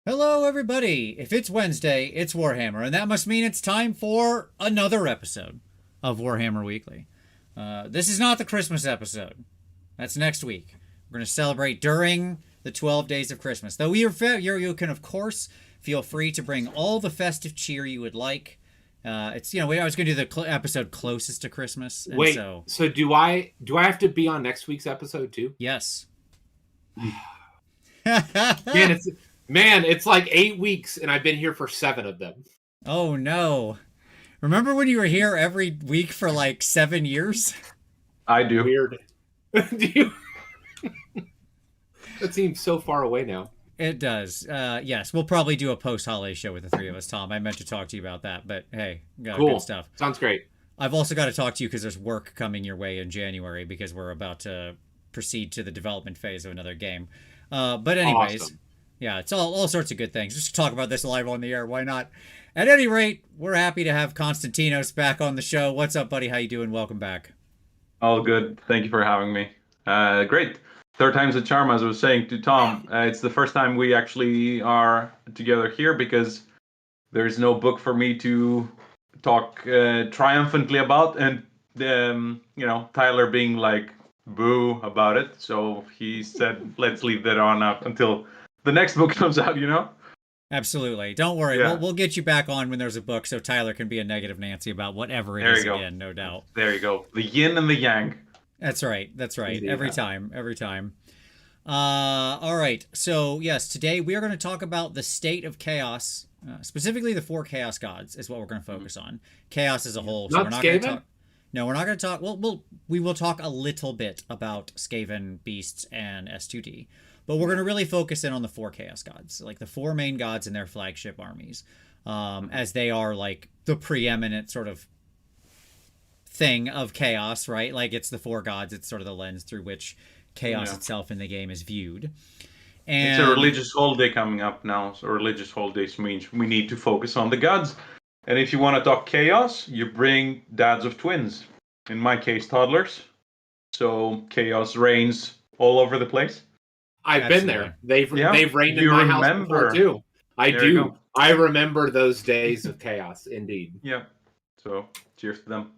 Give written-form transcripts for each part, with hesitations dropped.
Hello, everybody! If it's Wednesday, it's Warhammer, and that must mean it's time for another episode of Warhammer Weekly. This is not the Christmas episode. That's next week. We're going to celebrate during the 12 days of Christmas. Though you can, of course, feel free to bring all the festive cheer you would like. I was going to do the episode closest to Christmas. And Wait, so so do I have to be on next week's episode too? yes. Man, it's like 8 weeks, and I've been here for 7 of them. Oh no. Remember when you were here every week for like 7 years? I do. Weird. Do you? That seems so far away now. It does. Yes, we'll probably do a post-holiday show with the three of us, Tom. I meant to talk to you about that, but hey, Cool good stuff. Sounds great. I've also got to talk to you because there's work coming your way in January because we're about to proceed to the development phase of another game. But anyways, Awesome. yeah, it's all sorts of good things. Just to talk about this live on the air, why not? At any rate, we're happy to have Konstantinos back on the show. What's up, buddy? How you doing? Welcome back. All good. Thank you for having me. Great. Third time's a charm, as I was saying to Tom. It's the first time we actually are together here because there's no book for me to talk triumphantly about, and Tyler being like boo about it. So he said, let's leave that on up until the next book comes out. Absolutely. Don't worry. Yeah. We'll get you back on when there's a book so Tyler can be a negative Nancy about whatever it There is you go. again, no doubt. There you go. The yin and the yang. That's right. Easy, Every yeah. time. All right. So, yes, today we are going to talk about the state of chaos, specifically the 4 chaos gods is what we're going to focus on. Chaos as a whole. So Not we're not going to Skaven? talk. No, we're not going to talk. We will talk a little bit about Skaven, Beasts, and S2D. But we're going to really focus in on the 4 chaos gods, like the 4 main gods and their flagship armies, as they are like the preeminent sort of thing of chaos, right? Like it's the 4 gods. It's sort of the lens through which chaos itself in the game is viewed. And It's a religious holiday coming up now. So religious holidays means we need to focus on the gods. And if you want to talk chaos, you bring dads of twins. In my case, toddlers. So chaos reigns all over the place. I've been there. They've reigned in You my house remember. before too. I There you do. go. I remember those days of chaos, indeed. Yeah. So cheers to them.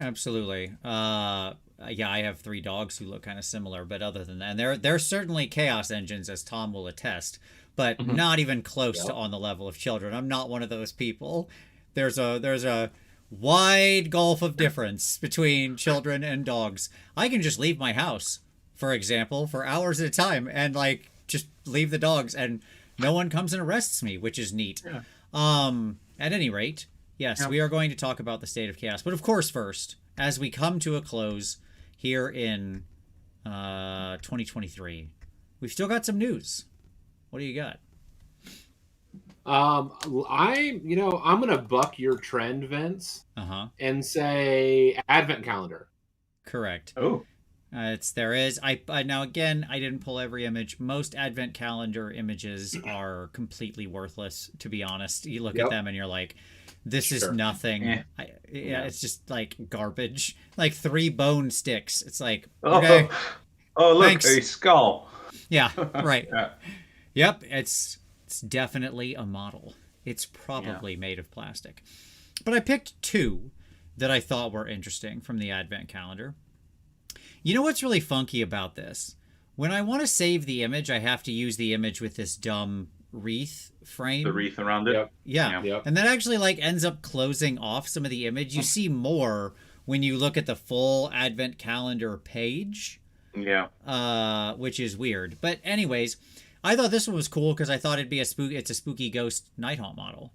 Absolutely. Yeah, I have 3 dogs who look kind of similar, but other than that, and they're certainly chaos engines, as Tom will attest, but not even close to on the level of children. I'm not one of those people. There's a wide gulf of difference between children and dogs. I can just leave my house, for example, for hours at a time, and like just leave the dogs, and no one comes and arrests me, which is neat. Yeah. At any rate, yes, we are going to talk about the state of chaos. But of course, first, as we come to a close here in 2023, we've still got some news. What do you got? I'm gonna buck your trend, Vince, and say Advent calendar. Correct. Oh. There is. I now again, I didn't pull every image. Most advent calendar images are completely worthless, to be honest. You look at them and you're like, this is nothing. Eh. It's just like garbage. Like 3 bone sticks. It's like, Oh, okay. oh look, Thanks. a skull. Yeah, right. Yeah. Yep, it's definitely a model. It's probably made of plastic. But I picked 2 that I thought were interesting from the advent calendar. You know what's really funky about this? When I want to save the image, I have to use the image with this dumb wreath frame. The wreath around it. Yep. Yeah. Yep. And that actually like ends up closing off some of the image. You see more when you look at the full advent calendar page. Yeah. Which is weird. But anyways, I thought this one was cool because I thought it's a spooky ghost Nighthaunt model.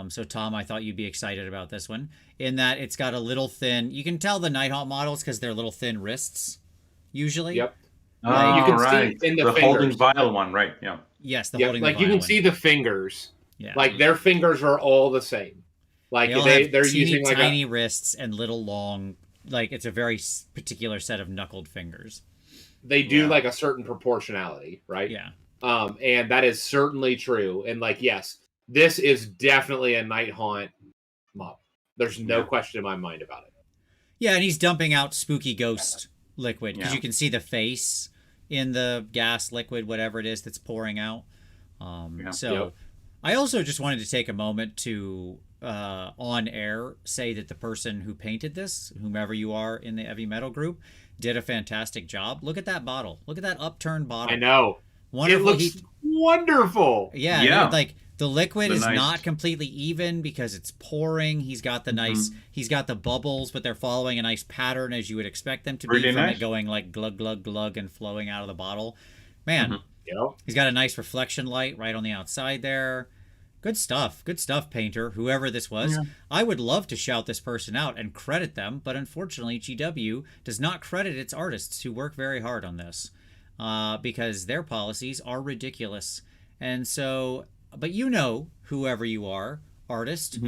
So Tom, I thought you'd be excited about this one in that it's got a little thin. You can tell the Nighthaunt models because they're little thin wrists, usually. Yep. Oh, you can right. see in the holding fingers. vial one, right? Yeah. Yes, the Yep. holding. Like the you can violin. see the fingers. Yeah. Like their fingers are all the same. Like they all have they're teeny, using like tiny wrists and little long. Like it's a very particular set of knuckled fingers. they do like a certain proportionality, right? Yeah. And that is certainly true. And like, yes, this is definitely a Nighthaunt mob. There's no question in my mind about it. Yeah, and he's dumping out spooky ghost liquid because Yeah. you can see the face in the gas liquid, whatever it is that's pouring out. So I also just wanted to take a moment to on air say that the person who painted this, whomever you are in the heavy metal group, did a fantastic job. Look at that bottle. Look at that upturned bottle. I know. Wonderful. It looks wonderful. Yeah. Like the liquid is nice. not completely even because it's pouring. He's got the nice, he's got the bubbles, but they're following a nice pattern as you would expect them to be from it going like glug, glug, glug and flowing out of the bottle. Man, he's got a nice reflection light right on the outside there. Good stuff. Good stuff, painter, whoever this was. Yeah. I would love to shout this person out and credit them, but unfortunately GW does not credit its artists who work very hard on this because their policies are ridiculous. And so, but you know, whoever you are, artist,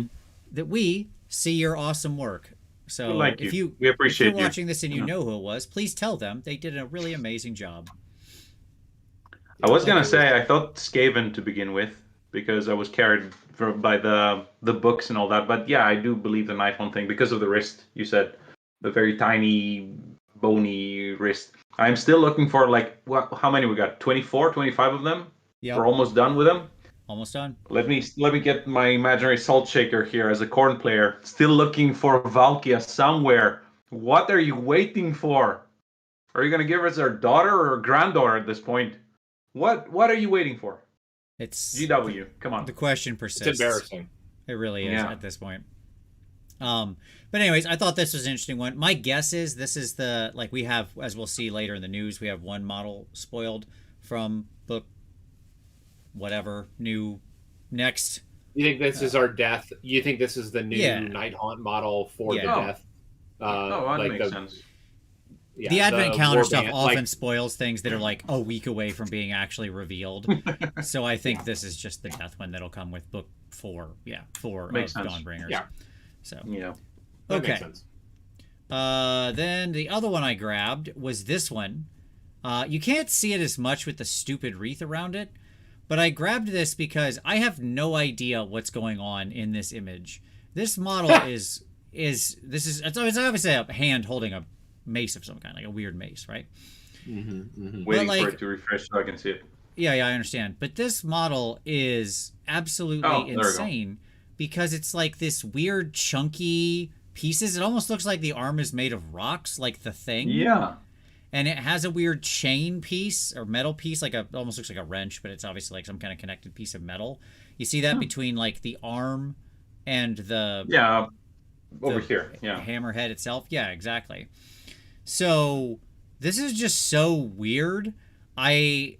that we see your awesome work. So we appreciate if you're watching this and you know who it was, please tell them they did a really amazing job. I was going to say, I thought Skaven to begin with, because I was carried by the books and all that. But yeah, I do believe the knife on thing because of the wrist. You said the very tiny, bony wrist. I'm still looking for how many we got? 24, 25 of them? Yeah. We're almost done with them. Almost done. Let me get my imaginary salt shaker here as a corn player. Still looking for Valkia somewhere. What are you waiting for? Are you going to give us our daughter or granddaughter at this point? What are you waiting for? It's GW. Come on. The question persists. It's embarrassing. It really is at this point. But anyways, I thought this was an interesting one. My guess is this is we have, as we'll see later in the news, we have one model spoiled from book whatever new next. You think this is our death? You think this is the new Night Haunt model for the death? That makes sense. Yeah, the Advent calendar stuff often spoils things that are like a week away from being actually revealed. So I think this is just the death one that'll come with book 4. Yeah, 4 of Dawnbringers. Yeah. So yeah. That makes sense. Then the other one I grabbed was this one. You can't see it as much with the stupid wreath around it, but I grabbed this because I have no idea what's going on in this image. This model it's obviously a hand holding a mace of some kind, like a weird mace, right? Waiting for it to refresh so I can see it. Yeah, I understand. But this model is absolutely insane because it's like this weird chunky pieces. It almost looks like the arm is made of rocks, like the thing. Yeah. And it has a weird chain piece or metal piece, almost looks like a wrench, but it's obviously like some kind of connected piece of metal. You see that between like the arm and the over here. Yeah. Hammerhead itself. Yeah, exactly. So this is just so weird. I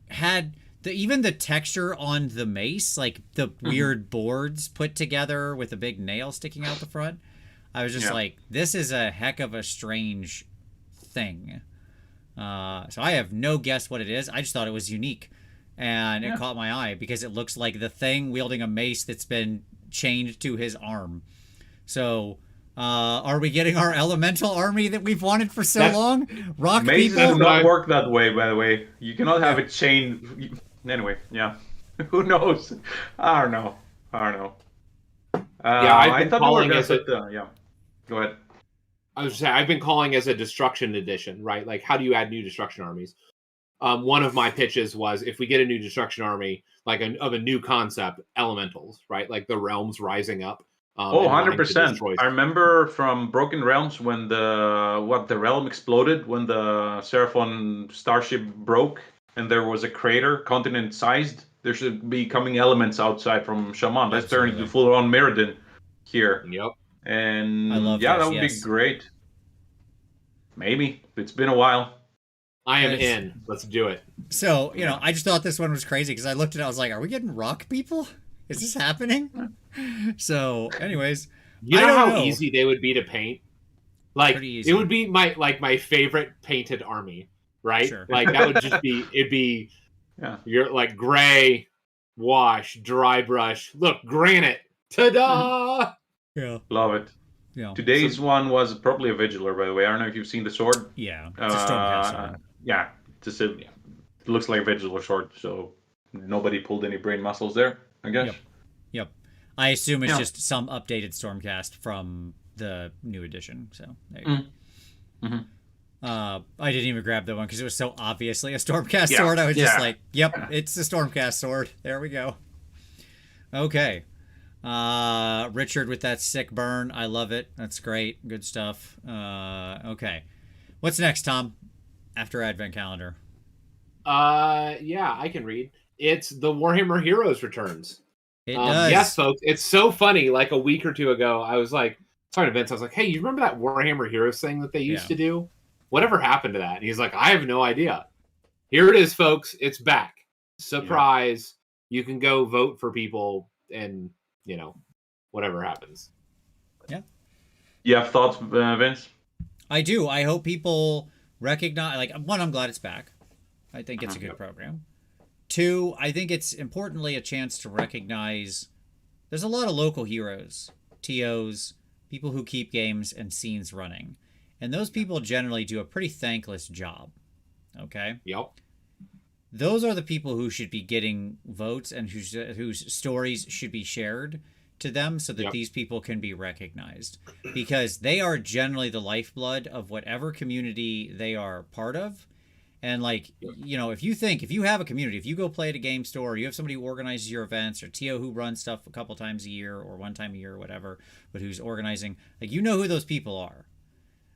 had even the texture on the mace, like the weird boards put together with a big nail sticking out the front. I was just like, this is a heck of a strange thing. So I have no guess what it is. I just thought it was unique. And it caught my eye because it looks like the thing wielding a mace that's been chained to his arm. So... are we getting our elemental army that we've wanted for so long? Rock maces people? do not work that way, by the way. You cannot have a chain. Anyway, yeah. Who knows? I don't know. I thought calling as yeah. Go ahead. I was just saying, I've been calling as a destruction edition, right? Like, how do you add new destruction armies? One of my pitches was if we get a new destruction army, of a new concept, elementals, right? Like the realms rising up. 100%. I remember from Broken Realms when the realm exploded, when the Seraphon starship broke and there was a crater continent sized. There should be coming elements outside from Shaman. Let's turn into full on Mirrodin here. Yep. And that would be great. Maybe. It's been a while. I am in. Let's do it. So, I just thought this one was crazy because I looked at it, I was like, are we getting rock people? Is this happening? So, anyways, you know how easy they would be to paint? Like, it would be my favorite painted army, right? Sure. Like that would just be you're like gray, wash, dry brush. Look, granite. Ta-da! Yeah, love it. Yeah. Today's one was probably a Vigilar, by the way. I don't know if you've seen the sword. Yeah, it's a Stormcast sword. Yeah, it looks like a Vigilar sword. So nobody pulled any brain muscles there, I guess. Yep. I assume it's just some updated Stormcast from the new edition. So there you go. I didn't even grab that one because it was so obviously a Stormcast sword. I was just like, yep, it's the Stormcast sword. There we go. Okay. Richard with that sick burn. I love it. That's great. Good stuff. Okay. What's next, Tom? After Advent Calendar. Yeah, I can read. It's the Warhammer Heroes returns. It does. Yes, folks. It's so funny. Like a week or two ago, I was like, talking to Vince, I was like, hey, you remember that Warhammer Heroes thing that they used to do? Whatever happened to that? And he's like, I have no idea. Here it is, folks. It's back. Surprise. Yeah. You can go vote for people and, whatever happens. Yeah. You have thoughts, Vince? I do. I hope people recognize, like, one, I'm glad it's back. I think it's a good program. Two, I think it's importantly a chance to recognize there's a lot of local heroes, TOs, people who keep games and scenes running. And those people generally do a pretty thankless job. Okay? Yep. Those are the people who should be getting votes and whose stories should be shared to them so that these people can be recognized. Because they are generally the lifeblood of whatever community they are part of. And like, if you have a community, if you go play at a game store, or you have somebody who organizes your events, or TO who runs stuff a couple times a year or one time a year or whatever, but who's organizing, like, who those people are,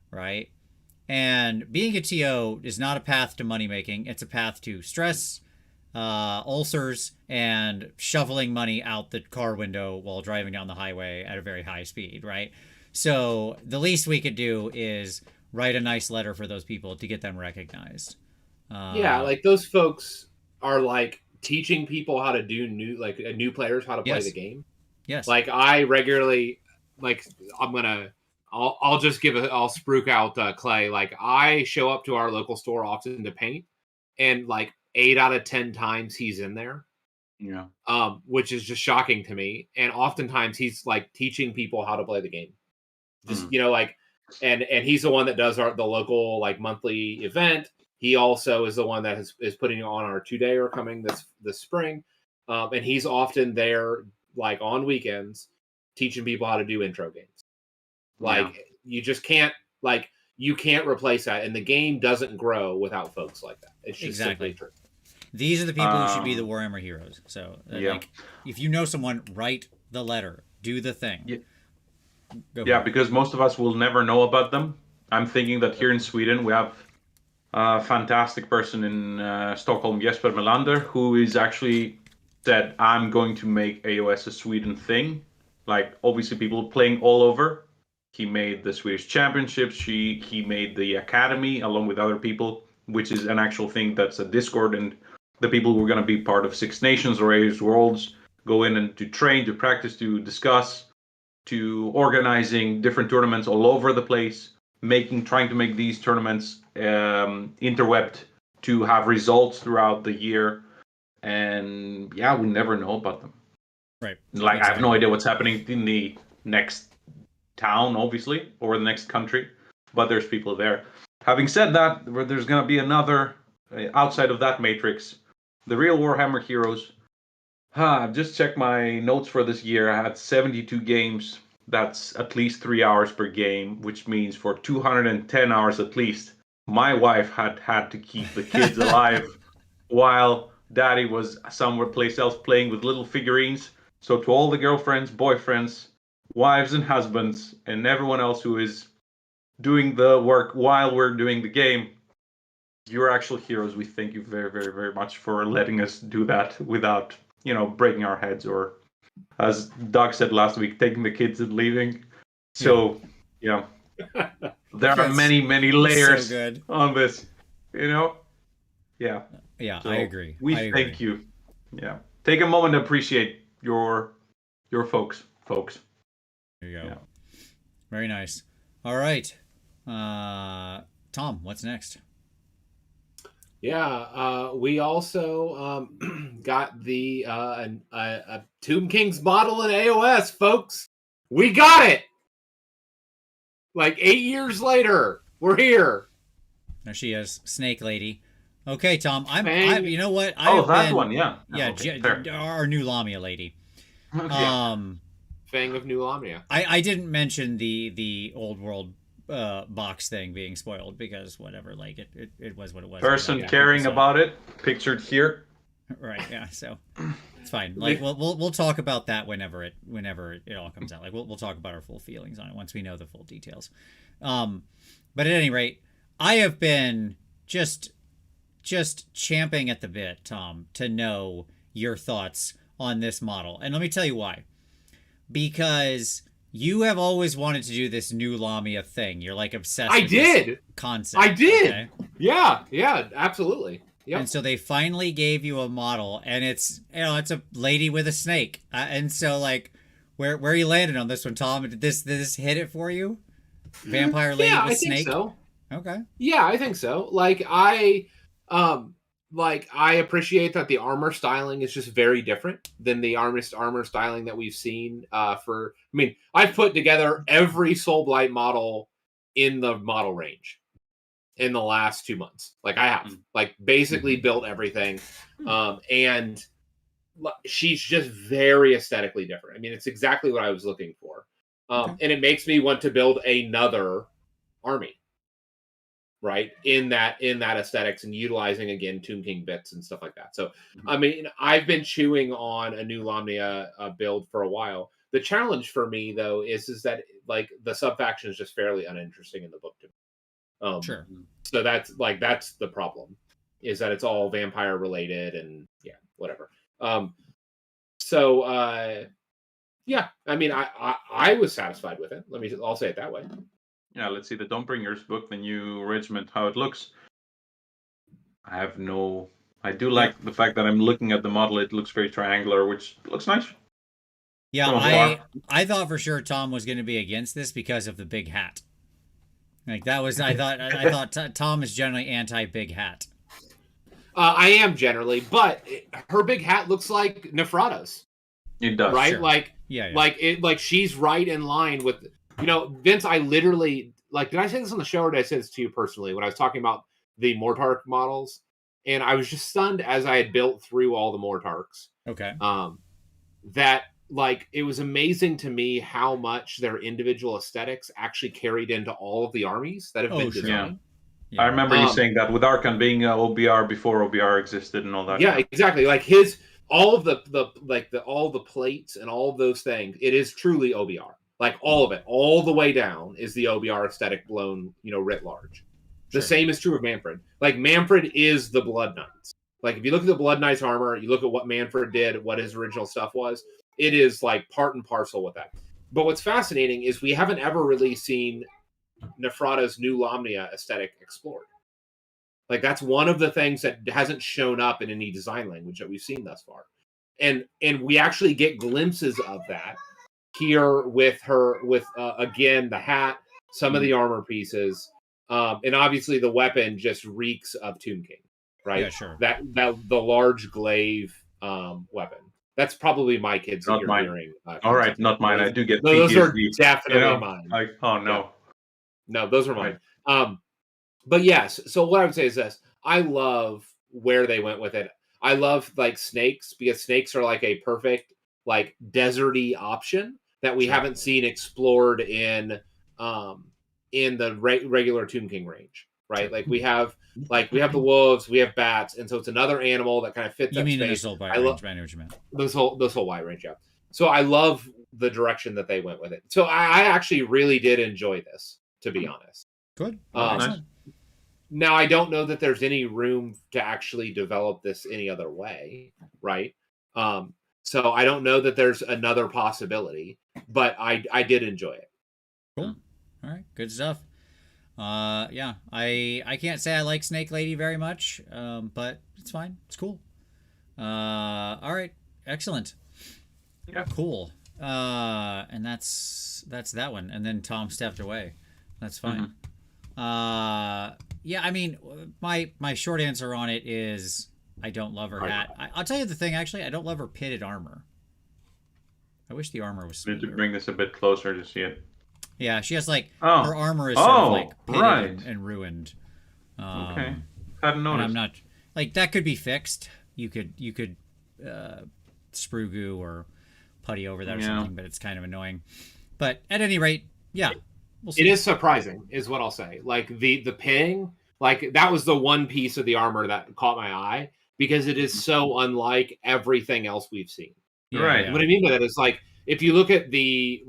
right? And being a TO is not a path to money making. It's a path to stress, ulcers, and shoveling money out the car window while driving down the highway at a very high speed, right? So the least we could do is write a nice letter for those people to get them recognized. Like those folks are like teaching people how to do new players how to play the game. Yes. Like I regularly, like I'll spruik out Clay. Like I show up to our local store often to paint, and like 8 out of 10 times he's in there. Yeah. Which is just shocking to me. And oftentimes he's like teaching people how to play the game. Just and he's the one that does the local like monthly event. He also is the one that is putting on our 2-dayer coming this spring. And he's often there like on weekends teaching people how to do intro games. Like you just can't you can't replace that. And the game doesn't grow without folks like that. It's just simply true. These are the people who should be the Warhammer heroes. So like if you know someone, write the letter, do the thing. Yeah, because most of us will never know about them. I'm thinking that here in Sweden we have a fantastic person in Stockholm, Jesper Melander, who is actually said, I'm going to make AoS a Sweden thing. Like, obviously people playing all over. He made the Swedish Championships. He made the Academy along with other people, which is an actual thing that's a Discord. And the people who are going to be part of Six Nations or AoS Worlds go in and to train, to practice, to discuss, to organizing different tournaments all over the place, trying to make these tournaments interwebbed to have results throughout the year. And we never know about them. Right. Like, exactly. I have no idea what's happening in the next town, obviously, or the next country, but there's people there. Having said that, there's going to be another, outside of that matrix, the real Warhammer heroes. I've just checked my notes for this year. I had 72 games. That's at least 3 hours per game, which means for 210 hours at least, my wife had to keep the kids alive while daddy was somewhere place else playing with little figurines. So to all the girlfriends, boyfriends, wives and husbands, and everyone else who is doing the work while we're doing the game, you're actual heroes. We thank you very, very, very much for letting us do that without, breaking our heads or, as Doug said last week, taking the kids and leaving. So, there are many, many layers on this, Yeah. Yeah, so I agree. We thank you. Yeah. Take a moment to appreciate your folks. There you go. Yeah. Very nice. All right. Tom, what's next? Yeah, we also got the Tomb King's model in AoS, folks. We got it! Like 8 years later, we're here. There she is, Snake Lady. Okay, Tom, I'm you know what? One, yeah. Yeah, okay, our new Lamia lady. Fang of New Lamia. I didn't mention the old world box thing being spoiled because whatever, like it was what it was. Person caring about it, pictured here. Right. Yeah. So it's fine. Like we'll talk about that whenever it all comes out. Like we'll talk about our full feelings on it once we know the full details. But at any rate, I have been just champing at the bit, Tom, to know your thoughts on this model. And let me tell you why. Because you have always wanted to do this new Lamia thing. You're like obsessed with this concept. I did. Okay? Yeah, absolutely. Yep. And so they finally gave you a model, and it's a lady with a snake. And so like, where are you landing on this one, Tom? Did this hit it for you? Vampire lady with snake? Yeah, I think so. Okay. Yeah, I think so. Like I appreciate that the armor styling is just very different than the armor styling that we've seen. I've put together every Soulblight model in the model range in the last 2 months. Like I have, like basically built everything. And she's just very aesthetically different. I mean, it's exactly what I was looking for. And it makes me want to build another army. Right, in that aesthetics and utilizing again Tomb King bits and stuff like that. So I mean, I've been chewing on a new Lamia build for a while. The challenge for me though is that like the sub faction is just fairly uninteresting in the book to me. Sure. So that's the problem, is that it's all vampire related and whatever. Yeah, I mean, I was satisfied with it. I'll say it that way. Yeah, let's see the Dawnbringers book, the new regiment, how it looks. I do like the fact that I'm looking at the model. It looks very triangular, which looks nice. Yeah, I thought for sure Tom was going to be against this because of the big hat. Like that was, I thought Tom is generally anti big hat. I am generally, but her big hat looks like Nefrada's. It does, right? Sure. Like she's right in line with. Vince, I literally, like, did I say this on the show or did I say this to you personally when I was talking about the Mortarch models? And I was just stunned as I had built through all the Mortarchs. Okay. That, like, it was amazing to me how much their individual aesthetics actually carried into all of the armies that have been designed. Yeah. I remember you saying that with Arkan being OBR before OBR existed and all that. Yeah, exactly. Like all of the plates and all of those things, it is truly OBR. Like all of it, all the way down is the OBR aesthetic blown, writ large. The same is true of Manfred. Like Manfred is the Blood Knights. Like if you look at the Blood Knights armor, you look at what Manfred did, what his original stuff was, it is like part and parcel with that. But what's fascinating is we haven't ever really seen Nefrada's new Lamia aesthetic explored. Like that's one of the things that hasn't shown up in any design language that we've seen thus far. And we actually get glimpses of that here with her, again, the hat, some of the armor pieces, and obviously the weapon just reeks of Tomb King, right? Yeah, sure. That the large glaive weapon. That's probably my kids that you're hearing. All right, not mine. I do get those are definitely mine. Like, oh no. Yeah. No, those are mine. But yes, so what I would say is this. I love where they went with it. I love like snakes because snakes are like a perfect like deserty option that we haven't seen explored in the regular Tomb King range, right? Like we have the wolves, we have bats, and so it's another animal that kind of fits. You mean space. this whole wide range? I know what you meant. This whole wide range, yeah. So I love the direction that they went with it. So I actually really did enjoy this, to be honest. Good. Now I don't know that there's any room to actually develop this any other way, right? So I don't know that there's another possibility, but I did enjoy it. Cool. All right. Good stuff. Yeah, I can't say I like Snake Lady very much, but it's fine. It's cool. All right. Excellent. Yeah. Cool. And that's that one. And then Tom stepped away. That's fine. Yeah, I mean, my short answer on it is I don't love her hat. I'll tell you the thing, actually, I don't love her pitted armor. I wish the armor was smoother. Need to bring this a bit closer to see it. Yeah, she has like her armor is sort of like pitted and ruined. Okay, hadn't noticed. I'm not like that could be fixed. You could sprue goo or putty over that or something, but it's kind of annoying. But at any rate, yeah, we'll see. It is surprising, is what I'll say. Like the ping, like that was the one piece of the armor that caught my eye because it is so unlike everything else we've seen. Yeah, right. Yeah. What I mean by that is like if you look at the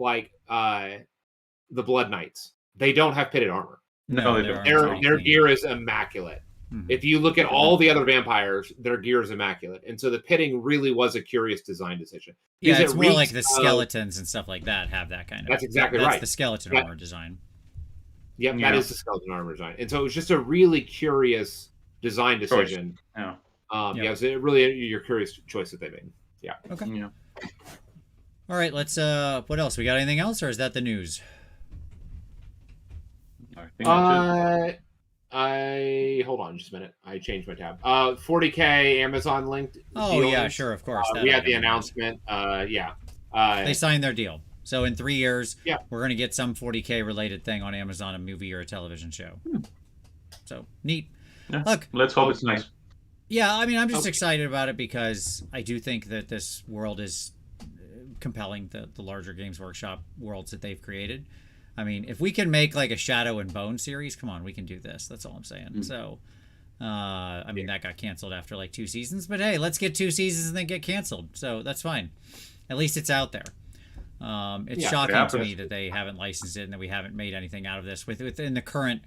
Blood Knights, they don't have pitted armor. No, they don't. Their gear is immaculate. Mm-hmm. If you look at all the other vampires, their gear is immaculate, and so the pitting really was a curious design decision. Yeah, it's more like the skeletons and stuff like that have that kind of. That's exactly right. That's the skeleton armor design. Yep, that is the skeleton armor design, and so it was just a really curious design decision. Yeah. Yeah, so it really your curious choice that they made. Yeah. Okay. Yeah. All right, let's. What else? We got anything else, or is that the news? I hold on just a minute. I changed my tab. 40K Amazon linked. Oh yeah, sure, of course. We had the announcement. Yeah. They signed their deal. So in 3 years, we're gonna get some 40K related thing on Amazon, a movie or a television show. So neat. Yeah. Look, let's hope it's nice. Yeah, I mean, I'm just excited about it because I do think that this world is compelling. The larger Games Workshop worlds that they've created. I mean, if we can make like a Shadow and Bone series, come on, we can do this. That's all I'm saying. Mm-hmm. So, I mean, that got canceled after like 2 seasons, but hey, let's get 2 seasons and then get canceled. So that's fine. At least it's out there. It's shocking to me that they haven't licensed it and that we haven't made anything out of this within the current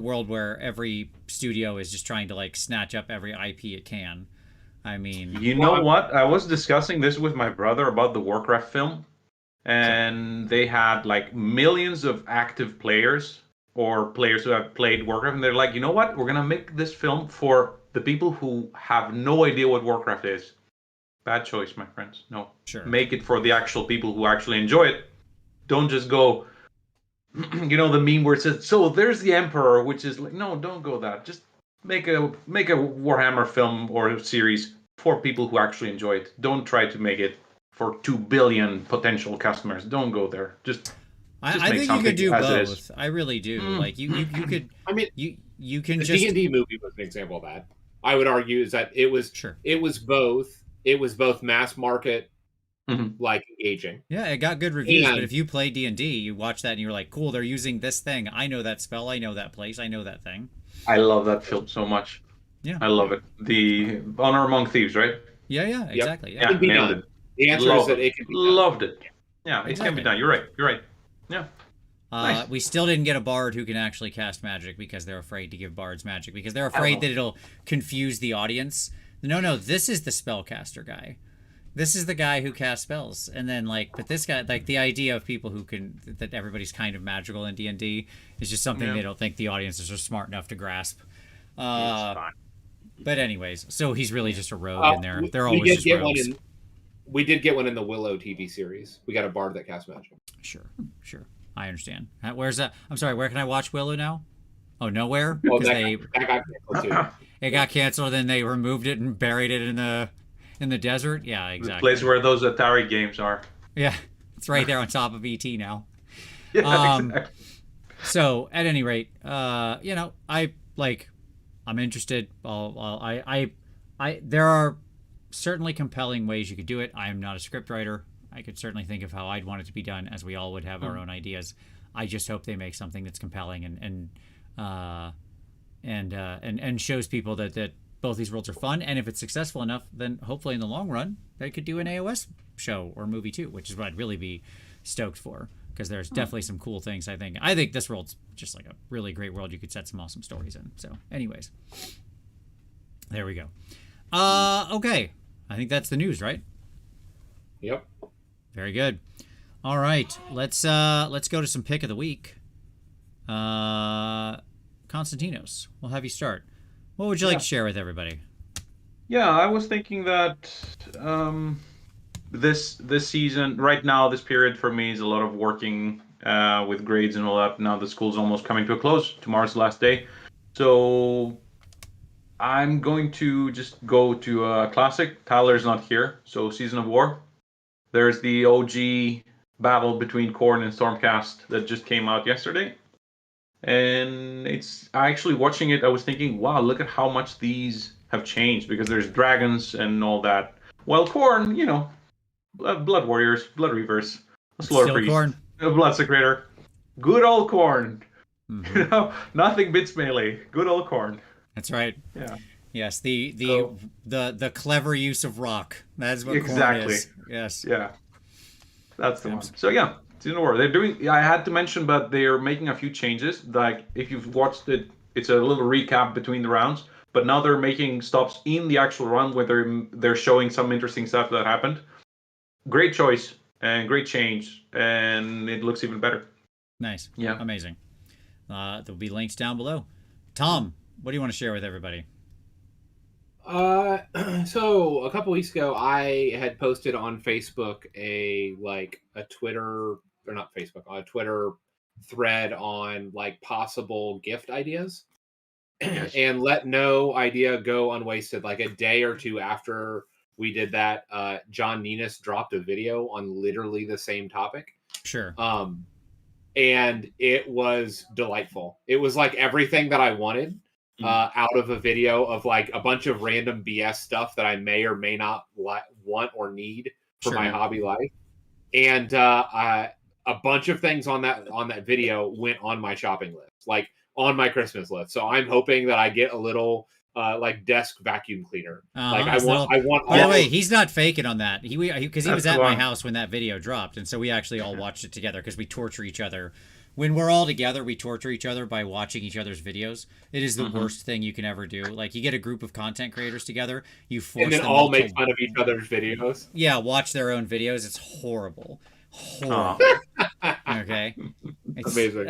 world where every studio is just trying to like snatch up every IP it can. I mean, you know what? I was discussing this with my brother about the Warcraft film. And they had like millions of active players or players who have played Warcraft, and they're like, you know what? We're gonna make this film for the people who have no idea what Warcraft is. Bad choice, my friends. No, sure. Make it for the actual people who actually enjoy it. Don't just go, you know, the meme where it says, "So there's the Emperor," which is like, no, don't go that. Just make a Warhammer film or a series for people who actually enjoy it. Don't try to make it for 2 billion potential customers. Don't go there. Just I think you could do both. I really do. Like you could. I mean, you can just. The D&D movie was an example of that. I would argue is that it was both. It was both mass market, like engaging. Yeah, it got good reviews. But if you play D&D, you watch that and you're like, cool. They're using this thing. I know that spell. I know that place. I know that thing. I love that film so much. Yeah, I love it. The Honor Among Thieves, right? Yeah, exactly. Yeah, nailed it. The answer is that it can be done. Loved it. Yeah, it can be done. You're right. Yeah. Nice. We still didn't get a bard who can actually cast magic because they're afraid to give bards magic because they're afraid that it'll confuse the audience. No, this is the spellcaster guy. This is the guy who casts spells. And then but this guy, like the idea of people that everybody's kind of magical in D&D is just something they don't think the audiences are smart enough to grasp. But anyways, so he's really just a rogue in there. They're always just rogues. We did get one in the Willow TV series. We got a bard that casts magic. Sure. I understand. Where's that? I'm sorry, where can I watch Willow now? Oh, nowhere? Well, that got canceled too. It got canceled, then they removed it and buried it in the desert? Yeah, exactly. The place where those Atari games are. Yeah, it's right there on top of ET now. Yeah, exactly. So, at any rate, I'm interested. There are certainly compelling ways you could do it. I am not a scriptwriter. I could certainly think of how I'd want it to be done, as we all would have our own ideas. I just hope they make something that's compelling and shows people that both these worlds are fun. And if it's successful enough, then hopefully in the long run they could do an AoS show or movie too, which is what I'd really be stoked for, because there's definitely some cool things. I think this world's just like a really great world. You could set some awesome stories in. So, anyways, there we go. Okay. I think that's the news, right? Yep. Very good. All right. Let's go to some pick of the week. Konstantinos, we'll have you start. What would you like to share with everybody? Yeah, I was thinking that this season, right now, this period for me is a lot of working with grades and all that. Now the school's almost coming to a close. Tomorrow's the last day. So I'm going to just go to a classic. Tyler's not here, so Season of War. There's the OG battle between Khorne and Stormcast that just came out yesterday. And it's actually watching it, I was thinking, wow, look at how much these have changed, because there's dragons and all that. Well, Khorne, Blood Warriors, Blood Reavers, a Slaughter Priest, a Blood Secretor. Good old corn. Mm-hmm. You know, nothing beats melee. Good old corn. That's right. Yeah. Yes, the clever use of rock. That's what corn Exactly. is. Yes. Yeah. That's the one. So yeah, Season War. They're doing. I had to mention, but they're making a few changes. Like if you've watched it, it's a little recap between the rounds. But now they're making stops in the actual run where they're showing some interesting stuff that happened. Great choice and great change, and it looks even better. Nice. Yeah. Amazing. There'll be links down below. Tom, what do you want to share with everybody? So a couple weeks ago, I had posted on Facebook a Twitter, or not Facebook, a Twitter thread on like possible gift ideas, Yes. and let no idea go unwasted. Like a day or two after we did that, John Nenis dropped a video on literally the same topic. Sure. And it was delightful. It was like everything that I wanted. Out of a video of like a bunch of random BS stuff that I may or may not want or need for my hobby life, and a bunch of things on that video went on my shopping list, like on my Christmas list. So I'm hoping that I get a little like desk vacuum cleaner. Like I want. By the way, he's not faking on that. Because he was at my house when that video dropped, and so we actually all watched it together because we torture each other. When we're all together, we torture each other by watching each other's videos. It is the worst thing you can ever do. Like, you get a group of content creators together, you force them and then all make fun of each other's videos. Yeah, watch their own videos. It's horrible. Okay. It's amazing.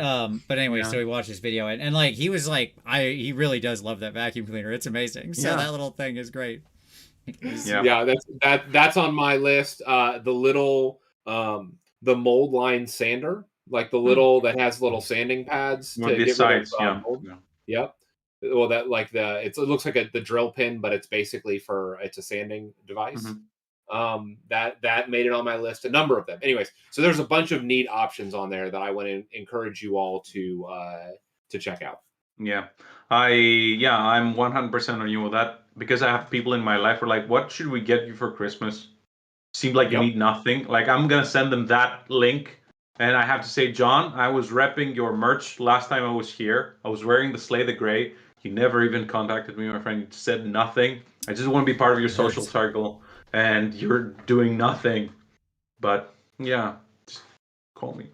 But anyway, so we watched this video, and like he was like, he really does love that vacuum cleaner. It's amazing. So that little thing is great. That's on my list. The little the mold line sander. Like the little that has little sanding pads to get rid of mold. Yep. Well, that like it looks like the drill pin, but it's basically it's a sanding device. That made it on my list. A number of them. Anyways, so there's a bunch of neat options on there that I want to encourage you all to check out. Yeah, I'm 100% on you with that, because I have people in my life who are like, "What should we get you for Christmas?" Seemed like you need nothing. Like, I'm gonna send them that link. And I have to say, John, I was repping your merch last time I was here. I was wearing the Slay the Gray. You never even contacted me, my friend. You said nothing. I just want to be part of your social circle, and you're doing nothing. But yeah, just call me.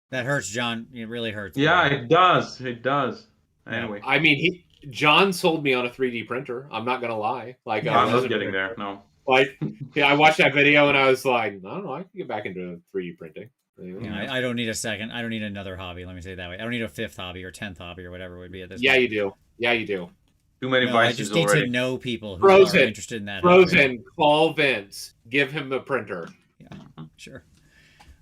That hurts, John. It really hurts. Yeah, it does. It does. Anyway, I mean, John sold me on a 3D printer. I'm not gonna lie. Like, I'm not getting there. No. Like, I watched that video and I was like, I don't know. I can get back into 3D printing. Yeah, I don't need a second. I don't need another hobby. Let me say it that way. I don't need a 5th hobby or 10th hobby or whatever it would be at this point. You do. Yeah, you do. Too many vices I just need already. to know people who are interested in that. Frozen, call Vince. Give him the printer. Yeah, sure.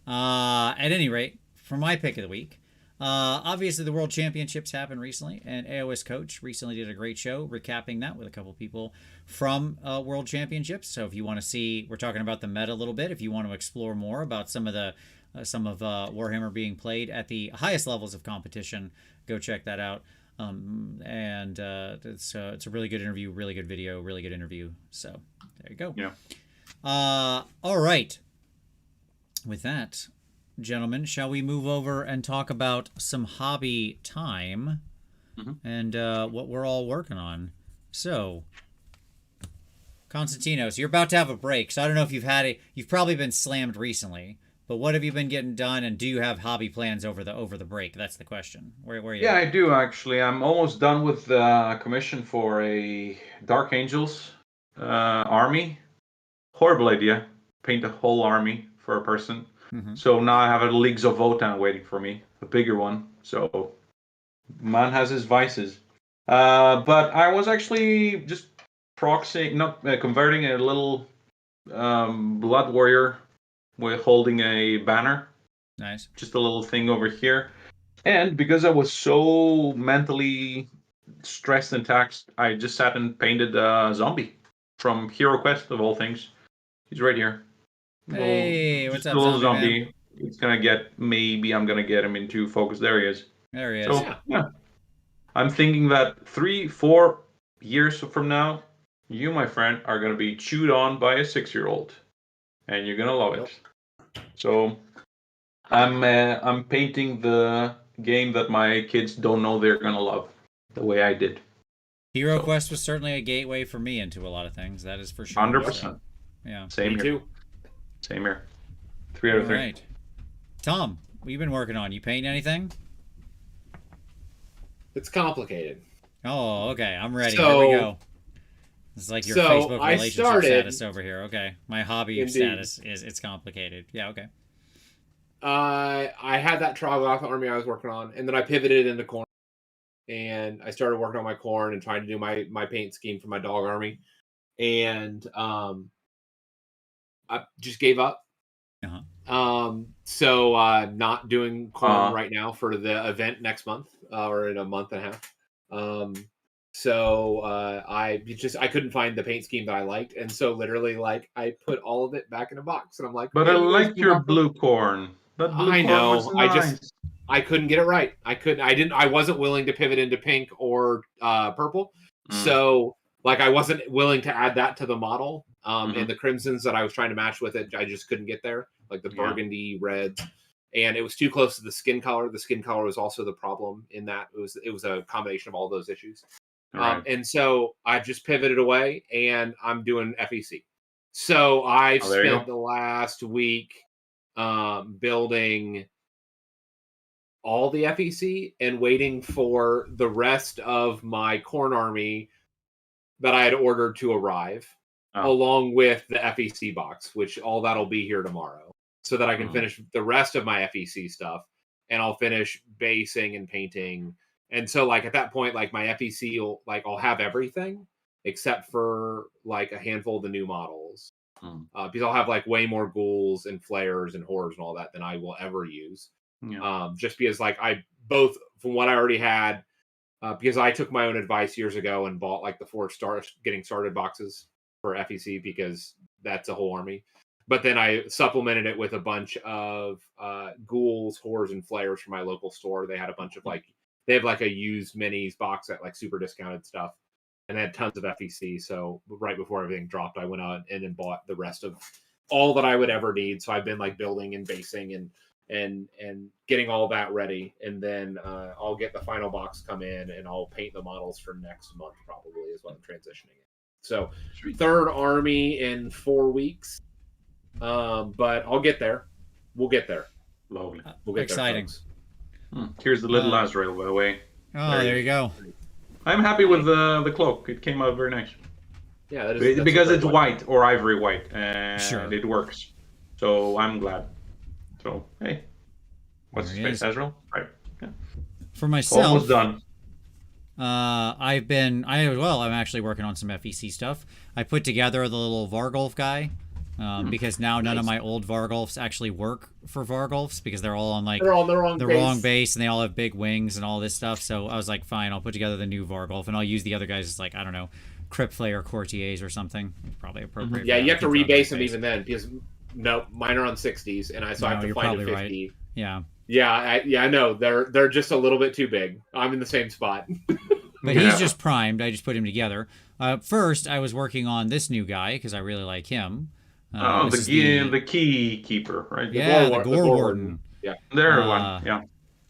At any rate, for my pick of the week, obviously the World Championships happened recently, and AoS Coach recently did a great show recapping that with a couple people from World Championships. So if you want to see, we're talking about the meta a little bit. If you want to explore more about some of Warhammer being played at the highest levels of competition, go check that out. It's a really good interview, really good video, really good interview. So there you go. Yeah. All right. With that, gentlemen, shall we move over and talk about some hobby time and what we're all working on? So, Konstantinos, you're about to have a break, so I don't know if you've probably been slammed recently, but what have you been getting done, and do you have hobby plans over the break? That's the question. Where are you? Yeah, I do actually. I'm almost done with the commission for a Dark Angels army. Horrible idea. Paint a whole army for a person. So now I have a Leagues of Votan waiting for me, a bigger one. So man has his vices. But I was actually just converting a little Blood Warrior with holding a banner. Nice. Just a little thing over here. And because I was so mentally stressed and taxed, I just sat and painted a zombie from Hero Quest, of all things. He's right here. Hey, what's up, zombie? Man? It's gonna maybe I'm gonna get him into focus. There he is. There he is. So, yeah. I'm thinking that 3-4 years from now, you, my friend, are gonna be chewed on by a 6-year-old, and you're gonna love it. So I'm painting the game that my kids don't know they're gonna love, the way I did. Hero Quest was certainly a gateway for me into a lot of things. That is for sure. 100%. So, yeah. Same Me here. too. Same here. 3 out of 3. All right. Tom, what you been working on? You painting anything? It's complicated. Oh, okay. I'm ready. So, here we go. It's like your Facebook relationship status over here. Okay. My hobby status is it's complicated. Yeah, okay. I had that Trogloth army I was working on, and then I pivoted into corn. And I started working on my corn and trying to do my paint scheme for my dog army. And I just gave up. So not doing corn right now for the event next month or in a month and a half. So I couldn't find the paint scheme that I liked, and so literally like I put all of it back in a box, and I'm like, but I like your blue corn. That blue I know. corn was nice. I couldn't get it right. I wasn't willing to pivot into pink or purple. So like I wasn't willing to add that to the model. And the crimsons that I was trying to match with it, I just couldn't get there. Like the burgundy reds. And it was too close to the skin color. The skin color was also the problem in that it was a combination of all those issues. Right. And so I've just pivoted away and I'm doing FEC. So I've spent the last week building all the FEC and waiting for the rest of my corn army that I had ordered to arrive, along with the FEC box, which all that'll be here tomorrow, so that I can finish the rest of my FEC stuff, and I'll finish basing and painting. And so, like at that point, like my FEC will I'll have everything except for like a handful of the new models, because I'll have like way more ghouls and flares and horrors and all that than I will ever use. Just because like I both from what I already had, because I took my own advice years ago and bought like the 4-star getting started boxes for FEC because that's a whole army. But then I supplemented it with a bunch of ghouls, horrors, and flares from my local store. They had a bunch of they have like a used minis box at like super discounted stuff, and they had tons of FEC. So right before everything dropped, I went out and bought the rest of all that I would ever need. So I've been like building and basing and getting all that ready, and then I'll get the final box come in and I'll paint the models for next month probably is what I'm transitioning it. So third army in 4 weeks, but I'll get there. We'll get there. Lovely. We'll get exciting. There, Here's the little Azrael, by the way. Oh, there you go. I'm happy with the cloak. It came out very nice. Yeah, that is because it's white or ivory white, and it works. So I'm glad. So hey, what's the space, Azrael? Right. Yeah. For myself, almost done. I'm actually working on some FEC stuff. I put together the little Vargulf guy. Because now none of my old Vargulfs actually work for Vargulfs because they're all on like they're on the wrong base and they all have big wings and all this stuff. So I was like, fine, I'll put together the new Vargulf and I'll use the other guys as like, I don't know, Crypt Flayer Courtiers or something. Probably appropriate. Yeah, you have to rebase them even then because mine are on 60s and I have to find a 50. Right. Yeah. Yeah, I know. They're just a little bit too big. I'm in the same spot. But he's just primed. I just put him together. First, I was working on this new guy because I really like him. The key keeper, right? The Gore Warden. Yeah, there one. Yeah.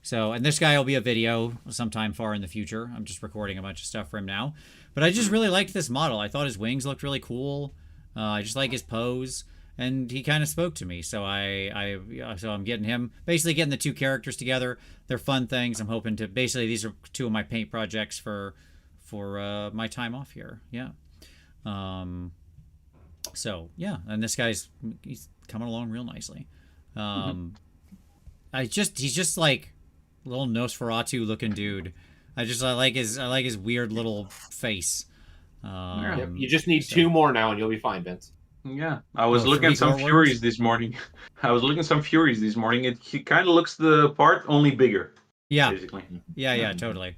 So, and this guy will be a video sometime far in the future. I'm just recording a bunch of stuff for him now. But I just really liked this model. I thought his wings looked really cool. I just like his pose, and he kind of spoke to me. So so I'm getting the two characters together. They're fun things. I'm hoping to these are two of my paint projects for my time off here. Yeah. So yeah, and this he's coming along real nicely. He's just like a little Nosferatu looking dude. I like his weird little face. You just need 2 more now and you'll be fine, Vince. Yeah, I was looking at some Furies this morning. He kind of looks the part, only bigger. Yeah, basically. Yeah, totally.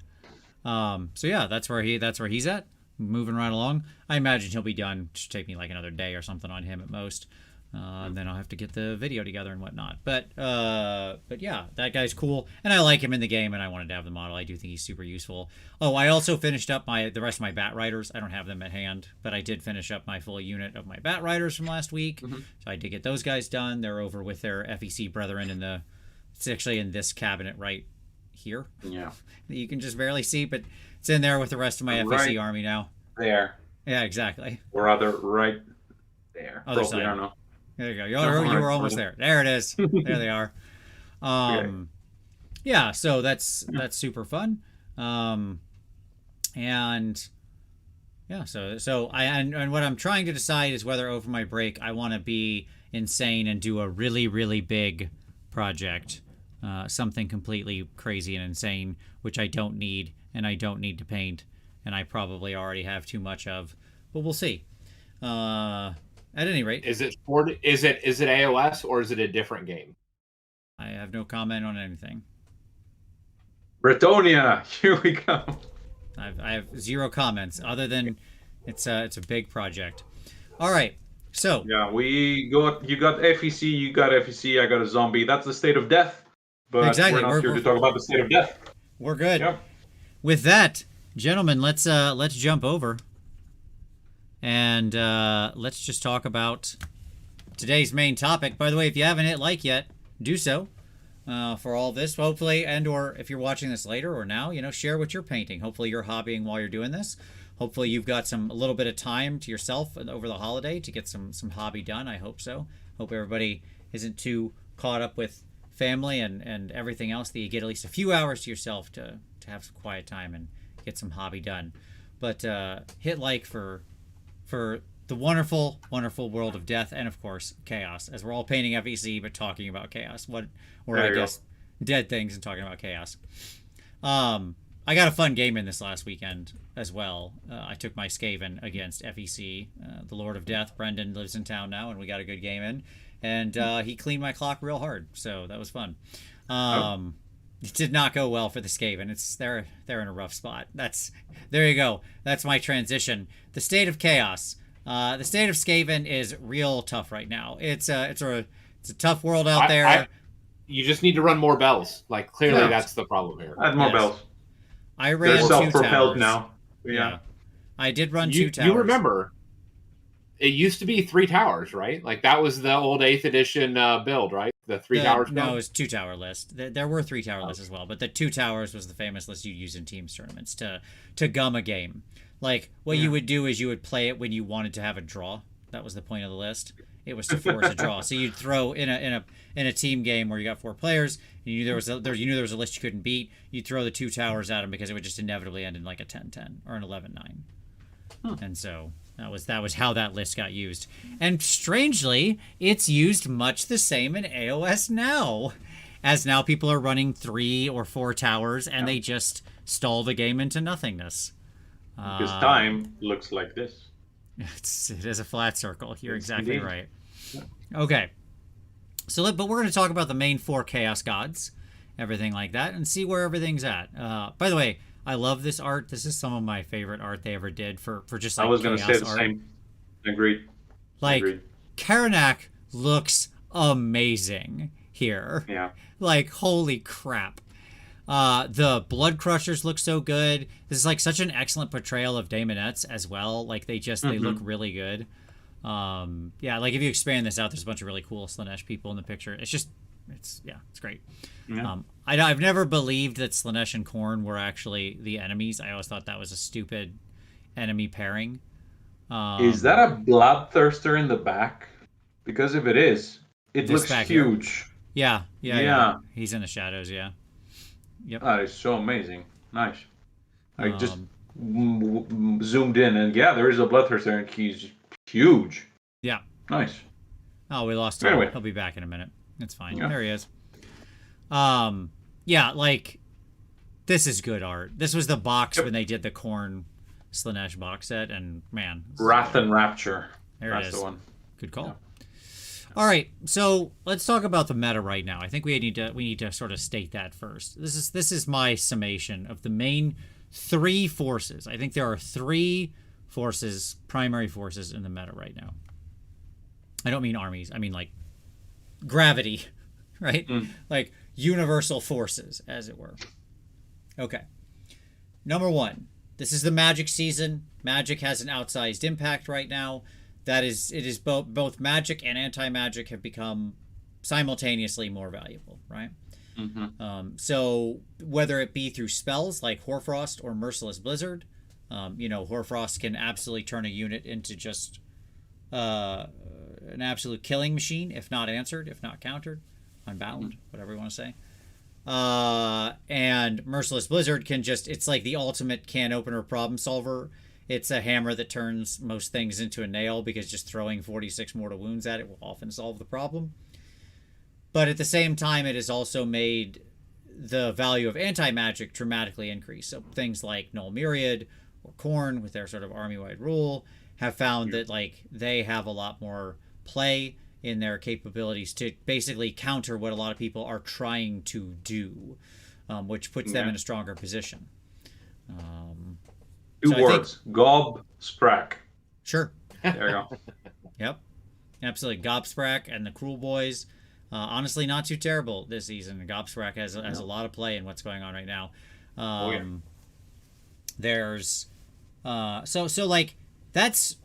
So yeah, that's where he's at. Moving right along. I imagine he'll be done. It should take me like another day or something on him at most. And then I'll have to get the video together and whatnot. But yeah, that guy's cool. And I like him in the game and I wanted to have the model. I do think he's super useful. Oh, I also finished up the rest of my Bat Riders. I don't have them at hand, but I did finish up my full unit of my Bat Riders from last week. So I did get those guys done. They're over with their FEC brethren in the It's actually in this cabinet right here. Yeah. You can just barely see, but it's in there with the rest of my FEC army now. There. Yeah, exactly. Or other right there. Other Probably, side. I don't know. There you go. You were almost there. There it is. There they are. Yeah, so that's super fun. And yeah, so and what I'm trying to decide is whether over my break I want to be insane and do a really, really big project, something completely crazy and insane, which I don't need, and I don't need to paint, and I probably already have too much of, but we'll see. At any rate, is it AoS or is it a different game? I have no comment on anything. Bretonia, here we go. I have zero comments other than it's a big project. All right, so yeah, you got FEC, you got FEC, I got a zombie. That's the state of death. But exactly. We're not here to talk about the state of death. We're good. Yep. With that, gentlemen, let's jump over and let's just talk about today's main topic. By the way, if you haven't hit like yet, do so. For all this, hopefully, and or if you're watching this later or now, share what you're painting. Hopefully you're hobbying while you're doing this. Hopefully you've got a little bit of time to yourself over the holiday to get some hobby done. I hope so. Hope everybody isn't too caught up with family and everything else, that you get at least a few hours to yourself to have some quiet time and get some hobby done. But hit like for the wonderful, wonderful world of death and, of course, chaos, as we're all painting FEC but talking about chaos. Dead things and talking about chaos. I got a fun game in this last weekend as well. I took my Skaven against FEC, the Lord of Death. Brendan lives in town now, and we got a good game in. And he cleaned my clock real hard, so that was fun. It did not go well for the Skaven. They're in a rough spot. There you go. That's my transition. The state of chaos. The state of Skaven is real tough right now. It's a tough world out there. You just need to run more bells. Like, clearly that's the problem here. Add more bells. I ran They're self-propelled now. Yeah. I did run 2 towers. You remember, it used to be 3 towers, right? Like, that was the old 8th edition build, right? The 3 towers build? No, it was 2 tower list. There were 3 tower lists as well, but the 2 towers was the famous list you use in teams tournaments to gum a game. Like, what you would do is you would play it when you wanted to have a draw. That was the point of the list. It was to force a draw. So you'd throw in a team game where you got 4 players, and you knew there was a list you couldn't beat. You'd throw the 2 towers at them because it would just inevitably end in like a 10-10 or an 11-9. And so that was how that list got used. And strangely, it's used much the same in AoS now, as now people are running 3 or 4 towers and they just stall the game into nothingness. Because time looks like this. It is a flat circle. You're exactly right. Okay. But we're going to talk about the main 4 chaos gods, everything like that, and see where everything's at. By the way, I love this art. This is some of my favorite art they ever did for just like chaos art. I was going to say the same. Agreed. Karanak looks amazing here. Yeah. Like, holy crap. The Blood Crushers look so good. This is like such an excellent portrayal of Daemonettes as well. Like they look really good. Yeah, like if you expand this out, there's a bunch of really cool Slaanesh people in the picture. It's great. Yeah. I've never believed that Slaanesh and Khorne were actually the enemies. I always thought that was a stupid enemy pairing. Is that a Bloodthirster in the back? Because if it is, it looks huge. Yeah. He's in the shadows, yeah. Yep. That is so amazing. Nice. I just zoomed in, and there is a Bloodthirster, and he's huge. Yeah. Nice. Oh, we lost him. Anyway. He'll be back in a minute. It's fine. Yeah. There he is. Like, this is good art. This was the box when they did the Khorne Slaanesh box set, and man. Wrath and Rapture. That's the one. Good call. Yeah. All right, so let's talk about the meta right now. I think we need to sort of state that first. This is my summation of the main 3 forces. I think there are 3 forces, primary forces in the meta right now. I don't mean armies. I mean like gravity, right? Like universal forces, as it were. Okay. Number 1, this is the Magic season. Magic has an outsized impact right now. It is both magic and anti-magic have become simultaneously more valuable, right? So whether it be through spells like Hoarfrost or Merciless Blizzard, Hoarfrost can absolutely turn a unit into just an absolute killing machine, if not answered, if not countered, unbound, whatever you want to say. And Merciless Blizzard it's like the ultimate can opener problem solver. It's a hammer that turns most things into a nail, because just throwing 46 mortal wounds at it will often solve the problem. But at the same time, it has also made the value of anti-magic dramatically increase. So things like Null Myriad or Khorne, with their sort of army-wide rule, have found that they have a lot more play in their capabilities to basically counter what a lot of people are trying to do, which puts them in a stronger position. Two words: Gob Sprack. Sure. There you go. Yep. Absolutely. Gobsprak and the Cruel Boys. Honestly, not too terrible this season. Gobsprak has a lot of play in what's going on right now. There's that's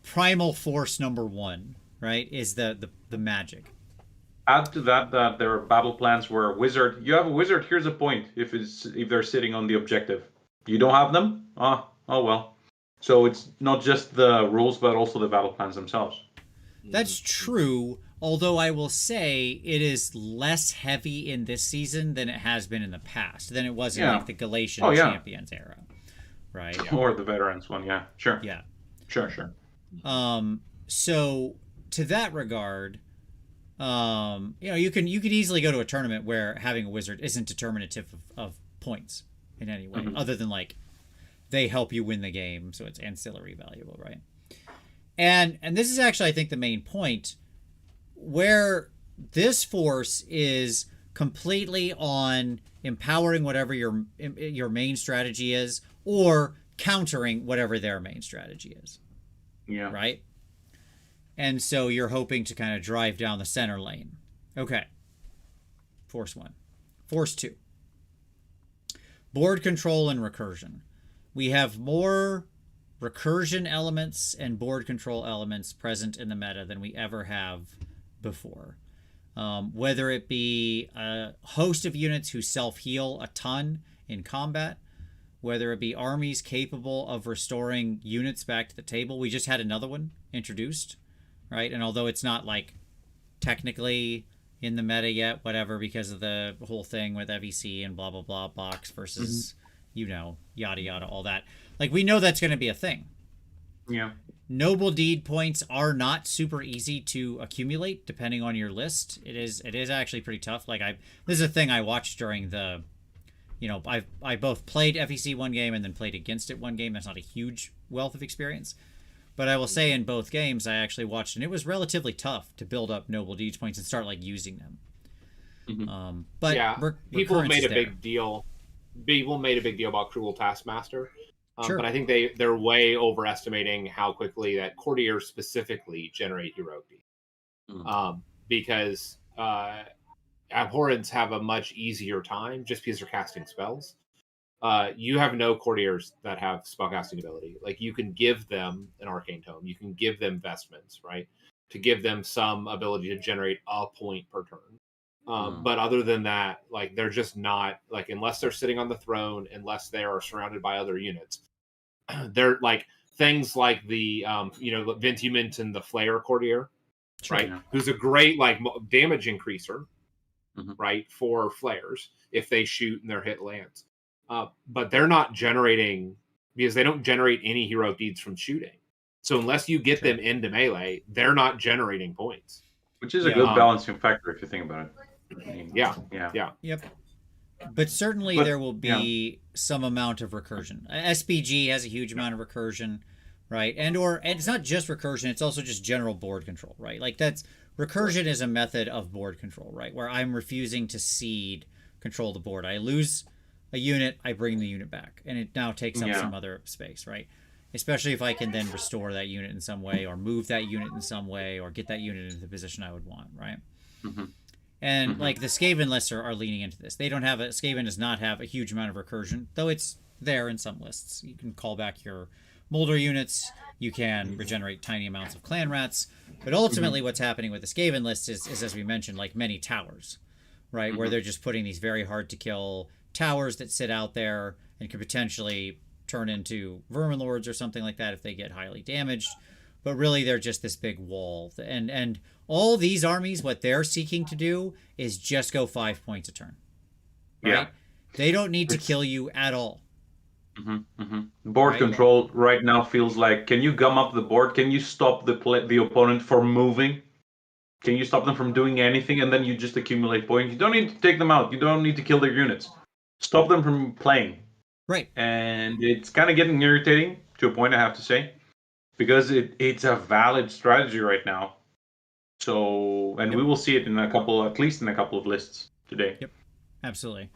primal force number 1, right? Is the magic. Add to that there are battle plans where you have a wizard. Here's a point. If they're sitting on the objective, you don't have them. Oh well. So it's not just the rules, but also the battle plans themselves. That's true. Although I will say it is less heavy in this season than it has been in the past, than it was in like the Galatian Champions era, right? Or the Veterans one, sure. Yeah. Sure. So to that regard, you can easily go to a tournament where having a wizard isn't determinative of points in any way, other than like they help you win the game, so it's ancillary valuable, right? And this is actually, I think, the main point, where this force is completely on empowering whatever your main strategy is, or countering whatever their main strategy is. Yeah. Right? And so you're hoping to kind of drive down the center lane. Okay. Force 1. Force 2. Board control and recursion. We have more recursion elements and board control elements present in the meta than we ever have before. Whether it be a host of units who self-heal a ton in combat, whether it be armies capable of restoring units back to the table. We just had another one introduced, right? And although it's not like technically in the meta yet, whatever, because of the whole thing with FEC and blah, blah, blah, box versus, yada, yada, all that. Like, we know that's going to be a thing. Yeah. Noble deed points are not super easy to accumulate depending on your list. It is actually pretty tough. Like, this is a thing I watched during the, I both played FEC one game and then played against it one game. That's not a huge wealth of experience. But I will say in both games I actually watched, and it was relatively tough to build up noble deeds points and start like using them. But yeah, people made a big deal. People made a big deal about Cruel Taskmaster. Sure. But I think they're way overestimating how quickly that courtiers specifically generate heroic deeds. Because abhorrents have a much easier time just because they're casting spells. You have no courtiers that have spellcasting ability. Like, you can give them an arcane tome, you can give them vestments, right, to give them some ability to generate a point per turn. But other than that, like, they're just not, like, unless they're sitting on the throne, unless they are surrounded by other units, they're like things like the Vint, you mentioned the Flayer Courtier, right? Yeah. Who's a great like damage increaser, right, for flares if they shoot and their hit lands. But they're not generating, because they don't generate any heroic deeds from shooting. So unless you get them into melee, they're not generating points. Which is a good balancing factor if you think about it. I mean, yeah. Yep. But certainly there will be some amount of recursion. SPG has a huge amount of recursion, right? And it's not just recursion, it's also just general board control, right? Like, recursion is a method of board control, right? Where I'm refusing to cede control of the board. I lose a unit, I bring the unit back, and it now takes up some other space, right? Especially if I can then restore that unit in some way, or move that unit in some way, or get that unit into the position I would want, right? And like the Skaven lists are leaning into this. Skaven does not have a huge amount of recursion, though it's there in some lists. You can call back your Molder units, you can regenerate tiny amounts of clan rats, but ultimately what's happening with the Skaven list is, as we mentioned, like many towers, right? Where they're just putting these very hard to kill towers that sit out there and could potentially turn into vermin lords or something like that if they get highly damaged. But really, they're just this big wall. And all these armies, what they're seeking to do is just go 5 points a turn. Right? Yeah. They don't need to kill you at all. Board control right now feels like, can you gum up the board? Can you stop the opponent from moving? Can you stop them from doing anything? And then you just accumulate points. You don't need to take them out. You don't need to kill their units. Stop them from playing. Right. And it's kind of getting irritating to a point, I have to say, because it's a valid strategy right now. So, and we will see it at least in a couple of lists today. Yep, absolutely.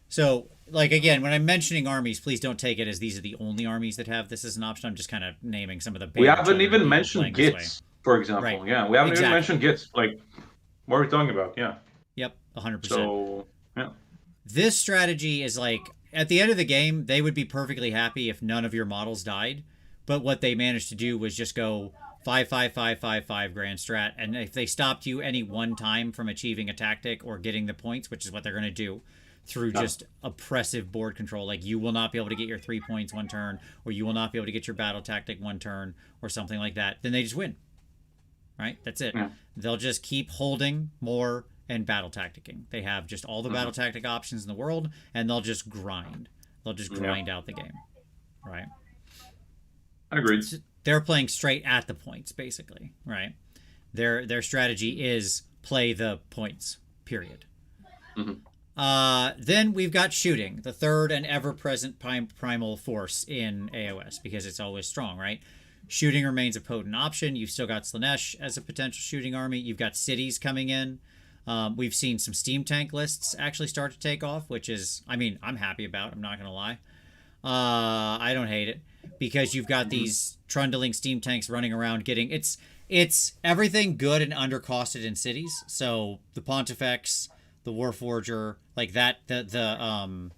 So, like, again, when I'm mentioning armies, please don't take it as these are the only armies that have this as an option. I'm just kind of naming some of the. We haven't even mentioned Gits, for example. Right. Yeah, we haven't even mentioned Gits. Like, what are we talking about? Yeah. Yep, 100%. So, yeah. This strategy is like, at the end of the game, they would be perfectly happy if none of your models died. But what they managed to do was just go 5-5-5-5-5 grand strat. And if they stopped you any one time from achieving a tactic or getting the points, which is what they're going to do through just oppressive board control, like you will not be able to get your 3 points one turn, or you will not be able to get your battle tactic one turn, or something like that, then they just win. Right? That's it. Yeah. They'll just keep holding more and battle tacticking. They have just all the battle tactic options in the world, and they'll just grind. They'll just grind out the game. Right? Agreed. They're playing straight at the points, basically, right? Their strategy is play the points, period. Then we've got shooting, the third and ever-present primal force in AoS, because it's always strong, right? Shooting remains a potent option. You've still got Slaanesh as a potential shooting army. You've got cities coming in. We've seen some steam tank lists actually start to take off, which is, I mean, I'm happy about. I'm not going to lie. I don't hate it, because you've got these trundling steam tanks running around getting... It's everything good and undercosted in cities. So the Pontifex, the Warforger, like that, the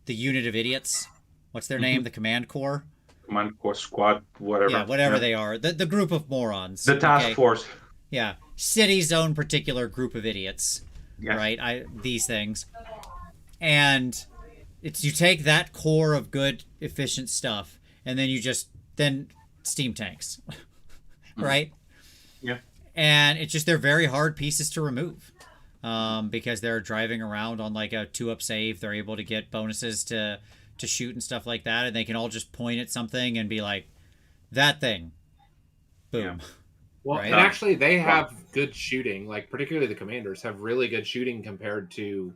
unit of idiots. What's their name? The Command Corps? Command Corps Squad, whatever. Yeah, whatever they are. The group of morons. The task force. Yeah. City's own particular group of idiots. Yes. Right? These things. And it's you take that core of good, efficient stuff, and then you just steam tanks. Right? Yeah. And it's just they're very hard pieces to remove. Because they're driving around on like a 2-up save. They're able to get bonuses to shoot and stuff like that, and they can all just point at something and be like, that thing. Boom. Yeah. Well, right? And actually they have good shooting, like particularly the commanders have really good shooting compared to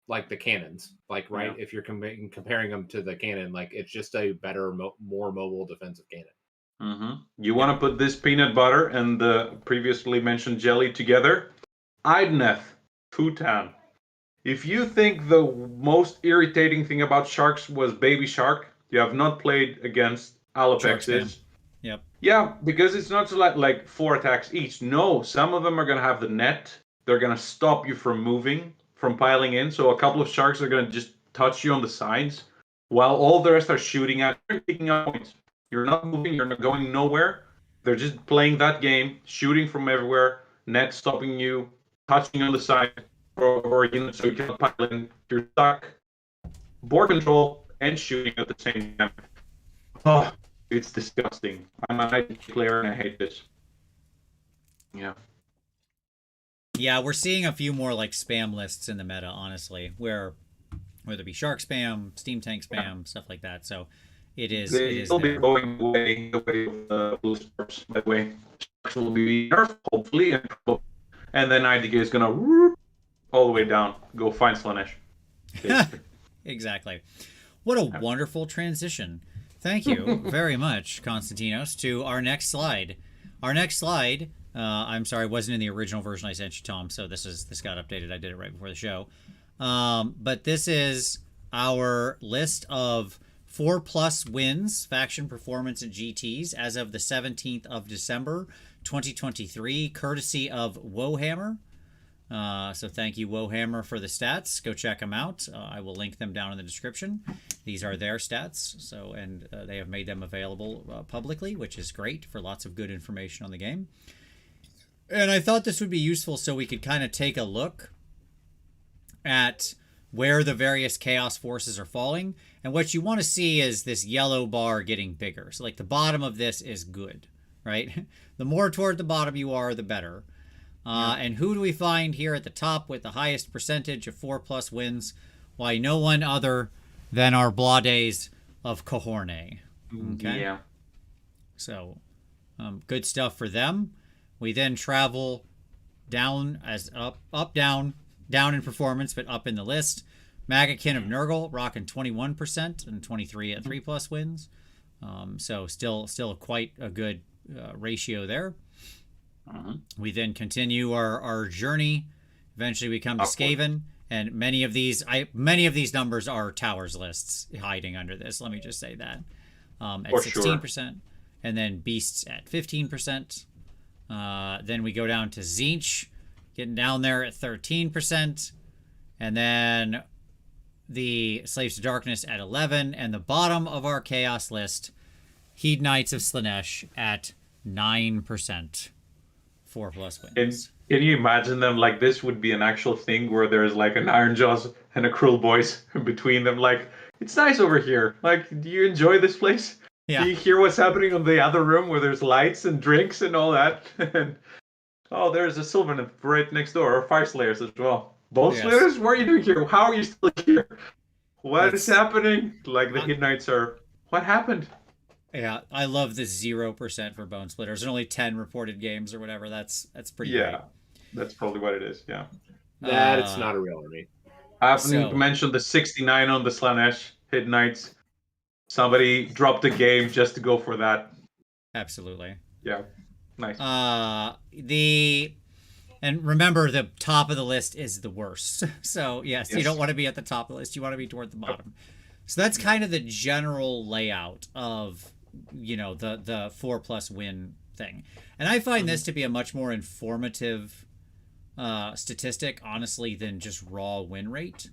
like the cannons. Like, right, if you're comparing them to the cannon, like it's just a better, more mobile defensive cannon. You want to put this peanut butter and the previously mentioned jelly together? Idneth, Futan. If you think the most irritating thing about sharks was Baby Shark, you have not played against Alopexes. Yep. Yeah, because it's not like 4 attacks each. No, some of them are going to have the net. They're going to stop you from moving, from piling in. So a couple of sharks are going to just touch you on the sides, while all the rest are shooting at you, picking up points. You're not moving. You're not going nowhere. They're just playing that game, shooting from everywhere, net stopping you, touching on the side, or so you can't pile in. You're stuck. Board control and shooting at the same time. Oh, it's disgusting. I'm an IT player and I hate this. Yeah. Yeah, we're seeing a few more like spam lists in the meta, honestly, whether it be shark spam, steam tank spam, stuff like that. So they'll be going away the way of the blue stars. That way, sharks will be nerfed, hopefully, and then IDK is gonna all the way down. Go find Slaanesh. Exactly. What a wonderful transition. Thank you very much, Konstantinos, to our next slide. Our next slide, I'm sorry, wasn't in the original version I sent you, Tom, so this got updated. I did it right before the show. But this is our list of 4+ wins, faction performance, and GTs as of the 17th of December, 2023, courtesy of Warhammer. So thank you, Warhammer, for the stats. Go check them out. I will link them down in the description. These are their stats, and they have made them available publicly, which is great for lots of good information on the game. And I thought this would be useful so we could kind of take a look at where the various chaos forces are falling. And what you want to see is this yellow bar getting bigger. So like the bottom of this is good, right? The more toward the bottom you are, the better. And who do we find here at the top with the highest percentage of 4+ wins? Why, no one other than our Blades of Cahorne. Okay. Yeah. So, good stuff for them. We then travel down as up, down in performance, but up in the list. Magakin of Nurgle rocking 21% and 23 at 3+ wins. So still quite a good ratio there. We then continue our journey. Eventually, we come to Skaven, and many of these numbers are towers lists hiding under this. Let me just say that at 16%, and then beasts at 15%. Then we go down to Tzeentch, getting down there at 13%, and then the Slaves to Darkness at 11%, and the bottom of our chaos list, Heed Knights of Slaanesh at 9%. 4+ wins. Can you imagine them like this would be an actual thing where there's like an Ironjaws and a Cruel Boys between them? Like, it's nice over here. Like, do you enjoy this place? Yeah. Do you hear what's happening in the other room where there's lights and drinks and all that? And there's a Sylvan right next door, or Fire Slayers as well. Both Slayers? What are you doing here? How are you still here? What is happening? Like the Hidden Knights are. What happened? Yeah, I love the 0% for Bone Splitters. There's only 10 reported games or whatever. That's pretty great. That's probably what it is. Yeah. That's not a real army. I haven't mentioned the 69 on the Slaanesh Hidden Knights. Somebody dropped a game just to go for that. Absolutely. Yeah. Nice. And remember, the top of the list is the worst. So yes, you don't want to be at the top of the list. You want to be toward the bottom. So that's kind of the general layout of, the 4+ win thing. And I find this to be a much more informative statistic, honestly, than just raw win rate.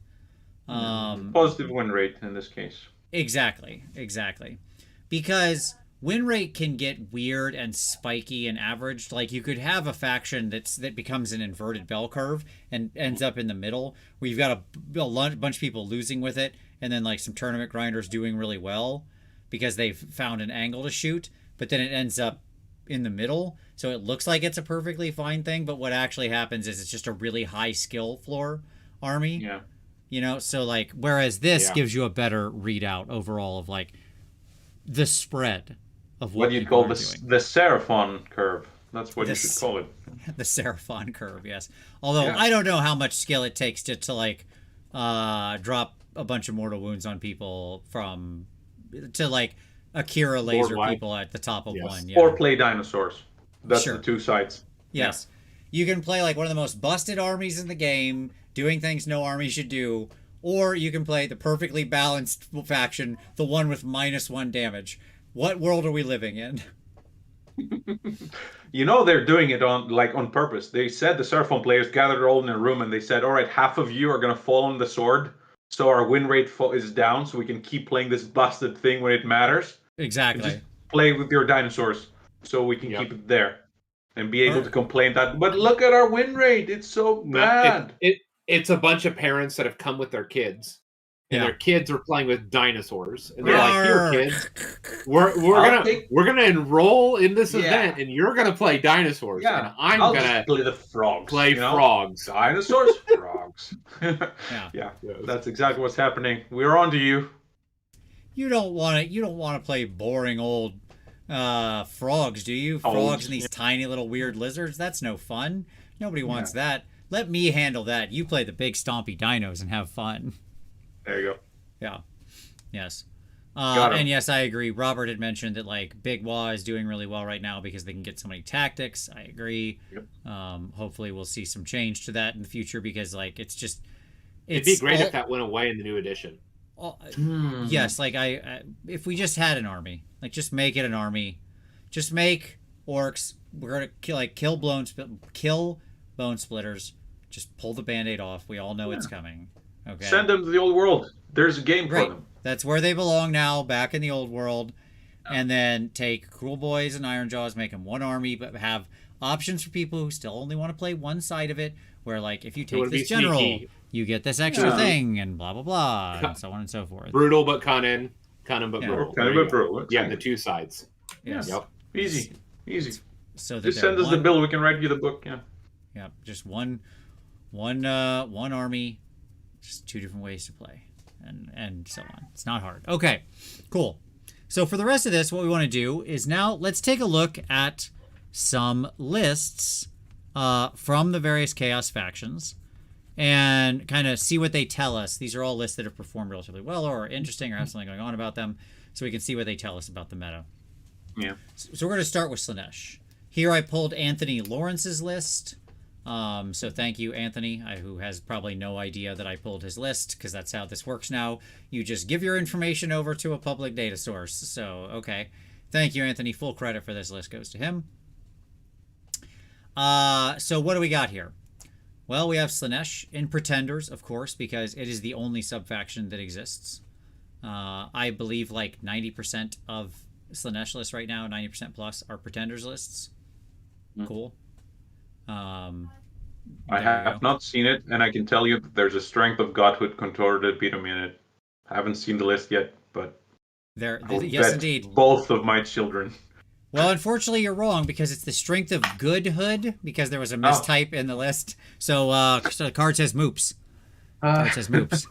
Positive win rate in this case. Exactly. Because win rate can get weird and spiky and averaged. Like, you could have a faction that becomes an inverted bell curve and ends up in the middle, where you've got a bunch of people losing with it, and then like some tournament grinders doing really well because they've found an angle to shoot, but then it ends up in the middle. So it looks like it's a perfectly fine thing, but what actually happens is it's just a really high skill floor army. Yeah. So like, whereas this gives you a better readout overall of like the spread of what you call the Seraphon curve. That's what you should call it. The Seraphon curve, yes. Although I don't know how much skill it takes to like drop a bunch of mortal wounds on people to like Akira laser people at the top of one. Yeah. Or play dinosaurs. That's the two sides. Yes. Yeah. You can play like one of the most busted armies in the game, doing things no army should do, or you can play the perfectly balanced faction, the one with -1 damage. What world are we living in? They're doing it on purpose. They said the Seraphon players gathered all in a room and they said, all right, half of you are going to fall on the sword. So our win rate is down, so we can keep playing this busted thing when it matters. Exactly. Just play with your dinosaurs, so we can keep it there, and be able to complain that. But look at our win rate; it's so bad. It's a bunch of parents that have come with their kids, and their kids are playing with dinosaurs, and they're like, "Here, kids, we're gonna enroll in this event, and you're gonna play dinosaurs, and I'm gonna play the frogs. Frogs, dinosaurs, frogs." Yeah, that's exactly what's happening. We're on to you. You don't want to play boring old frogs, do you? Frogs and these tiny little weird lizards. That's no fun. Nobody wants that. Let me handle that. You play the big stompy dinos and have fun. There you go. Yeah. Yes. And yes, I agree. Robert had mentioned that like Big Wa is doing really well right now because they can get so many tactics. I agree. Yep. Hopefully we'll see some change to that in the future because like it'd be great if that went away in the new edition. Yes, like if we just had an army, like just make it an army, just make orcs. We're gonna kill bone splitters. Just pull the band-aid off. We all know it's coming. Okay. Send them to the old world. There's a game for them. That's where they belong now, back in the old world. And then take Cruel Boys and Ironjaws, make them one army, but have options for people who still only want to play one side of it, where like if you take this general, sneaky. You get this extra thing, and blah blah blah, and so on and so forth. Brutal but cunning but brutal. Cunning but brutal. Exactly. Yeah, the two sides. Yes. Yep. Easy. So just send us the bill. We can write you the book. Yeah. Yeah. Just one army, just two different ways to play, and so on. It's not hard. Okay. Cool. So for the rest of this, what we want to do is now let's take a look at some lists from the various Chaos factions and kind of see what they tell us. These are all lists that have performed relatively well or are interesting or have something going on about them, so we can see what they tell us about the meta. Yeah. So we're going to start with Slaanesh. Here I pulled Anthony Lawrence's list. So thank you, Anthony, who has probably no idea that I pulled his list, because that's how this works now. You just give your information over to a public data source. So, okay. Thank you, Anthony. Full credit for this list goes to him. So what do we got here? Well, we have Slaanesh in Pretenders, of course, because it is the only sub-faction that exists. I believe like 90% of Slaanesh lists right now, 90% plus, are Pretenders lists. Cool. I have not seen it, and I can tell you that there's a Strength of Godhood contorted Beatum in it. I haven't seen the list yet, but yes, indeed. Both of my children. Well, unfortunately, you're wrong, because it's the Strength of Goodhood, because there was a mistype in the list. So the card says Moops. Card says Moops.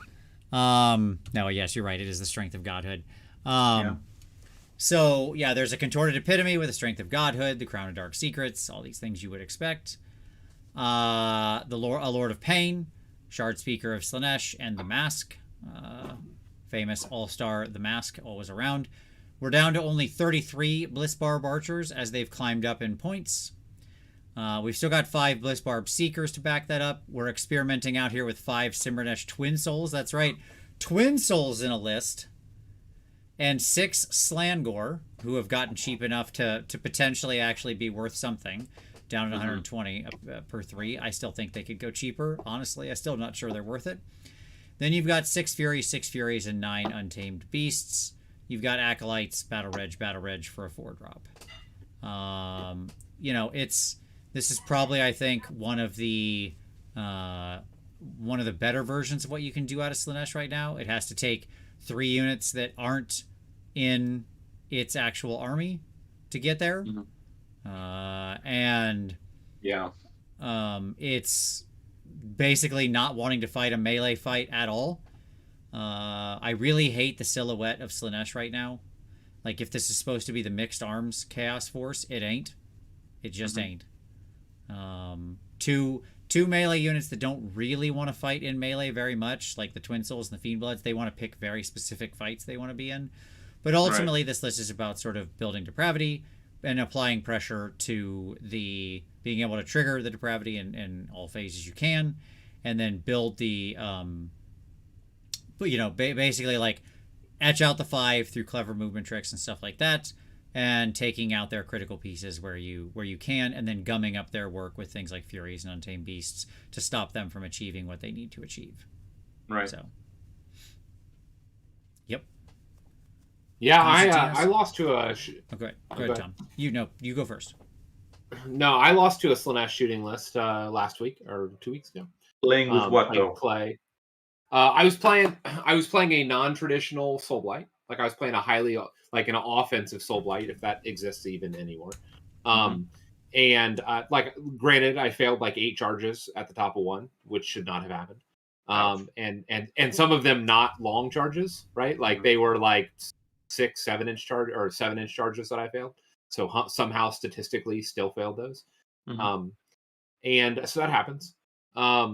No, yes, you're right. It is the Strength of Godhood. So, yeah, there's a contorted epitome with the Strength of Godhood, the Crown of Dark Secrets, all these things you would expect. A Lord of Pain, Shard Speaker of Slaanesh, and the Mask. Famous all-star The Mask, always around. We're down to only 33 Blissbarb Archers as they've climbed up in points. We've still got 5 Blissbarb Seekers to back that up. We're experimenting out here with 5 Cimmernesh Twin Souls. That's right, Twin Souls in a list. And 6 Slangor, who have gotten cheap enough to potentially actually be worth something. Down at 120 per 3. I still think they could go cheaper. Honestly, I'm still not sure they're worth it. Then you've got 6 Furies, and 9 Untamed Beasts. You've got Acolytes, Battle Reg for a 4-drop. This is probably, I think, one of the better versions of what you can do out of Slaanesh right now. It has to take 3 units that aren't in its actual army to get there. It's basically not wanting to fight a melee fight at all. I really hate the silhouette of Slaanesh right now. Like, if this is supposed to be the mixed arms chaos force, it ain't. It just ain't. Two melee units that don't really want to fight in melee very much, like the Twin Souls and the Fiend Bloods. They want to pick very specific fights they want to be in. But ultimately, this list is about sort of building depravity and applying pressure to the being able to trigger the depravity in all phases you can, and then build the basically like etch out the 5 through clever movement tricks and stuff like that, and taking out their critical pieces where you can, and then gumming up their work with things like Furies and Untamed Beasts to stop them from achieving what they need to achieve. Right. So. Yep. Yeah, I lost to a. Okay, go ahead, Tom. You go first. No, I lost to a Slaanesh shooting list last week or 2 weeks ago. Playing with what though? Clay. I was playing a non-traditional Soul Blight. Like, I was playing an offensive Soul Blight, if that exists even anymore. And granted, I failed like 8 charges at the top of one, which should not have happened. And some of them not long charges, right? Like they were like 6-7 inch charge or 7-inch charges that I failed. So somehow statistically still failed those. And so that happens. I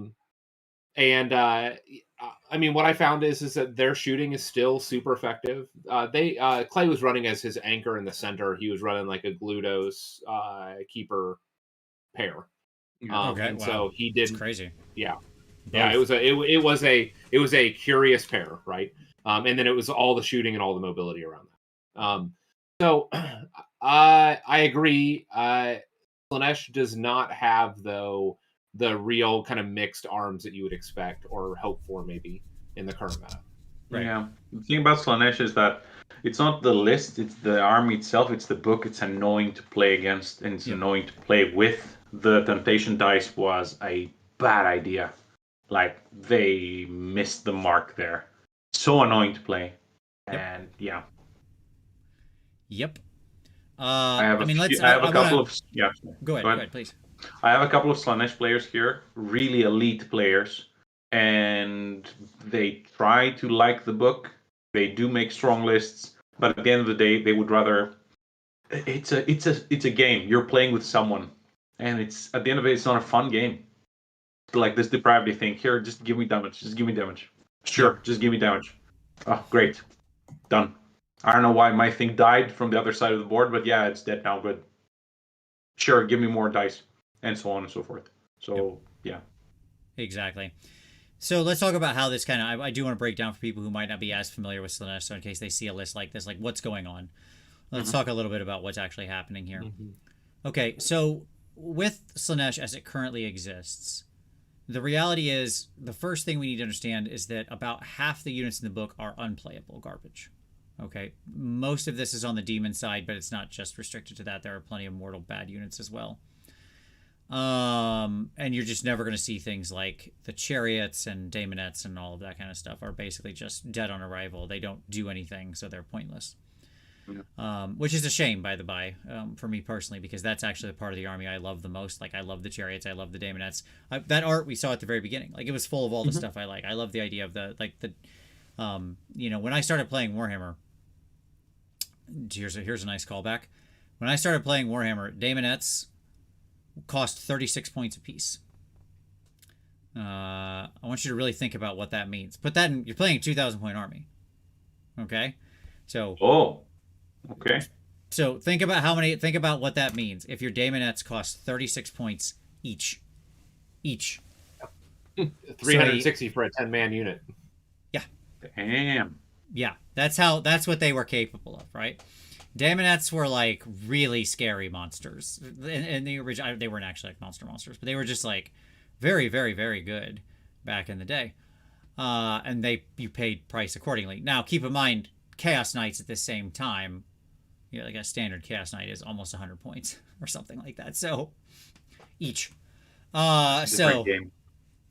mean, what I found is that their shooting is still super effective. Clay was running as his anchor in the center. He was running like a Gludos Keeper pair. So he did. It's crazy. Yeah. Both. Yeah. It was a curious pair, right? And then it was all the shooting and all the mobility around that. So I agree. Slaanesh does not have, though, the real kind of mixed arms that you would expect or hope for maybe in the current meta. Right. Yeah. The thing about Slaanesh is that the list, it's the army itself, it's the book. It's annoying to play against, and it's annoying to play with. The temptation dice was a bad idea. Like, they missed the mark there. So annoying to play. And yeah. Yep. I have a couple of Go ahead, please. I have a couple of Slaanesh players here, really elite players, and they try to like the book. They do make strong lists, but at the end of the day, they would rather. It's a game. You're playing with someone, and it's at the end of it, it's not a fun game. It's like this depravity thing. Here, just give me damage. Just give me damage. Sure, just give me damage. Oh, great, done. I don't know why my thing died from the other side of the board, but yeah, it's dead now. But sure, give me more dice, and so on and so forth. So yeah, exactly. So let's talk about how this kind of, I do want to break down for people who might not be as familiar with Slaanesh, so in case they see a list like this, like what's going on. Let's talk a little bit about what's actually happening here. Okay, so with Slaanesh as it currently exists, the reality is, the first thing we need to understand is that about half the units in the book are unplayable garbage. Okay, most of this is on the demon side, but it's not just restricted to that. There are plenty of mortal bad units as well. And you're just never going to see things like the chariots and daemonettes and all of that kind of stuff are basically just dead on arrival. They don't do anything, so they're pointless. Which is a shame, by the by, for me personally, because that's actually the part of the army I love the most. Like, I love the chariots, I love the daemonettes. That art we saw at the very beginning, like, it was full of all the stuff I like. I love the idea of when I started playing Warhammer. Here's a nice callback. When I started playing Warhammer, daemonettes cost 36 points apiece. I want you to really think about what that means. Put that in. You're playing a 2,000 point army. Okay, so. Oh. Okay. So think about what that means. If your daemonettes cost 36 points each. 360 for a 10-man unit. Yeah. Damn. Yeah, that's what they were capable of, right? Daemonettes were like really scary monsters. In the original, they weren't actually like monsters, but they were just like very, very, very good back in the day. And you paid price accordingly. Now, keep in mind, Chaos Knights at the same time, like a standard Chaos Knight is almost 100 points or something like that. So each. So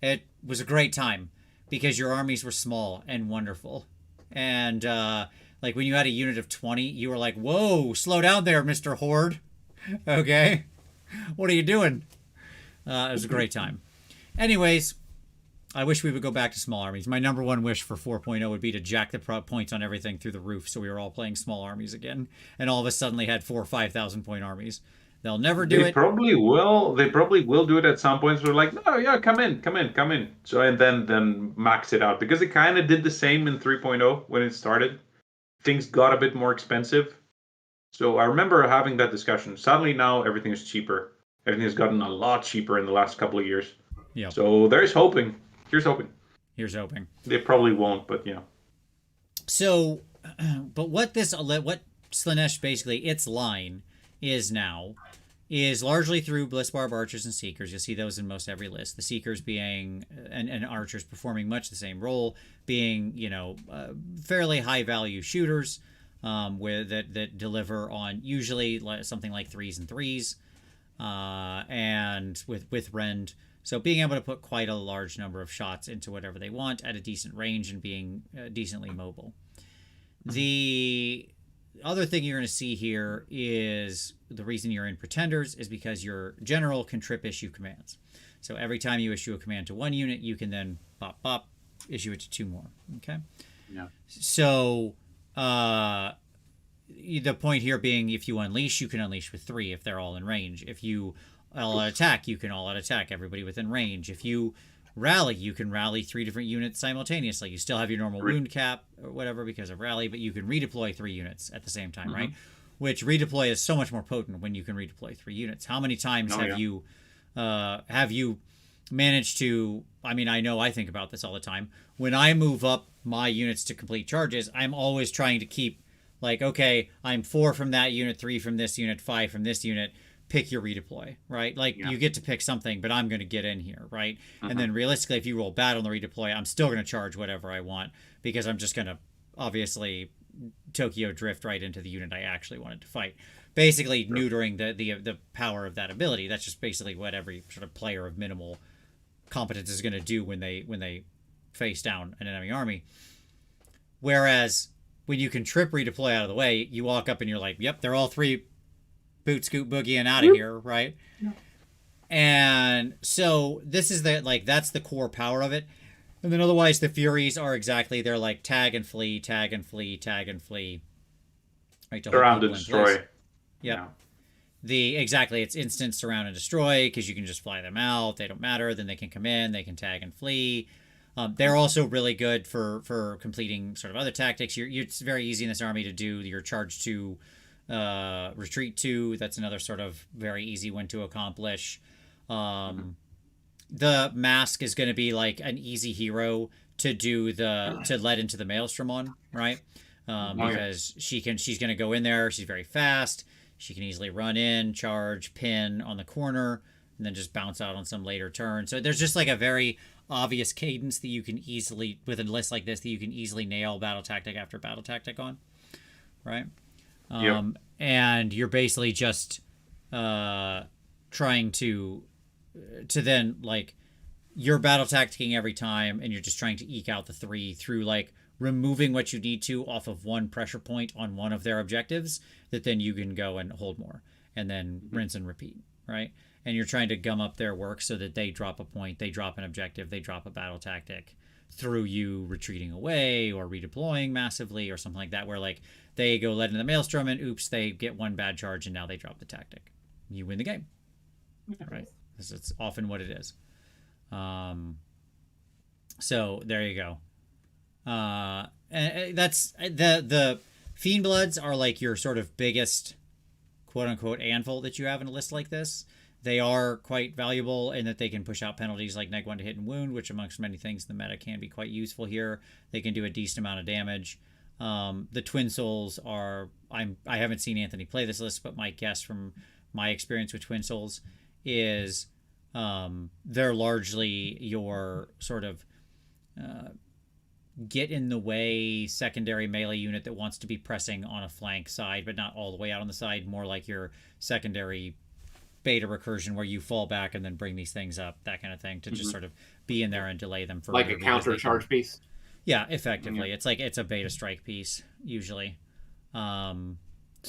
it was a great time because your armies were small and wonderful. And like when you had a unit of 20, you were like, whoa, slow down there, Mr. Horde. Okay. What are you doing? It was a great time. Anyways, I wish we would go back to small armies. My number one wish for 4.0 would be to jack the points on everything through the roof so we were all playing small armies again. And all of a sudden they had 4,000 or 5,000 point armies. They'll never do it. They probably will do it at some points. We're like, no, yeah, come in. So and then max it out, because it kind of did the same in 3.0 when it started. Things got a bit more expensive. So I remember having that discussion. Suddenly now everything is cheaper. Everything has gotten a lot cheaper in the last couple of years. Yeah. So there's hoping. Here's hoping. They probably won't, but yeah. So, but what Slaanesh basically, its line is now, is largely through Blissbarb archers and seekers. You'll see those in most every list. The seekers being and archers performing much the same role, being fairly high value shooters, that deliver on usually something like 3s and 3s, and with rend. So being able to put quite a large number of shots into whatever they want at a decent range and being decently mobile. The other thing you're going to see here is the reason you're in Pretenders is because your general can trip issue commands. So every time you issue a command to one unit, you can then issue it to 2 more. Okay? Yeah. So the point here being, if you unleash, you can unleash with 3 if they're all in range. If you all out attack, you can all out attack everybody within range. If you rally, you can rally 3 different units simultaneously. You still have your normal wound cap or whatever because of rally, but you can redeploy 3 units at the same time, right? Which redeploy is so much more potent when you can redeploy 3 units. How many times have you managed to? I mean, I know I think about this all the time. When I move up my units to complete charges, I'm always trying to keep like, okay, I'm 4 from that unit, 3 from this unit, 5 from this unit. Pick your redeploy, right? Like you get to pick something, but I'm going to get in here, right? And then realistically, if you roll bad on the redeploy, I'm still going to charge whatever I want because I'm just going to obviously Tokyo Drift right into the unit I actually wanted to fight. Basically neutering the power of that ability. That's just basically what every sort of player of minimal competence is going to do when they face down an enemy army. Whereas when you can trip redeploy out of the way, you walk up and you're like, yep, they're all 3 boot scoot boogieing out of here, right? Yeah. And so this is that's the core power of it. And then otherwise the Furies are exactly, they're like tag and flee, tag and flee, tag and flee. Right, to surround and destroy. Yep. Yeah. Exactly, it's instant surround and destroy because you can just fly them out. They don't matter. Then they can come in. They can tag and flee. They're also really good for completing sort of other tactics. It's very easy in this army to do your charge 2, retreat 2. That's another sort of very easy one to accomplish. The Mask is going to be like an easy hero to do to let into the Maelstrom on, right? Because she's going to go in there. She's very fast. She can easily run in, charge, pin on the corner, and then just bounce out on some later turn. So there's just like a very obvious cadence that you can easily, with a list like this, that you can easily nail battle tactic after battle tactic on, right? And you're basically just trying to then like you're battle tacticking every time, and you're just trying to eke out the 3 through like removing what you need to off of one pressure point on one of their objectives that then you can go and hold more and then rinse and repeat, right? And you're trying to gum up their work so that they drop a point, they drop an objective, they drop a battle tactic through you retreating away or redeploying massively or something like that, where like they go led into the Maelstrom and oops, they get one bad charge and now they drop the tactic. You win the game, right? This is often what it is. So there you go. And that's the Fiend Bloods are like your sort of biggest quote unquote anvil that you have in a list like this. They are quite valuable in that they can push out penalties like -1 to hit and wound, which amongst many things in the meta can be quite useful here. They can do a decent amount of damage. The Twin Souls are, I haven't seen Anthony play this list, but my guess from my experience with Twin Souls is they're largely your sort of get in the way secondary melee unit that wants to be pressing on a flank side, but not all the way out on the side, more like your secondary beta recursion where you fall back and then bring these things up, that kind of thing, to just sort of be in there and delay them for like a counter charge piece. Yeah, effectively. It's like it's a beta strike piece usually. So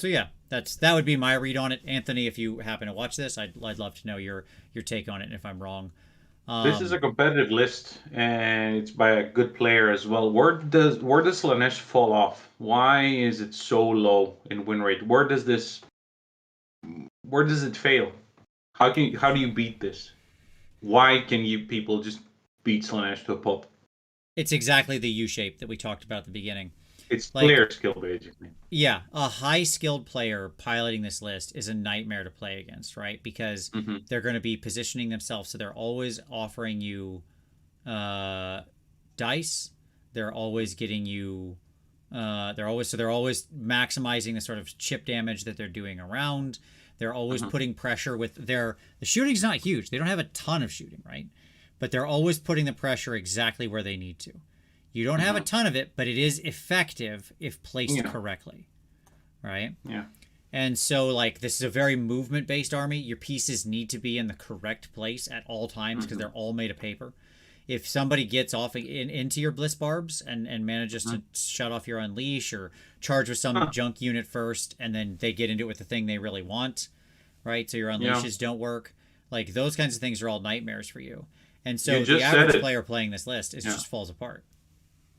yeah, that would be my read on it. Anthony, if you happen to watch this, I'd love to know your take on it and if I'm wrong. This is a competitive list, and it's by a good player as well. Where does Slaanesh fall off? Why is it so low in win rate? Where does it fail? How do you beat this? Why can people just beat Slaanesh to a pulp? It's exactly the U shape that we talked about at the beginning. It's like, player skill, basically. Yeah, a high-skilled player piloting this list is a nightmare to play against, right? Because they're going to be positioning themselves, so they're always offering you dice. They're always getting you. They're always maximizing the sort of chip damage that they're doing around. They're always putting pressure with the shooting's not huge. They don't have a ton of shooting, right? But they're always putting the pressure exactly where they need to. You don't have a ton of it, but it is effective if placed correctly, right? Yeah. And so, like, this is a very movement-based army. Your pieces need to be in the correct place at all times because they're all made of paper. If somebody gets off into your Bliss Barbs and manages to shut off your Unleash or charge with some junk unit first, and then they get into it with the thing they really want, right? So your Unleashes don't work. Like, those kinds of things are all nightmares for you. And so the average player playing this list just falls apart.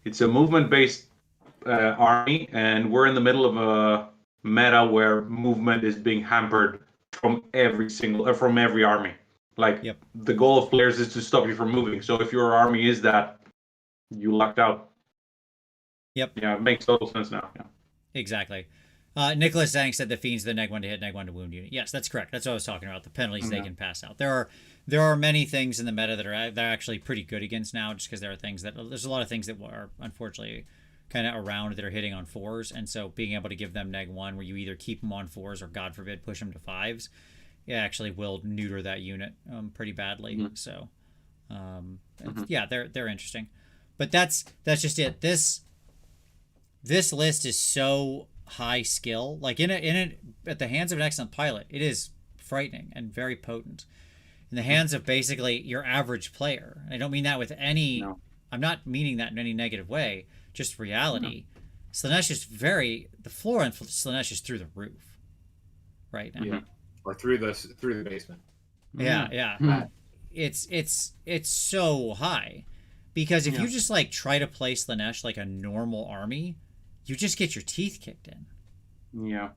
It's a movement-based army, and we're in the middle of a meta where movement is being hampered from every army. Like, the goal of players is to stop you from moving. So if your army is that, you lucked out. Yep. Yeah, it makes total sense now. Yeah. Exactly. Nicholas Zhang said the Fiend's the -1 to hit, -1 to wound unit. Yes, that's correct. That's what I was talking about. The penalties they can pass out. There are many things in the meta that they're actually pretty good against now, just because there are things there's a lot of things that are unfortunately kind of around that are hitting on 4s, and so being able to give them -1 where you either keep them on 4s or God forbid push them to 5s, it actually will neuter that unit pretty badly. So yeah, they're interesting, but that's just it. This this list is so high skill. Like at the hands of an excellent pilot, it is frightening and very potent. In the hands of basically your average player, and I don't mean that with any. No. I'm not meaning that in any negative way. Just reality. No. Slaanesh is the floor on Slaanesh is through the roof, right now. Yeah, or through the basement. Yeah, yeah. It's so high, because if you just like try to play Slaanesh like a normal army, you just get your teeth kicked in. Yeah.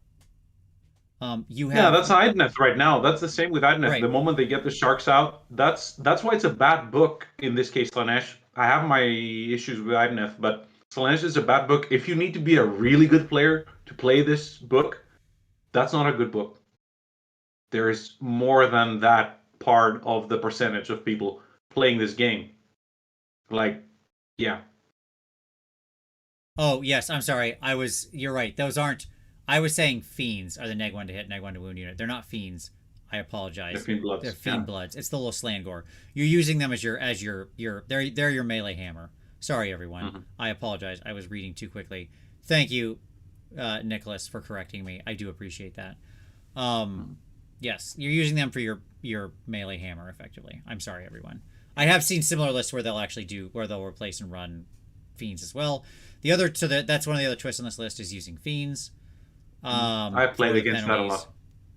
You have that's Idoneth right now. That's the same with Idoneth. Right. The moment they get the sharks out, that's why it's a bad book in this case, Slaanesh. I have my issues with Idoneth, but Slaanesh is a bad book. If you need to be a really good player to play this book, that's not a good book. There is more than that part of the percentage of people playing this game. Like, yeah. Oh, yes, I'm sorry. You're right. Those aren't... I was saying fiends are the neg 1 to hit, neg 1 to wound unit. They're not fiends. I apologize. They're fiend bloods. They're fiend bloods. It's the little Slangor. You're using them as your they're your melee hammer. Sorry, everyone. Mm-hmm. I apologize. I was reading too quickly. Thank you, Nicholas, for correcting me. I do appreciate that. Yes, you're using them for your melee hammer, effectively. I'm sorry, everyone. I have seen similar lists where they'll replace and run fiends as well. That's one of the other twists on this list is using fiends. I've played against that a lot.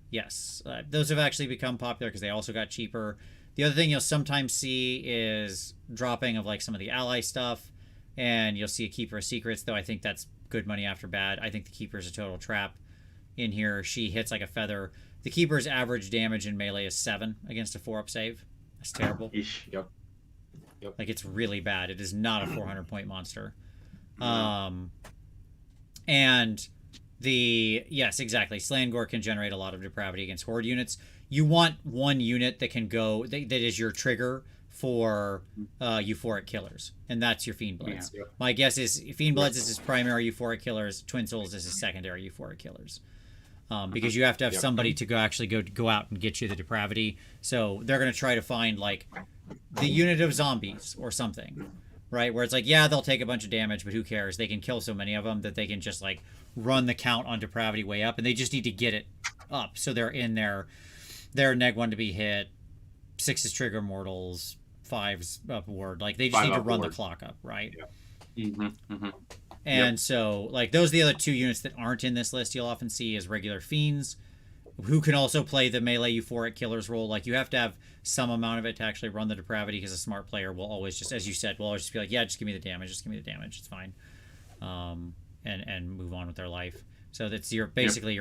Yes, those have actually become popular because they also got cheaper. The other thing you'll sometimes see is dropping of like some of the ally stuff, and you'll see a Keeper of Secrets, though I think that's good money after bad. I think the Keeper is a total trap in here. She hits like a feather. The Keeper's average damage in melee is 7 against a 4-up save. That's terrible. Yep. Like, it's really bad. It is not a 400-point monster. Yes, exactly. Slangor can generate a lot of depravity against horde units. You want one unit that can go that is your trigger for euphoric killers, and that's your Fiend Bloods. Yeah. My guess is Fiend Bloods is his primary euphoric killers. Twin Souls is his secondary euphoric killers, because you have to have somebody to go out and get you the depravity. So they're going to try to find like the unit of zombies or something, right? Where it's like, yeah, they'll take a bunch of damage, but who cares? They can kill so many of them that they can just like run the count on depravity way up, and they just need to get it up so they're in their neg 1 to be hit, 6s trigger mortals, 5s upward. Like they just need to run the clock up, right? Yeah. And so like those are the other 2 units that aren't in this list you'll often see as regular fiends, who can also play the melee euphoric killers role. Like you have to have some amount of it to actually run the depravity, because a smart player will always just, as you said, will always just be like, yeah, just give me the damage, it's fine, and move on with their life. So that's your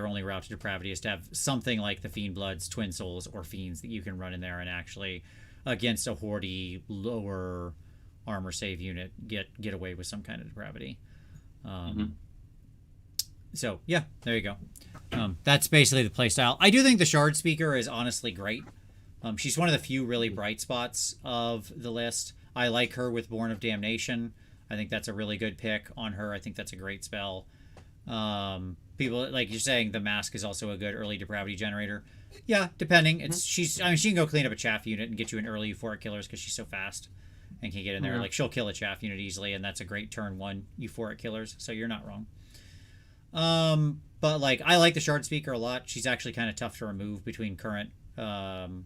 only route to depravity is to have something like the Fiend Bloods, Twin Souls, or Fiends that you can run in there and actually against a horde lower armor save unit get away with some kind of depravity. So yeah, there you go. That's basically the playstyle. I do think the Shard Speaker is honestly great. She's one of the few really bright spots of the list. I like her with Born of Damnation. I think that's a really good pick on her. I think that's a great spell. People, like you're saying, the Mask is also a good early depravity generator. Yeah, depending. She can go clean up a chaff unit and get you an early euphoric killers because she's so fast and can get in there. Like she'll kill a chaff unit easily, and that's a great turn 1 euphoric killers. So you're not wrong. But like I like the Shard Speaker a lot. She's actually kind of tough to remove between current DHB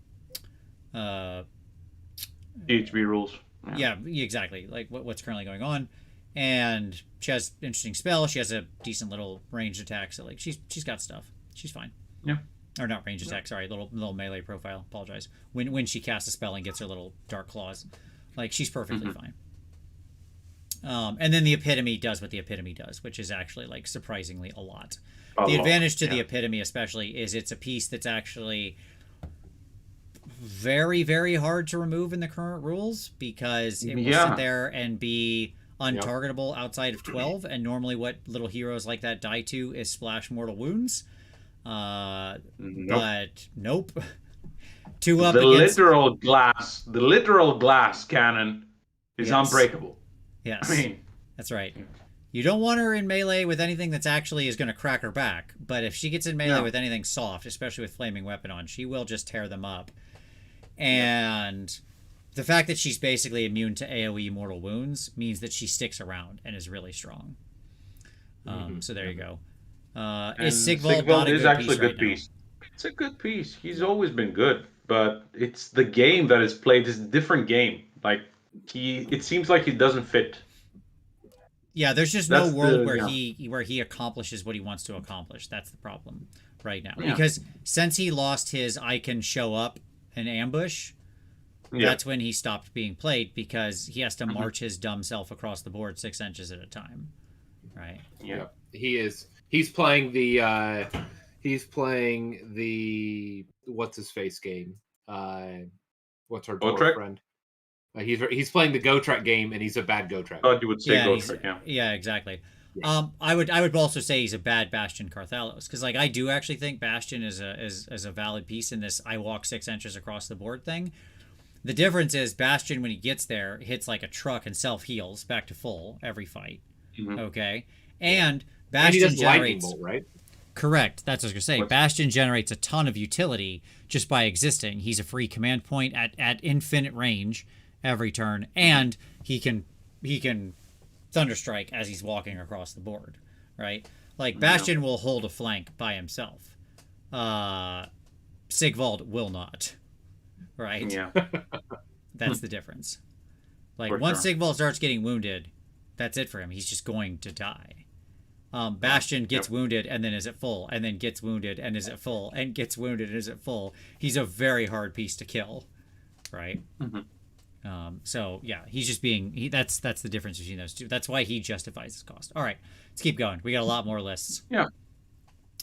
rules. Yeah, exactly. Like what's currently going on. And she has interesting spell. She has a decent little ranged attack. So like she's got stuff. She's fine. Yeah. Or not ranged attack. Sorry, little melee profile. Apologize. When she casts a spell and gets her little dark claws, like she's perfectly fine. And then the Epitome does what the Epitome does, which is actually like surprisingly a lot. The advantage to the Epitome especially is it's a piece that's actually very, very hard to remove in the current rules, because it will sit there and be untargetable outside of 12, and normally what little heroes like that die to is splash mortal wounds. But nope. 2 up the against... the literal glass cannon is unbreakable. Yes, I mean, that's right. You don't want her in melee with anything that's actually is going to crack her back, but if she gets in melee with anything soft, especially with flaming weapon on, she will just tear them up. And the fact that she's basically immune to AoE mortal wounds means that she sticks around and is really strong. So there you go. Is Sigvald not a is good actually piece a good right piece. It's a good piece. He's always been good, but it's the game that is played is a different game. Like it seems like he doesn't fit. Yeah, there's just no world where he accomplishes what he wants to accomplish. That's the problem right now. Yeah. Because since he lost his I can show up and ambush, that's when he stopped being played, because he has to march his dumb self across the board 6 inches at a time. Right? Yeah. He is. He's playing the what's his face game? What's our dwarf friend? He's playing the Go-Trek game, and he's a bad Go-Trek. I thought you would say Go-Trek, Yeah, exactly. Yeah. I would also say he's a bad Bastion Carthalos, because like I do actually think Bastion is a valid piece in this I walk 6 inches across the board thing. The difference is Bastion, when he gets there, hits like a truck and self-heals back to full every fight. Okay? And Bastion generates... Bolt, right? Correct. That's what I was going to say. Bastion generates a ton of utility just by existing. He's a free command point at infinite range every turn, and he can Thunderstrike as he's walking across the board, right? Like Bastion will hold a flank by himself. Sigvald will not, right? Yeah. That's the difference. Like once Sigvald starts getting wounded, that's it for him. He's just going to die. Bastion gets wounded and then is at full, and then gets wounded and is at full, and gets wounded and is at full. He's a very hard piece to kill, right? So yeah, he's just being that's the difference between those two. That's why he justifies his cost. All right, let's keep going. We got a lot more lists. Yeah.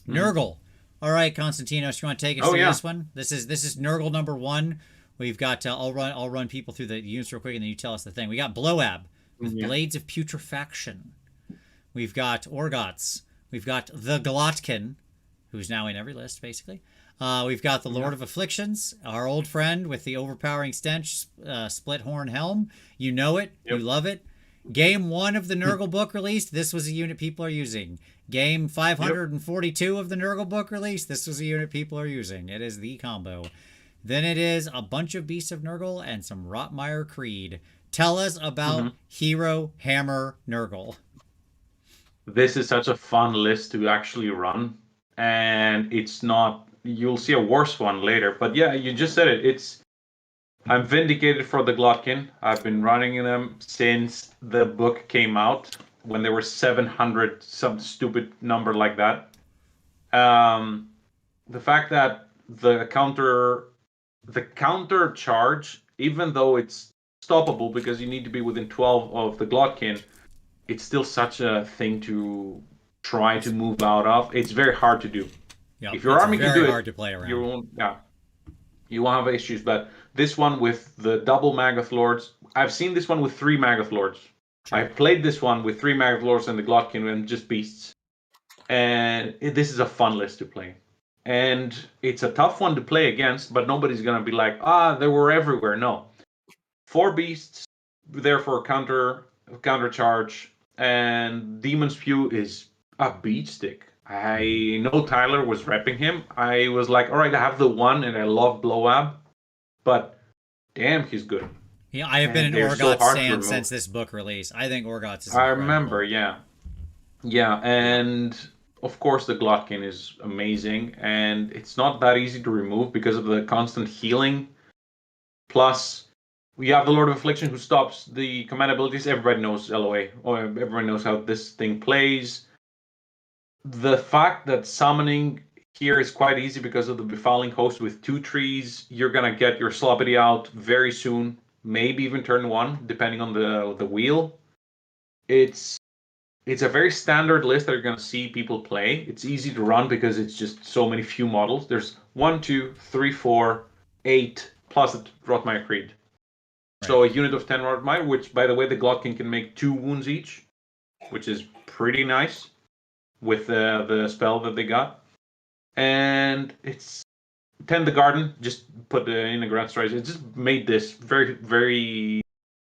Nurgle. All right, Konstantinos, you want to take us through this one? This is Nurgle number 1. We've got I'll run people through the units real quick, and then you tell us the thing. We got Bloab with Blades of Putrefaction. We've got Orgots. We've got the Glotkin, who's now in every list, basically. We've got the Lord of Afflictions, our old friend with the overpowering stench, split horn helm. You know it. You love it. Game 1 of the Nurgle book released. This was a unit people are using. Game 542 of the Nurgle book released. This was a unit people are using. It is the combo. Then it is a bunch of Beasts of Nurgle and some Rotmire Creed. Tell us about Hero Hammer Nurgle. This is such a fun list to actually run, and it's not. You'll see a worse one later, but yeah, you just said it. I'm vindicated for the Glotkin. I've been running them since the book came out, when there were 700, some stupid number like that. The fact that the counter charge, even though it's stoppable because you need to be within 12 of the Glotkin, it's still such a thing to try to move out of. It's very hard to do. Yep, if your army can do it, hard to play around. You won't have issues. But this one with the double Magath Lords, I've seen this one with 3 Magath Lords. Sure. I've played this one with 3 Magath Lords and the Glotkin and just beasts. And this is a fun list to play. And it's a tough one to play against, but nobody's going to be like, they were everywhere. No. 4 beasts, therefore counter charge. And Demon's Spew is a beat stick. I know Tyler was repping him. I was like, all right, I have the 1 and I love Bloab, but damn, he's good. Yeah, I have been an Orgots fan since this book release. I think Orgots is incredible. I remember, yeah. Yeah, and of course the Glotkin is amazing, and it's not that easy to remove because of the constant healing. Plus, we have the Lord of Affliction who stops the command abilities. Everybody knows LOA, or everyone knows how this thing plays. The fact that summoning here is quite easy because of the Befouling Host with 2 trees. You're going to get your Sloppity out very soon, maybe even turn 1, depending on the wheel. It's a very standard list that you're going to see people play. It's easy to run because it's just so many few models. There's 1, 2, 3, 4, 8, plus the Rotmire Creed. Right. So a unit of 10 Rotmire, which, by the way, the Glotkin can make 2 wounds each, which is pretty nice with the spell that they got. And it's Tend the Garden, just put in a Grand Strike. It just made this very, very,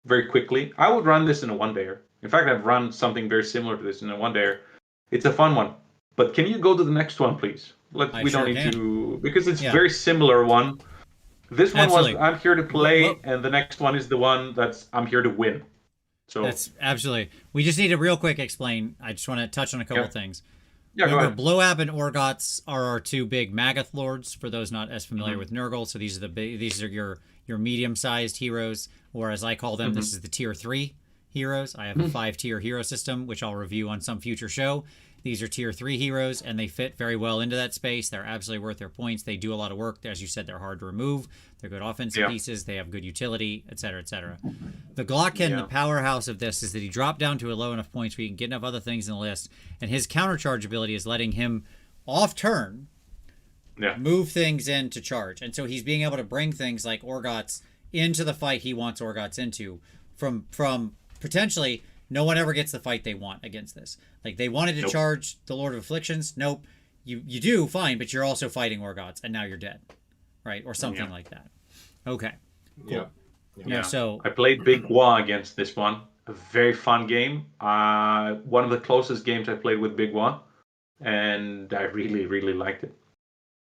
very quickly. I would run this in a 1-dayer. In fact, I've run something very similar to this in a 1-dayer. It's a fun one. But can you go to the next one, please? We don't need to, because it's very similar one. This one was I'm here to play, and the next one is the one that's I'm here to win. So that's absolutely. We just need to real quick explain. I just want to touch on a couple things. Yeah, remember, Bloab and Orgots are our two big Magath lords. For those not as familiar with Nurgle, so these are your medium-sized heroes, or as I call them, this is the tier 3 heroes. I have a 5-tier hero system, which I'll review on some future show. These are tier 3 heroes, and they fit very well into that space. They're absolutely worth their points. They do a lot of work. As you said, they're hard to remove. They're good offensive pieces. They have good utility, etc., etc. The Glockkin, the powerhouse of this, is that he dropped down to a low enough points where you can get enough other things in the list, and his countercharge ability is letting him, off turn, move things in to charge. And so he's being able to bring things like Orgots into the fight he wants Orgots into from potentially... No one ever gets the fight they want against this. Like, they wanted to charge the Lord of Afflictions. Nope. You do, fine, but you're also fighting Orgots, and now you're dead. Right? Or something like that. Okay. Cool. Yeah. So I played Big Wa against this one. A very fun game. One of the closest games I played with Big Wa. And I really, really liked it.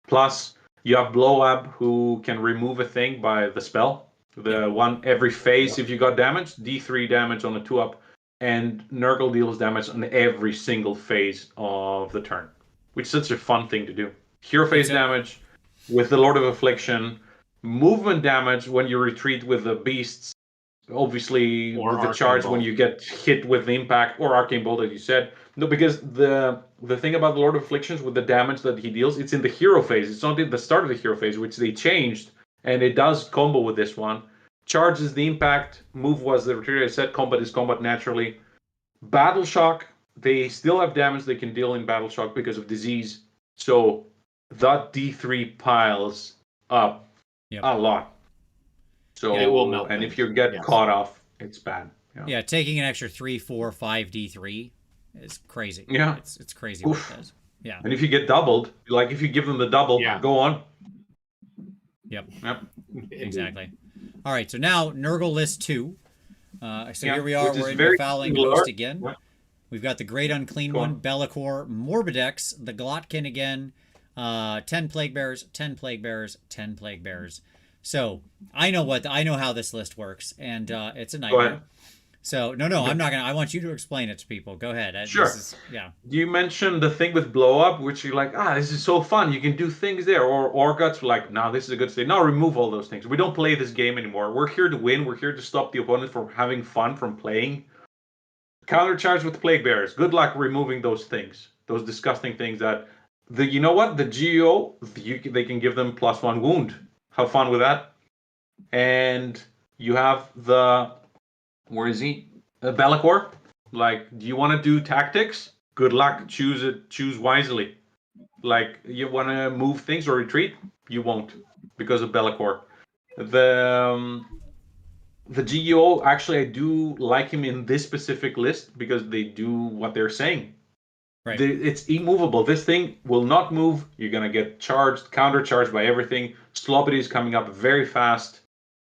Plus, you have Bloab, who can remove a thing by the spell. The one every phase, if you got damage, D3 damage on a 2-up. And Nurgle deals damage on every single phase of the turn, which is such a fun thing to do. Hero phase damage with the Lord of Affliction, movement damage when you retreat with the beasts, obviously with the charge when you get hit with the impact, or Arcane Bolt, as you said. No, because the thing about the Lord of Afflictions with the damage that he deals, it's in the hero phase. It's not at the start of the hero phase, which they changed, and it does combo with this one. Charge is the impact. Move was the retreat. I said combat is combat naturally. Battle Shock, they still have damage they can deal in Battle Shock because of disease. So that D3 piles up a lot. So it will melt. And if you get caught off, it's bad. Yeah, taking an extra 3, 4, 5 D3 is crazy. Yeah. It's crazy what it does. Yeah. And if you get doubled, like if you give them the double, go on. Yep. Exactly. All right, so now Nurgle List 2. So here we are. We're in the Fouling Host again. Yeah. We've got the Great Unclean One, Be'lakor, Morbidex, the Glockkin again, 10 Plague Bearers, 10 Plague Bearers, 10 Plague Bearers. So I know how this list works, and it's a nightmare. So no, I'm not gonna. I want you to explain it to people. Go ahead. Sure. You mentioned the thing with blow up, which you're like, this is so fun. You can do things there. Or Orgots were like, no, this is a good state. Now remove all those things. We don't play this game anymore. We're here to win. We're here to stop the opponent from having fun from playing. Countercharge with Plague Bearers. Good luck removing those things. Those disgusting things that the GEO, they can give them +1 wound. Have fun with that. And you have where is he? Be'lakor. Like, do you want to do tactics? Good luck. Choose wisely. Like, you want to move things or retreat? You won't, because of Be'lakor. The GEO, actually, I do like him in this specific list because they do what they're saying. Right. It's immovable. This thing will not move. You're going to get charged, countercharged by everything. Sloppity is coming up very fast.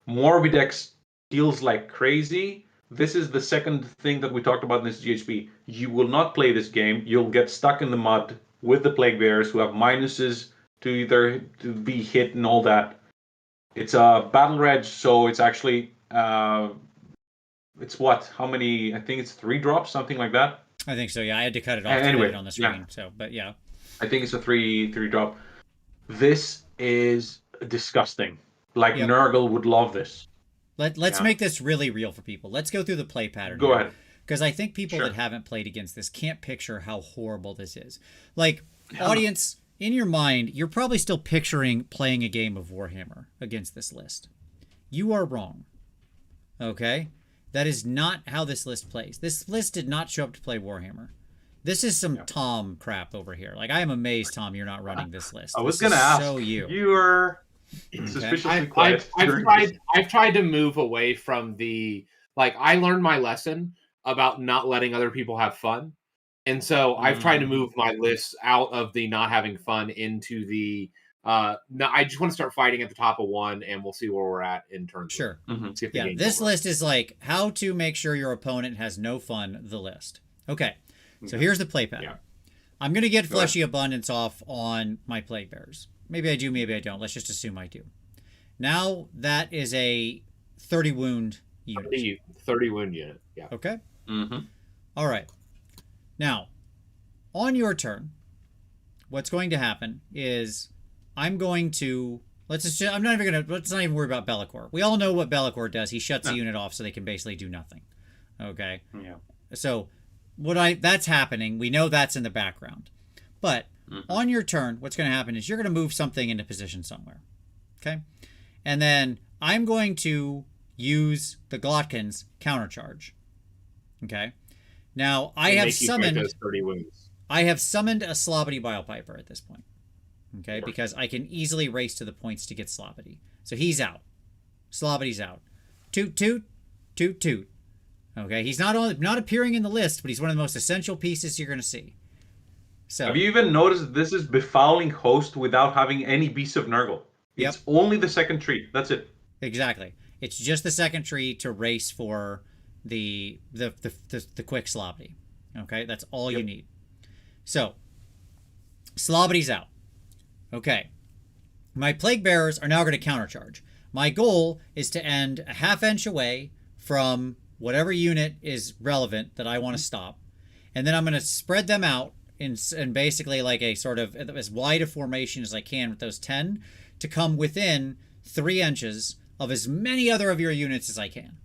Morbidex deals like crazy. This is the second thing that we talked about in this GHB. You will not play this game. You'll get stuck in the mud with the Plague Bearers who have minuses to be hit and all that. It's a battle reg, so it's actually it's what? How many? I think it's 3 drops, something like that. I think so. Yeah, I had to cut it off to put it on the screen. So, but yeah, I think it's a 3 drop. This is disgusting. Like Nurgle would love this. Let's make this really real for people. Let's go through the play pattern. Go ahead. Because I think people that haven't played against this can't picture how horrible this is. Like, audience, in your mind, you're probably still picturing playing a game of Warhammer against this list. You are wrong. Okay? That is not how this list plays. This list did not show up to play Warhammer. This is some Tom crap over here. Like, I am amazed, Tom, you're not running this list. I was going to ask. So you are suspiciously quiet. I've tried to move away from the, like, I learned my lesson about not letting other people have fun. And so I've tried to move my list out of the not having fun into the, no, I just want to start fighting at the top of one, and we'll see where we're at in terms Sure. of Yeah, this list is like how to make sure your opponent has no fun, the list. Okay, so here's the play pattern. Yeah. I'm going to get Fleshy Abundance off on my Plague Bearers. Maybe I do, maybe I don't. Let's just assume I do. Now that is a 30 wound unit. 30 wound unit. Yeah. Okay. Mm-hmm. All right. Now, on your turn, what's going to happen is I'm going to let's not even worry about Bellicor. We all know what Bellicor does. He shuts a unit off so they can basically do nothing. Okay. Yeah. So that's happening. We know that's in the background. But on your turn, what's going to happen is you're going to move something into position somewhere. Okay? And then I'm going to use the Glotkin's countercharge. Okay? Now, I have summoned a Slobbity Bilepiper at this point. Okay? Because I can easily race to the points to get Slobbity. So he's out. Slobbity's out. Toot, toot, toot, toot. Okay? He's not appearing in the list, but he's one of the most essential pieces you're going to see. So, have you even noticed this is befouling host without having any beasts of Nurgle? It's only the second tree. That's it. Exactly. It's just the second tree to race for the quick Slobbity. Okay, that's all you need. So, Slobbity's out. Okay. My Plague Bearers are now going to countercharge. My goal is to end a half inch away from whatever unit is relevant that I want to stop. And then I'm going to spread them out in basically like a sort of as wide a formation as I can with those 10 to come within 3 inches of as many other of your units as I can.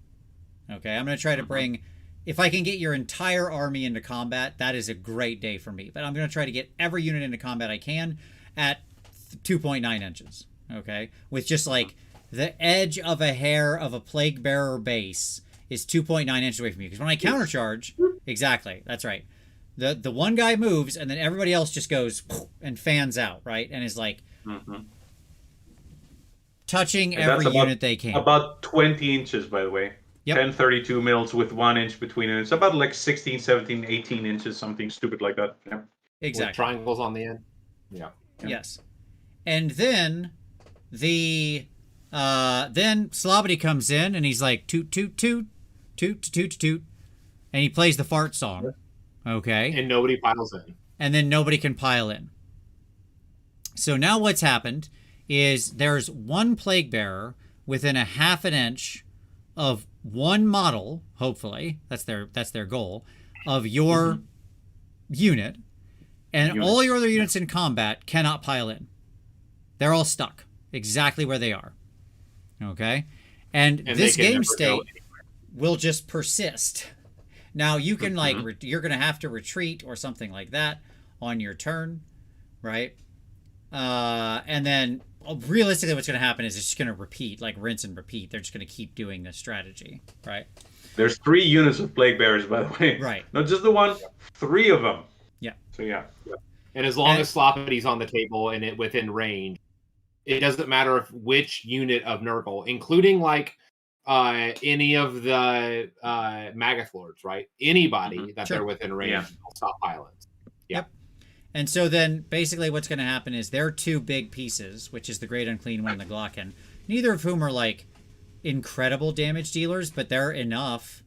Okay, I'm going to try to bring, if I can get your entire army into combat, that is a great day for me. But I'm going to try to get every unit into combat I can at 2.9 inches. Okay, with just like the edge of a hair of a Plague Bearer base is 2.9 inches away from you. Because when I countercharge, exactly, that's right. The one guy moves, and then everybody else just goes and fans out, right? And is like touching every unit they can. About 20 inches, by the way. Yep. 10, 32 mils with 1 inch between it. It's about like 16, 17, 18 inches, something stupid like that. Yeah. Exactly. With triangles on the end. Yeah. Yes. And then then Slobbity comes in, and he's like, toot, toot, toot, toot, toot, toot, and he plays the fart song. Okay. And nobody piles in. And then nobody can pile in. So now what's happened is there's one Plague Bearer within a half an inch of one model, hopefully, that's their goal, of your unit, and all your other units in combat cannot pile in. They're all stuck exactly where they are. Okay? And this game state will just persist. Now, you can, you're going to have to retreat or something like that on your turn, right? And then, realistically, what's going to happen is it's just going to repeat, like rinse and repeat. They're just going to keep doing this strategy, right? There's 3 units of Plague Bearers, by the way. Right. Not just the one, 3 of them. Yeah. So, yeah. And as long as Sloppity's on the table and it within range, it doesn't matter if which unit of Nurgle, including, like, any of the Magath Lords, right? Anybody that they're within range will stop pilots. Yeah. Yep. And so then basically what's going to happen is their 2 big pieces, which is the Great Unclean One and the Glockin, neither of whom are like incredible damage dealers, but they're enough.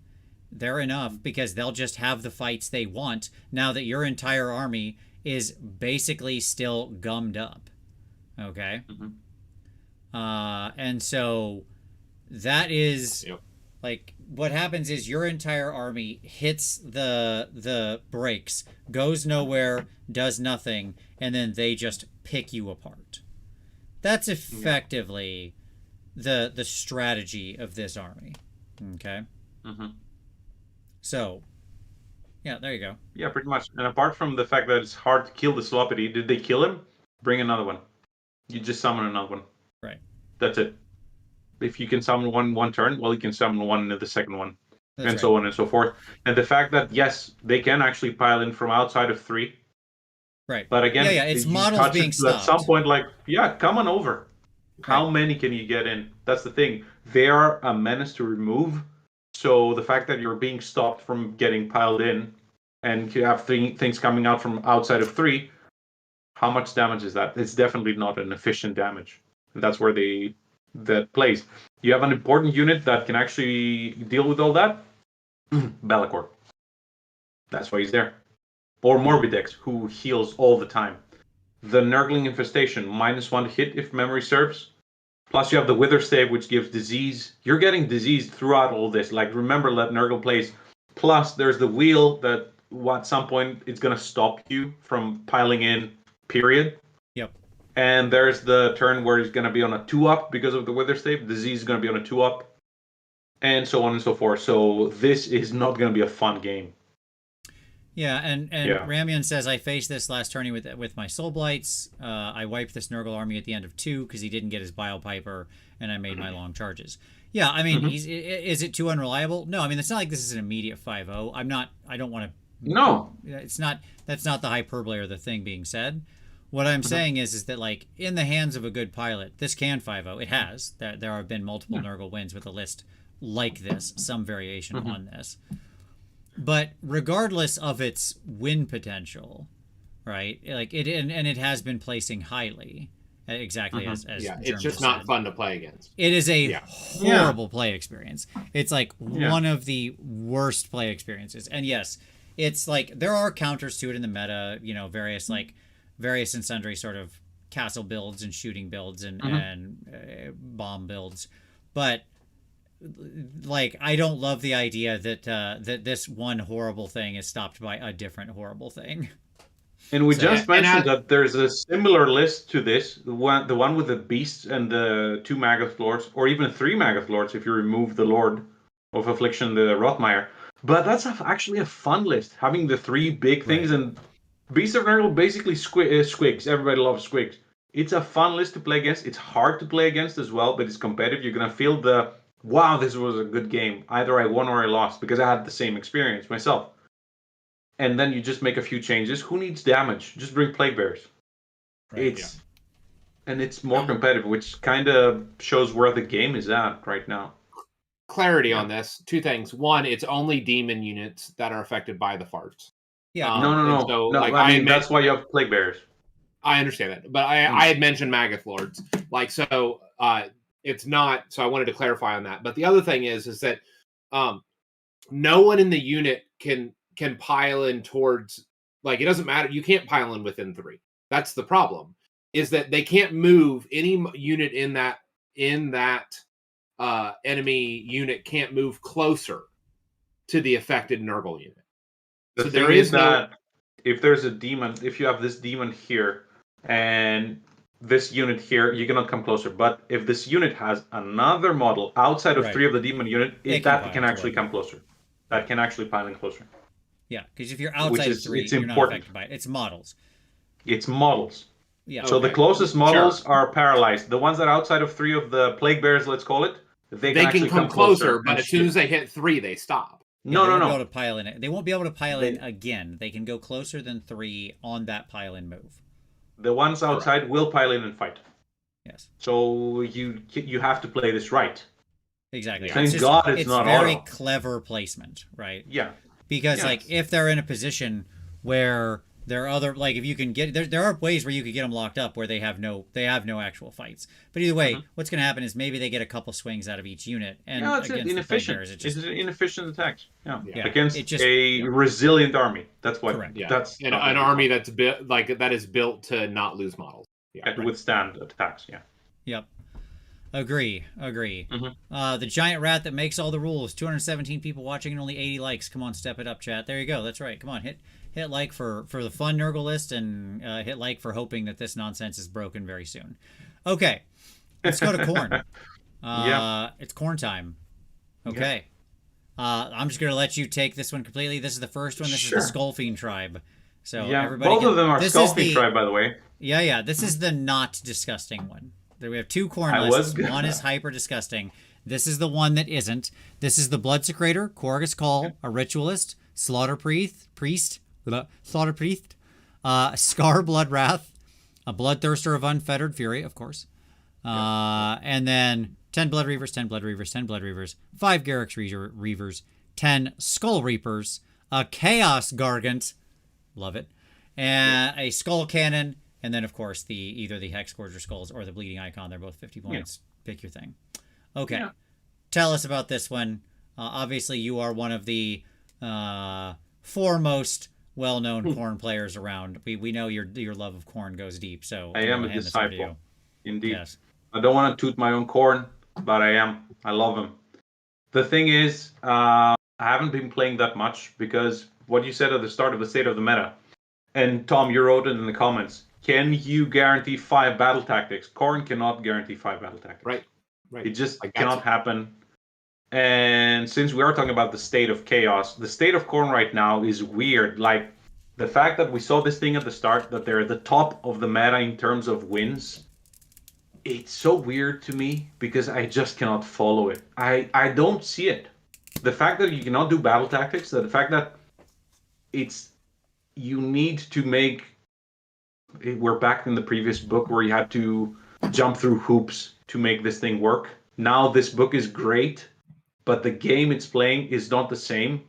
They're enough because they'll just have the fights they want now that your entire army is basically still gummed up. Okay? And so that is like what happens is your entire army hits the brakes, goes nowhere, does nothing, and then they just pick you apart. That's effectively the strategy of this army. Okay? So, yeah, there you go. Yeah, pretty much. And apart from the fact that it's hard to kill the Sloppity, did they kill him? Bring another one. You just summon another one. Right. That's it. If you can summon one turn, well, you can summon one in the second one. That's and so on and so forth. And the fact that, yes, they can actually pile in from outside of 3. Right. But again, it's models being stopped. At some point, like, come on over. How many can you get in? That's the thing. They are a menace to remove. So the fact that you're being stopped from getting piled in and you have things coming out from outside of 3, how much damage is that? It's definitely not an efficient damage. And that's where that plays. You have an important unit that can actually deal with all that. Bellicor. That's why he's there. Or Morbidex, who heals all the time. The Nurgling Infestation, -1 to hit if memory serves. Plus you have the Wither Stave, which gives disease. You're getting disease throughout all this. Like, remember that Nurgle plays. Plus there's the wheel that at some point it's going to stop you from piling in, period. Yep. And there's the turn where he's going to be on a 2-up because of the Wither Stave. Disease is going to be on a 2-up. And so on and so forth. So this is not going to be a fun game. Yeah, and Ramian says, I faced this last tourney with my Soul Blights. I wiped this Nurgle army at the end of 2 because he didn't get his Biopiper, and I made my long charges. Yeah, I mean, is it too unreliable? No, I mean, it's not like this is an immediate 5-0. I don't want to... No. That's not the hyperbole or the thing being said. What I'm saying is that, like, in the hands of a good pilot, this can 5-0. It has. There have been multiple Nurgle wins with a list like this, some variation on this. But regardless of its win potential, right? Like it and it has been placing highly, exactly as it's just not fun to play against. It is a horrible play experience. It's like one of the worst play experiences. And yes, it's like there are counters to it in the meta. You know, various and sundry sort of castle builds and shooting builds and bomb builds, but. Like, I don't love the idea that that this one horrible thing is stopped by a different horrible thing. And we just mentioned that there's a similar list to this, the one with the beasts and the 2 Magath Lords, or even 3 Magath Lords if you remove the Lord of Affliction, the Rothmire. But that's actually a fun list, having the 3 big things, and Beasts of Nurgle basically squigs. Everybody loves squigs. It's a fun list to play against. It's hard to play against as well, but it's competitive. You're going to feel the... wow, this was a good game. Either I won or I lost because I had the same experience myself. And then you just make a few changes. Who needs damage? Just bring Plague Bears. And it's more competitive, which kind of shows where the game is at right now. Clarity on this. 2 things. 1, it's only demon units that are affected by the farts. Yeah. No. So, like, I mean, that's why you have Plague Bears. I understand that. But I had mentioned Magath Lords. Like, so... it's not, so I wanted to clarify on that. But the other thing is that no one in the unit can pile in towards, like, it doesn't matter. You can't pile in within 3. That's the problem, is that they can't move any unit in that enemy unit can't move closer to the affected Nurgle unit. So there is that if there's a demon, if you have this demon here and this unit here, you cannot come closer. But if this unit has another model outside of 3 of the demon unit, that can actually come closer. That can actually pile in closer. Yeah, because if you're outside of 3, you're not affected by it. It's models. It's models. Yeah. So the closest models are paralyzed. The ones that are outside of 3 of the Plague Bears, let's call it, they can come closer. But as soon as they hit 3, they stop. No. They won't be able to pile in. They won't be able to pile in again. They can go closer than 3 on that pile in move. The ones outside will pile in and fight. Yes. So you have to play this right. Exactly. Thank God it's not very clever placement, right? Yeah. Because like if they're in a position where there are other, like if you can get there are ways where you could get them locked up where they have no actual fights. But either way, what's going to happen is maybe they get a couple swings out of each unit, and it's inefficient. It's an inefficient attack. Yeah. Against a resilient army. That's what. Correct. Yeah. That's an army that's built that is built to not lose models. Yeah. To withstand attacks. Yeah. Yep. Agree. The giant rat that makes all the rules. 217 people watching and only 80 likes. Come on, step it up, chat. There you go. That's right. Come on, hit like for the fun Nurgle list, and hit like for hoping that this nonsense is broken very soon. Okay, let's go to corn. It's corn time. Okay. I'm just gonna let you take this one completely. This is the first one. This is the Skullfiend tribe. So everybody, both of them are Skullfiend tribe, by the way. Yeah. This is the not disgusting one. There we have 2 corn lists. One is hyper disgusting. This is the one that isn't. This is the Bloodsecrator, Korgus Call, a Ritualist, Slaughter Priest, Scar Blood Wrath, a Bloodthirster of Unfettered Fury, of course. And then 10 Blood Reavers, 10 Blood Reavers, 10 Blood Reavers, 5 Garrux Reavers, 10 Skull Reapers, a Chaos Gargant, love it, and a Skull Cannon, and then, of course, either the Hex Scourger Skulls or the Bleeding Icon. They're both 50 points. Pick your thing. Okay. Tell us about this one. Obviously, you are one of the foremost well-known corn players around. We know your love of corn goes deep. So I am a disciple. Indeed. Yes. I don't want to toot my own corn, but I am. I love him. The thing is, I haven't been playing that much because what you said at the start of the state of the meta, and Tom, you wrote it in the comments. Can you guarantee 5 battle tactics? Corn cannot guarantee 5 battle tactics. Right. It just cannot happen. And since we are talking about the state of chaos, the state of corn right now is weird. Like the fact that we saw this thing at the start, that they're at the top of the meta in terms of wins, it's so weird to me because I just cannot follow it. I don't see it. The fact that you cannot do battle tactics, the fact that you need to make, we're back in the previous book where you had to jump through hoops to make this thing work. Now this book is great, but the game it's playing is not the same.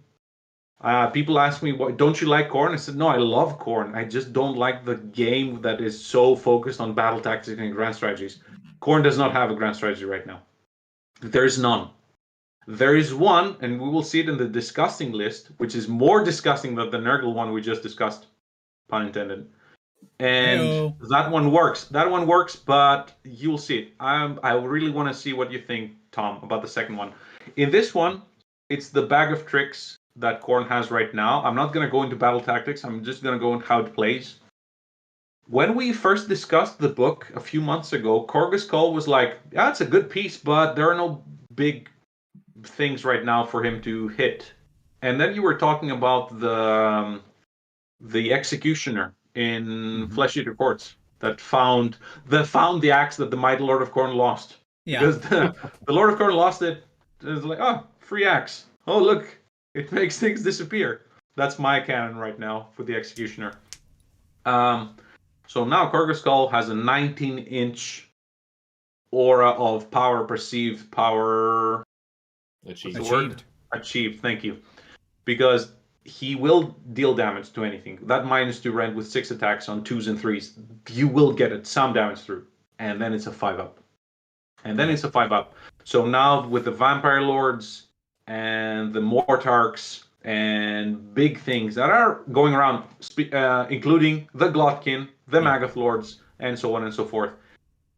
People ask me, don't you like Corn? I said, no, I love Corn. I just don't like the game that is so focused on battle tactics and grand strategies. Corn does not have a grand strategy right now. There is none. There is one, and we will see it in the disgusting list, which is more disgusting than the Nurgle one we just discussed, pun intended. And that one works. That one works, but you'll see it. I really want to see what you think, Tom, about the second one. In this one, it's the bag of tricks that Corn has right now. I'm not going to go into battle tactics. I'm just going to go into how it plays. When we first discussed the book a few months ago, Korgus Call was like, yeah, it's a good piece, but there are no big things right now for him to hit. And then you were talking about the Executioner in Flesh Eater Courts that found the axe that the Mighty Lord of Corn lost. Yeah. Because the Lord of Corn lost it. It was like, oh, free axe. Oh, look, it makes things disappear. That's my canon right now for the Executioner. So now Korgus Skull has a 19-inch aura of power, perceived power. Achieved, thank you. Because he will deal damage to anything. That -2 rend with 6 attacks on 2s and 3s. You will get it some damage through. And then it's a 5-up. So now with the Vampire Lords and the Mortarks and big things that are going around, including the Glotkin, the Magath Lords, and so on and so forth,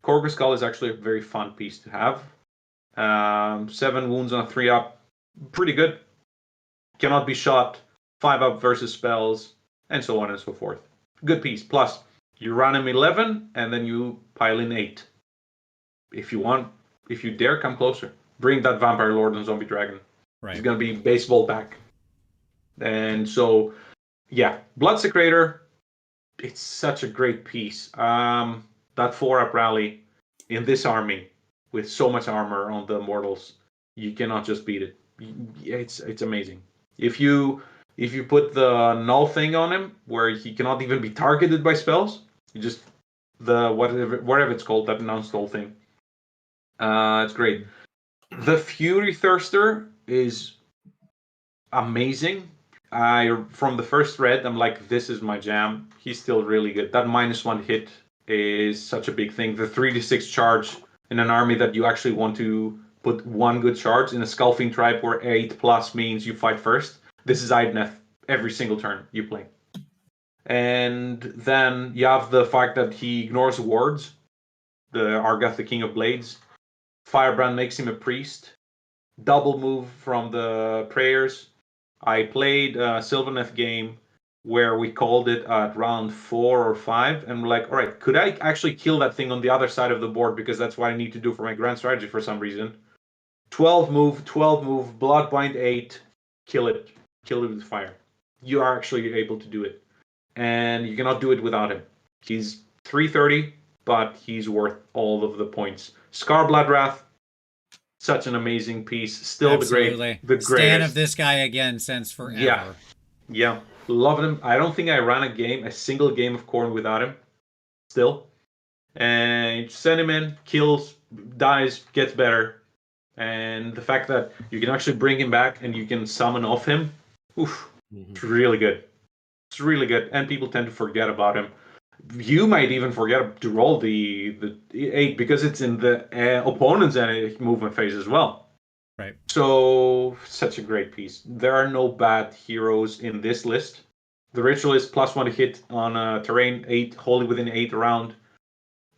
Korgus Skull is actually a very fun piece to have. 7 wounds on a 3-up. Pretty good. Cannot be shot. 5-up versus spells, and so on and so forth. Good piece. Plus, you run him 11, and then you pile in 8. If you want, if you dare, come closer. Bring that Vampire Lord and Zombie Dragon. Right. He's going to be baseball back. And so, yeah, Bloodsecrator, it's such a great piece. That 4-up rally in this army with so much armor on the mortals, you cannot just beat it. It's amazing. If you put the null thing on him, where he cannot even be targeted by spells, you just whatever it's called, that announced null thing. It's great. The Fury Thirster is amazing. From the first read, I'm like, this is my jam. He's still really good. That -1 hit is such a big thing. The 3d6 charge in an army that you actually want to put 1 good charge in a Skullfiend tribe where 8+ means you fight first. This is Idneth every single turn you play. And then you have the fact that he ignores wards. The Argath, the King of Blades. Firebrand makes him a priest. Double move from the prayers. I played a Sylvaneth game where we called it at round 4 or 5, and we're like, all right, could I actually kill that thing on the other side of the board, because that's what I need to do for my grand strategy for some reason. 12 move, Bloodbind 8, kill it with fire. You are actually able to do it, and you cannot do it without him. He's 330, but he's worth all of the points. Scar Bloodwrath, such an amazing piece. Still Absolutely. the greatest. Stan of this guy again since forever. Yeah. Loved him. I don't think I ran a single game of Khorne without him. Still. And you send him in, kills, dies, gets better. And the fact that you can actually bring him back and you can summon off him, it's really good. It's really good. And people tend to forget about him. You might even forget to roll the 8 because it's in the opponent's movement phase as well. Right. So, such a great piece. There are no bad heroes in this list. The Ritualist +1 to hit on a terrain 8, wholly within 8 around.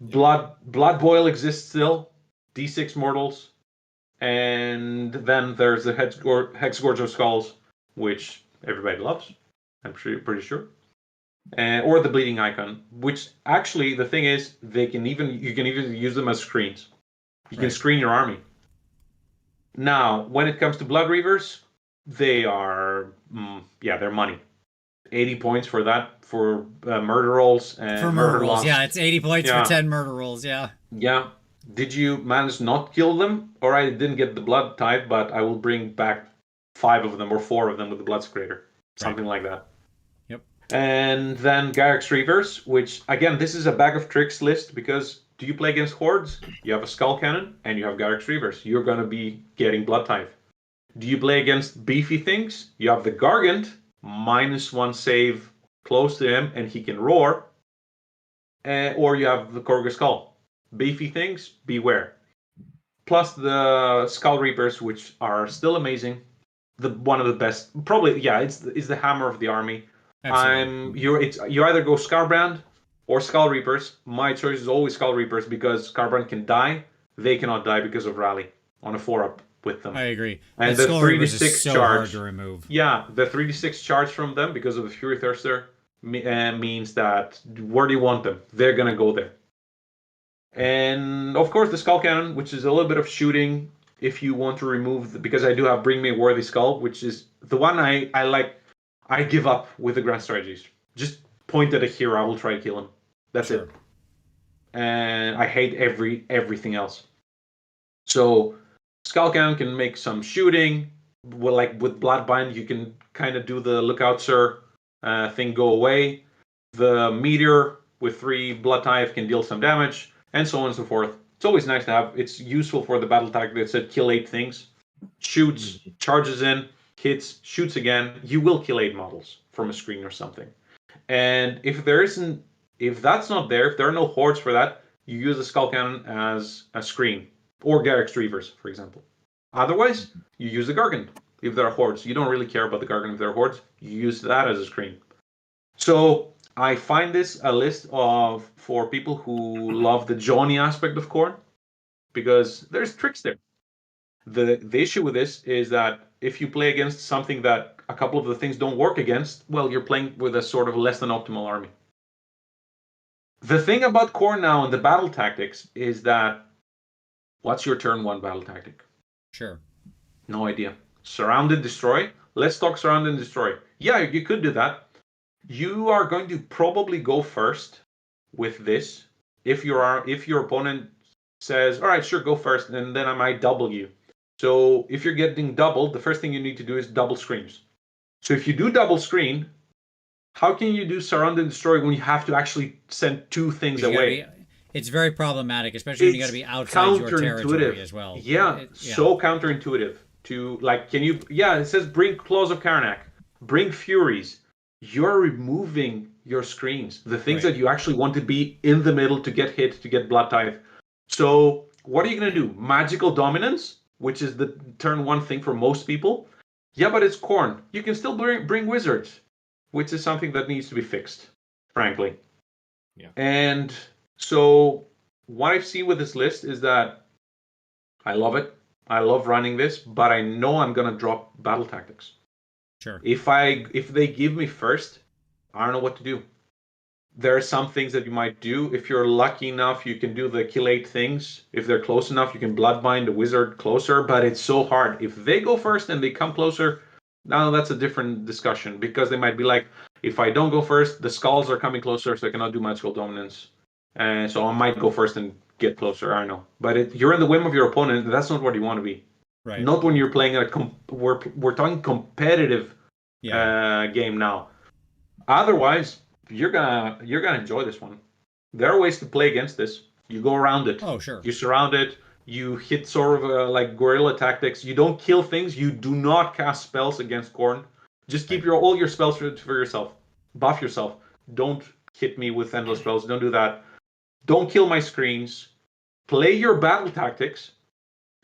Blood Boil exists still. D6 mortals. And then there's the Hexgorge of Skulls, which everybody loves, I'm pretty sure. Or the Bleeding Icon, which actually the thing is, you can even use them as screens. You can screen your army. Now, when it comes to Blood Reavers, they are they're money. 80 points for that for murder rolls and for murder rolls. Yeah, it's 80 points for 10 murder rolls. Yeah. Yeah. Did you manage not kill them? Or I didn't get the blood type, but I will bring back 5 of them or 4 of them with the blood secretor. Something like that. Yep. And then Garrix Reavers, which again, this is a bag of tricks list because do you play against hordes? You have a skull cannon and you have Garrix Reavers. You're gonna be getting blood type. Do you play against beefy things? You have the Gargant, -1 save close to him and he can roar. Or you have the Korga Skull. Beefy things, beware. Plus the Skull Reapers, which are still amazing. One of the best, probably. Yeah, it's the hammer of the army. You either go Scarbrand or Skull Reapers. My choice is always Skull Reapers because Scarbrand can die. They cannot die because of rally on a 4-up with them. I agree. And the 3d6 so charge hard to remove. Yeah, the 3d6 charge from them because of the Fury Thirster means that where do you want them? They're gonna go there. And of course the Skull Cannon, which is a little bit of shooting if you want to remove because I do have Bring Me a Worthy Skull, which is the one I like. I give up with the grand strategies. Just point at a hero, I will try to kill him. That's it. And I hate everything else. So Skull Cannon can make some shooting. Well, like with Bloodbind, you can kind of do the look out, sir thing go away. The Meteor with 3 blood type can deal some damage. And so on and so forth. It's always nice to have. It's useful for the battle tactic that said kill 8 things. Shoots, charges in, hits, shoots again. You will kill 8 models from a screen or something. And if that's not there, if there are no hordes for that, you use the Skull Cannon as a screen. Or Garrix Reavers, for example. Otherwise, you use the Gargant if there are hordes. You don't really care about the Gargant if there are hordes. You use that as a screen. So I find this a list for people who love the Johnny aspect of Khorne, because there's tricks there. The issue with this is that if you play against something that a couple of the things don't work against, well, you're playing with a sort of less than optimal army. The thing about Khorne now and the battle tactics is that what's your turn 1 battle tactic? Sure. No idea. Surround and destroy? Let's talk surround and destroy. Yeah, you could do that. You are going to probably go first with this if your opponent says, all right, sure, go first, and then I might double you. So if you're getting doubled, the first thing you need to do is double screens. So if you do double screen, how can you do surround and destroy when you have to actually send 2 things away? It's very problematic, especially when you got to be outside your territory as well. Yeah, so counterintuitive. To like, it says bring Claws of Karnak, bring Furies. You're removing your screens, the things that you actually want to be in the middle to get hit, to get blood type. So what are you going to do? Magical Dominance, which is the turn 1 thing for most people. Yeah, but it's Khorne. You can still bring Wizards, which is something that needs to be fixed, frankly. Yeah. And so what I see with this list is that I love it. I love running this, but I know I'm going to drop battle tactics. Sure. If they give me first, I don't know what to do. There are some things that you might do. If you're lucky enough, you can do the kill 8 things. If they're close enough, you can bloodbind the wizard closer, but it's so hard. If they go first and they come closer, now that's a different discussion because they might be like, if I don't go first, the skulls are coming closer, so I cannot do magical dominance. And so I might go first and get closer. I don't know. But you're in the whim of your opponent. That's not what you want to be. Right. Not when you're playing we're talking competitive game now. Otherwise, you're gonna enjoy this one. There are ways to play against this. You go around it. Oh, sure. You surround it. You hit sort of like guerrilla tactics. You don't kill things. You do not cast spells against Khorne. Just keep all your spells for yourself. Buff yourself. Don't hit me with endless spells. Don't do that. Don't kill my screens. Play your battle tactics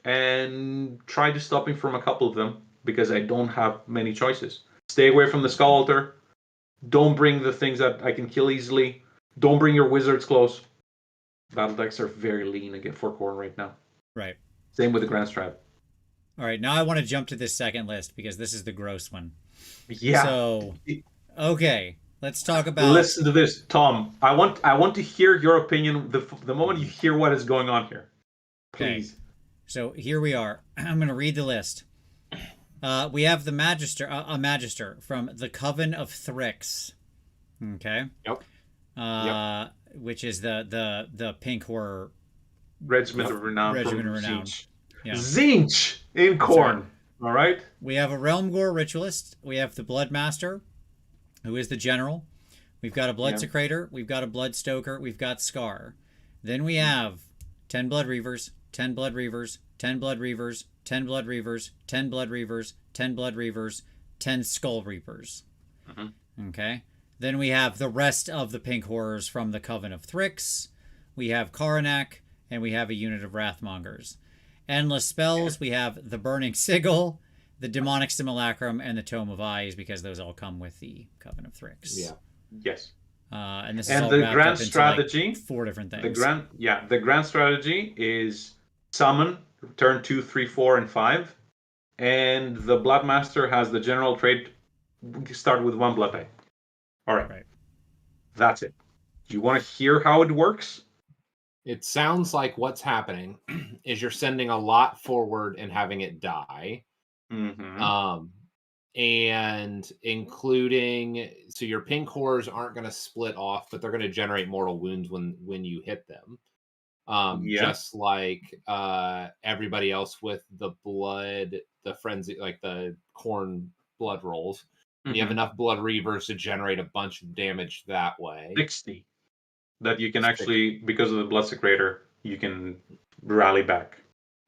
and try to stop me from a couple of them because I don't have many choices. Stay away from the Skull Altar. Don't bring the things that I can kill easily. Don't bring your wizards close. battle decks are very lean again for Khorne right now. Right. Same with the Grand Strat. All right, now I want to jump to this second list because this is the gross one. Yeah. So, okay, let's talk about. Listen to this, Tom. I want to hear your opinion the moment you hear what is going on here. Please. Okay. So here we are. I'm going to read the list. We have the Magister, a Magister from the Coven of Thrix. Okay. Yep. Which is the pink horror Regiment of Renown. Regiment of Renown. Yeah. Tzeentch in Khorne. All right. We have a Realm Gore Ritualist. We have the Bloodmaster, who is the general. We've got a Bloodsecrator. We've got a Bloodstoker. We've got Scar. Then we have 10 Blood Reavers, 10 Blood Reavers, 10 Blood Reavers, 10 Blood Reavers, 10 Blood Reavers, 10 Blood Reavers, 10 Skull Reapers. Okay. Then we have the rest of the pink horrors from the Coven of Thrix. We have Karanak, and we have a unit of Wrathmongers. Endless spells, we have the Burning Sigil, the Demonic Simulacrum, and the Tome of Eyes, because those all come with the Coven of Thrix. Yeah. Yes. And this and is all the wrapped grand up into strategy, like 4 different things. The grand strategy is summon, turn 2, 3, 4, and 5. And the Bloodmaster has the general trait, start with 1 blood type. All right. That's it. Do you want to hear how it works? It sounds like what's happening is you're sending a lot forward and having it die. And including, so your pink horrors aren't going to split off, but they're going to generate mortal wounds when you hit them. Just like everybody else with the blood, the frenzy, like the Khorne blood rolls. And you have enough blood reavers to generate a bunch of damage that way. 60. That you can actually, because of the Bloodsecrator, you can rally back.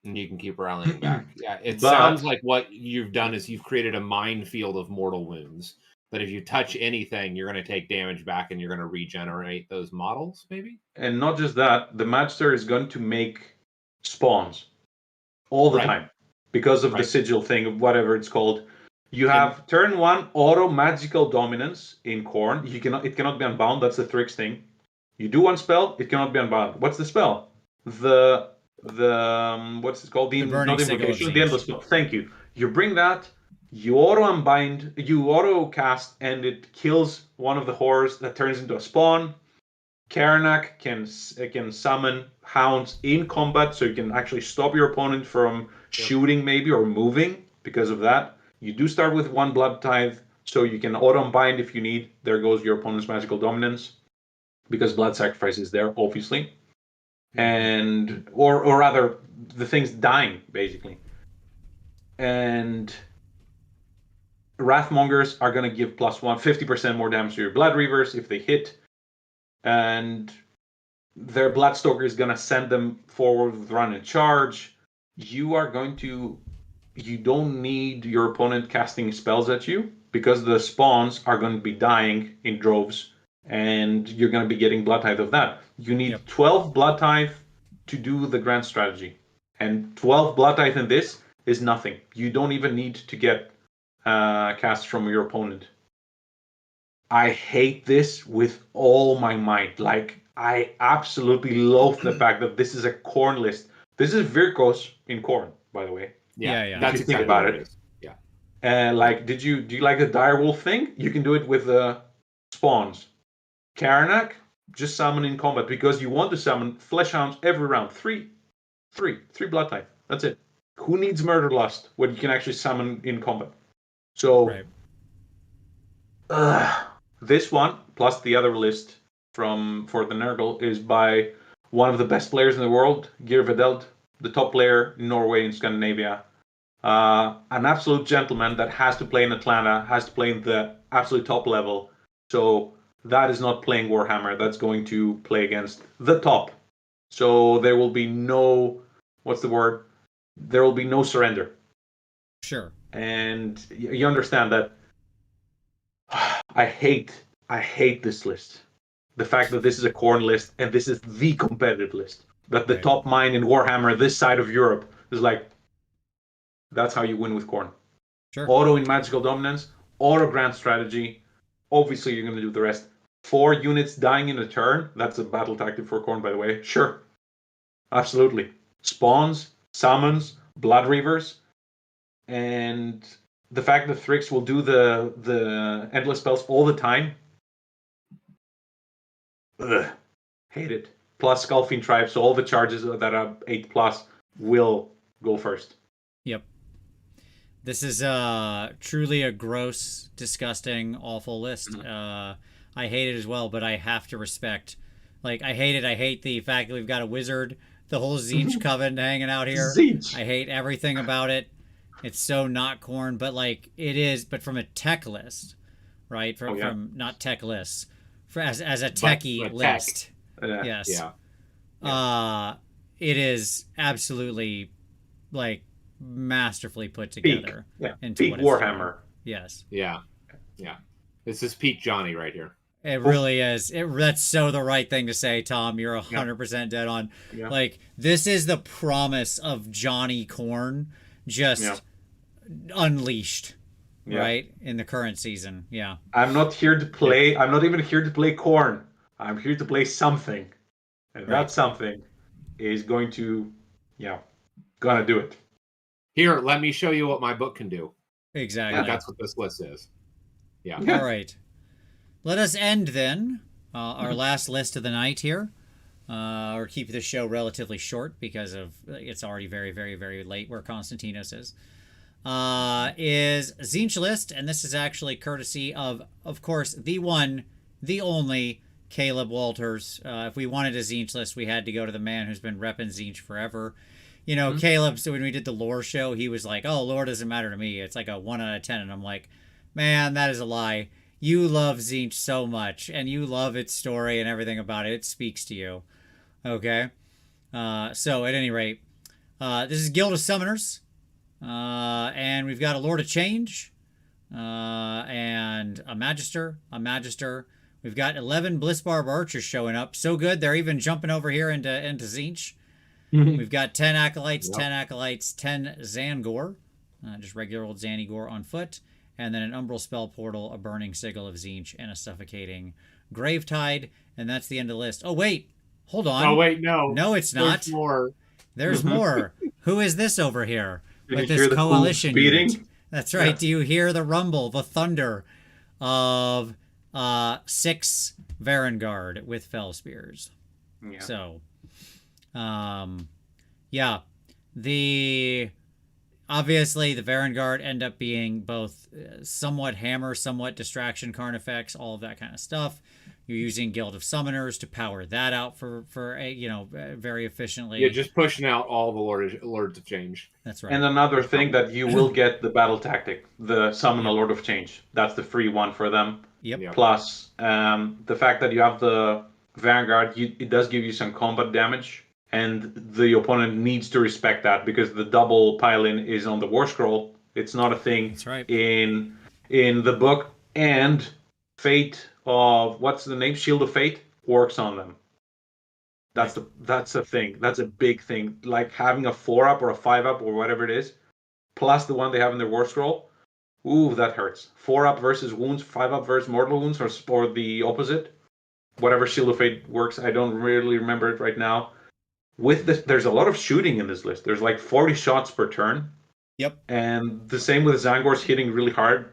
And you can keep rallying back. Yeah, sounds like what you've done is you've created a minefield of mortal wounds. That if you touch anything, you're going to take damage back and you're going to regenerate those models, maybe? And not just that, the Magister is going to make spawns all the time. Because of the sigil thing, whatever it's called. You have turn 1 auto magical dominance in Khorne. It cannot be unbound, that's the Thrix thing. You do 1 spell, it cannot be unbound. What's the spell? The what's it called? The invocation, the endless spell. Thank you. You bring that, you auto unbind, you auto cast, and it kills one of the horrors that turns into a spawn. Karanak can summon hounds in combat, so you can actually stop your opponent from shooting maybe or moving because of that. You do start with 1 blood tithe, so you can auto unbind if you need. There goes your opponent's magical dominance. Because blood sacrifice is there, obviously. And or rather the thing's dying, basically. And Wrathmongers are gonna give +1, 50% more damage to your Blood Reavers if they hit. And their Bloodstoker is gonna send them forward with run and charge. You don't need your opponent casting spells at you, because the spawns are going to be dying in droves. And you're going to be getting blood tithe of that. You need 12 blood tithe to do the grand strategy. And 12 blood tithe in this is nothing. You don't even need to get casts from your opponent. I hate this with all my might. Like, I absolutely loathe the fact that this is a Khorne list. This is Virkos in Khorne, by the way. Yeah. That's exactly about it. Yeah. Like, do you like the direwolf thing? You can do it with the spawns. Karanak, just summon in combat because you want to summon flesh hounds every round. 3 blood type. That's it. Who needs murder lust when you can actually summon in combat? So this one plus the other list for the Nurgle is by one of the best players in the world, Geir Vedeld, the top player in Norway and Scandinavia. An absolute gentleman that has to play in Atlanta, has to play in the absolute top level. So that is not playing Warhammer. That's going to play against the top. So there will be no, there will be no surrender. Sure. And you understand that I hate this list. The fact that this is a Khorne list and this is the competitive list. That the top mind in Warhammer, this side of Europe, is like, that's how you win with Khorne. Sure. Auto in magical dominance, auto grand strategy. Obviously, you're going to do the rest. 4 units dying in a turn. That's a battle tactic for Khorne, by the way. Sure. Absolutely. Spawns, summons, Blood Reavers, and the fact that Thrix will do the endless spells all the time. Ugh. Hate it. Plus Skullfiend Tribe, so all the charges that are 8+ will go first. Yep. This is truly a gross, disgusting, awful list. I hate it as well, but I have to respect. Like, I hate it. I hate the fact that we've got a wizard, the whole Tzeentch coven hanging out here. Tzeentch. I hate everything about it. It's so not Khorne, but like it is. But from a tech list, right? From not tech lists, as a techie list. Yes. Yeah. It is absolutely like masterfully put together. Peak Warhammer. Yes. Yeah. This is peak Johnny right here. It really is. That's so the right thing to say, Tom. You're 100% dead on. Yeah. Like, this is the promise of Johnny Khorne just unleashed, right? In the current season. Yeah. I'm not here to play. I'm not even here to play Khorne. I'm here to play something. And that something is going to, gonna do it. Here, let me show you what my book can do. Exactly. And that's what this list is. Yeah. All right. Let us end then our last list of the night here, or keep the show relatively short because it's already very, very, very late where Konstantinos is Tzeentch list, and this is actually courtesy of course, the one, the only Caleb Walters. If we wanted a Tzeentch list, we had to go to the man who's been repping Tzeentch forever. You know, Caleb, so when we did the lore show, he was like, oh, lore doesn't matter to me. It's like a 1 out of 10. And I'm like, man, that is a lie. You love Tzeentch so much, and you love its story and everything about it. It speaks to you. Okay? So, at any rate, this is Guild of Summoners. And we've got a Lord of Change. And a Magister. We've got 11 Blissbarb Archers showing up. So good, they're even jumping over here into Tzeentch. We've got 10 Acolytes, 10 Zangor. Just regular old Zanigor on foot. And then an Umbral Spell Portal, a Burning Sigil of Tzeentch, and a Suffocating Gravetide. And that's the end of the list. Oh, wait. Hold on. Oh, wait, no. No, it's not. There's more. There's more. Who is this over here? With this coalition unit? That's right. Do you hear the rumble, the thunder of 6 Varangard with Fell Spears? Yeah. So, obviously, the Varangard end up being both somewhat hammer, somewhat distraction, Carnifex, all of that kind of stuff. You're using Guild of Summoners to power that out for very efficiently. Yeah, just pushing out all the Lords of Change. That's right. And another thing that you will get the battle tactic, the Summon a Lord of Change. That's the free one for them. Yep. Plus, the fact that you have the Vanguard, it does give you some combat damage. And the opponent needs to respect that because the double pile-in is on the War Scroll. It's not a thing. That's right. in the book. And Fate of, what's the name? Shield of Fate works on them. That's a thing. That's a big thing. Like having a 4-up or a 5-up or whatever it is, plus the one they have in their War Scroll. Ooh, that hurts. 4-up versus wounds, 5-up versus mortal wounds, or the opposite. Whatever Shield of Fate works, I don't really remember it right now. With this, there's a lot of shooting in this list. There's like 40 shots per turn. Yep. And the same with Zangor's hitting really hard.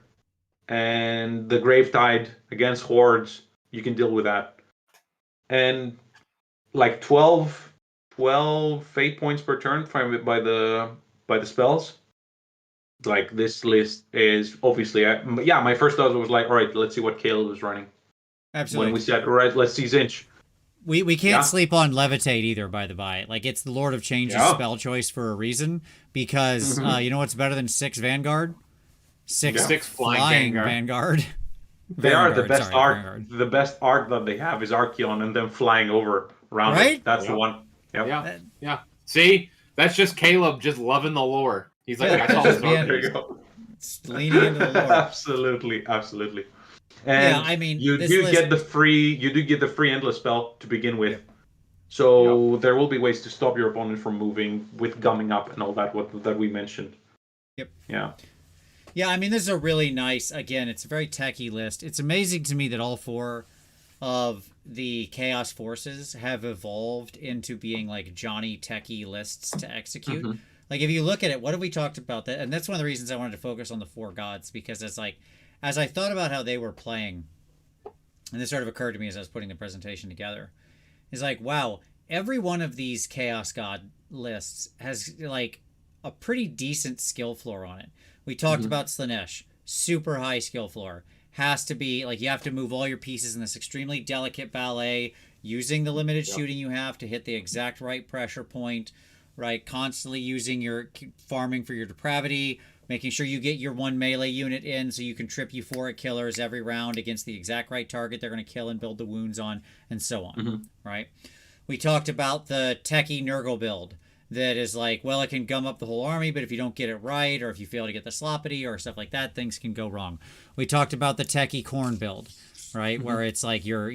And the Gravetide against hordes, you can deal with that. And like 12 fate points per turn by the spells. Like this list is obviously, my first thought was like, all right, let's see what Caleb was running. Absolutely. When we said, all right, let's see Tzeentch. We can't sleep on Levitate either, by the by. Like, it's the Lord of Change's spell choice for a reason, because you know what's better than 6 Vanguard? 6 flying Vanguard. They are the best art. Vanguard. The best art that they have is Archeon and them flying over around it. That's the one. Yep. Yeah. See? That's just Caleb just loving the lore. He's like, that's all this there you go. Leaning into the lore. Absolutely. And I mean, you do get the free endless spell to begin with. So there will be ways to stop your opponent from moving with gumming up and all that that we mentioned. Yep. Yeah. Yeah, I mean, this is a really nice, again, it's a very techy list. It's amazing to me that all 4 of the Chaos Forces have evolved into being like Johnny Techie lists to execute. Mm-hmm. Like, if you look at it, what have we talked about? That, and that's one of the reasons I wanted to focus on the 4 gods, because it's like, as I thought about how they were playing, and this sort of occurred to me as I was putting the presentation together, is like, wow, every one of these Chaos God lists has like a pretty decent skill floor on it. We talked about Slaanesh, super high skill floor. Has to be like, you have to move all your pieces in this extremely delicate ballet, using the limited shooting you have to hit the exact right pressure point, right? Constantly using your farming for your depravity, making sure you get your 1 melee unit in so you can trip euphoric killers every round against the exact right target they're going to kill and build the wounds on, and so on, right? We talked about the techie Nurgle build that is like, well, it can gum up the whole army, but if you don't get it right, or if you fail to get the sloppity or stuff like that, things can go wrong. We talked about the techie corn build, right? Where it's like you're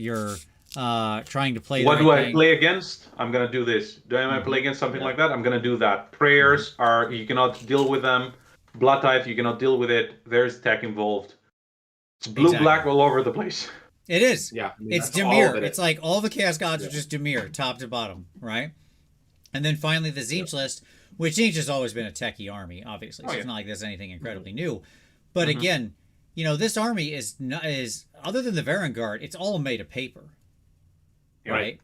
trying to play. What do I play against? I'm gonna do this. Do I play against something like that? I'm gonna do that. Prayers are, you cannot deal with them. Blood type, you cannot deal with it. There's tech involved. It's blue black all over the place. It is. Yeah, I mean, it's Dimir. It's like all the Chaos Gods are just Dimir, top to bottom, right? And then finally the Tzeentch list, which Tzeentch has always been a techie army, obviously. So it's not like there's anything incredibly new. But again, you know, this army is other than the Varangard, it's all made of paper. Right.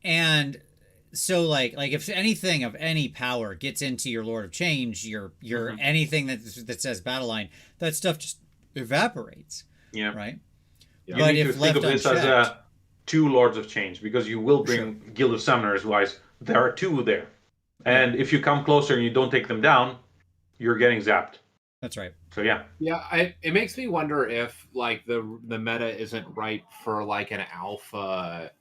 And so like if anything of any power gets into your Lord of Change, your anything that says battle line, that stuff just evaporates. Yeah. Right. Yeah. But you need to think of this as 2 Lords of Change, because you will bring Guild of Summoners wise. There are 2 there. And if you come closer and you don't take them down, you're getting zapped. That's right. So yeah. It makes me wonder if like the meta isn't right for like an alpha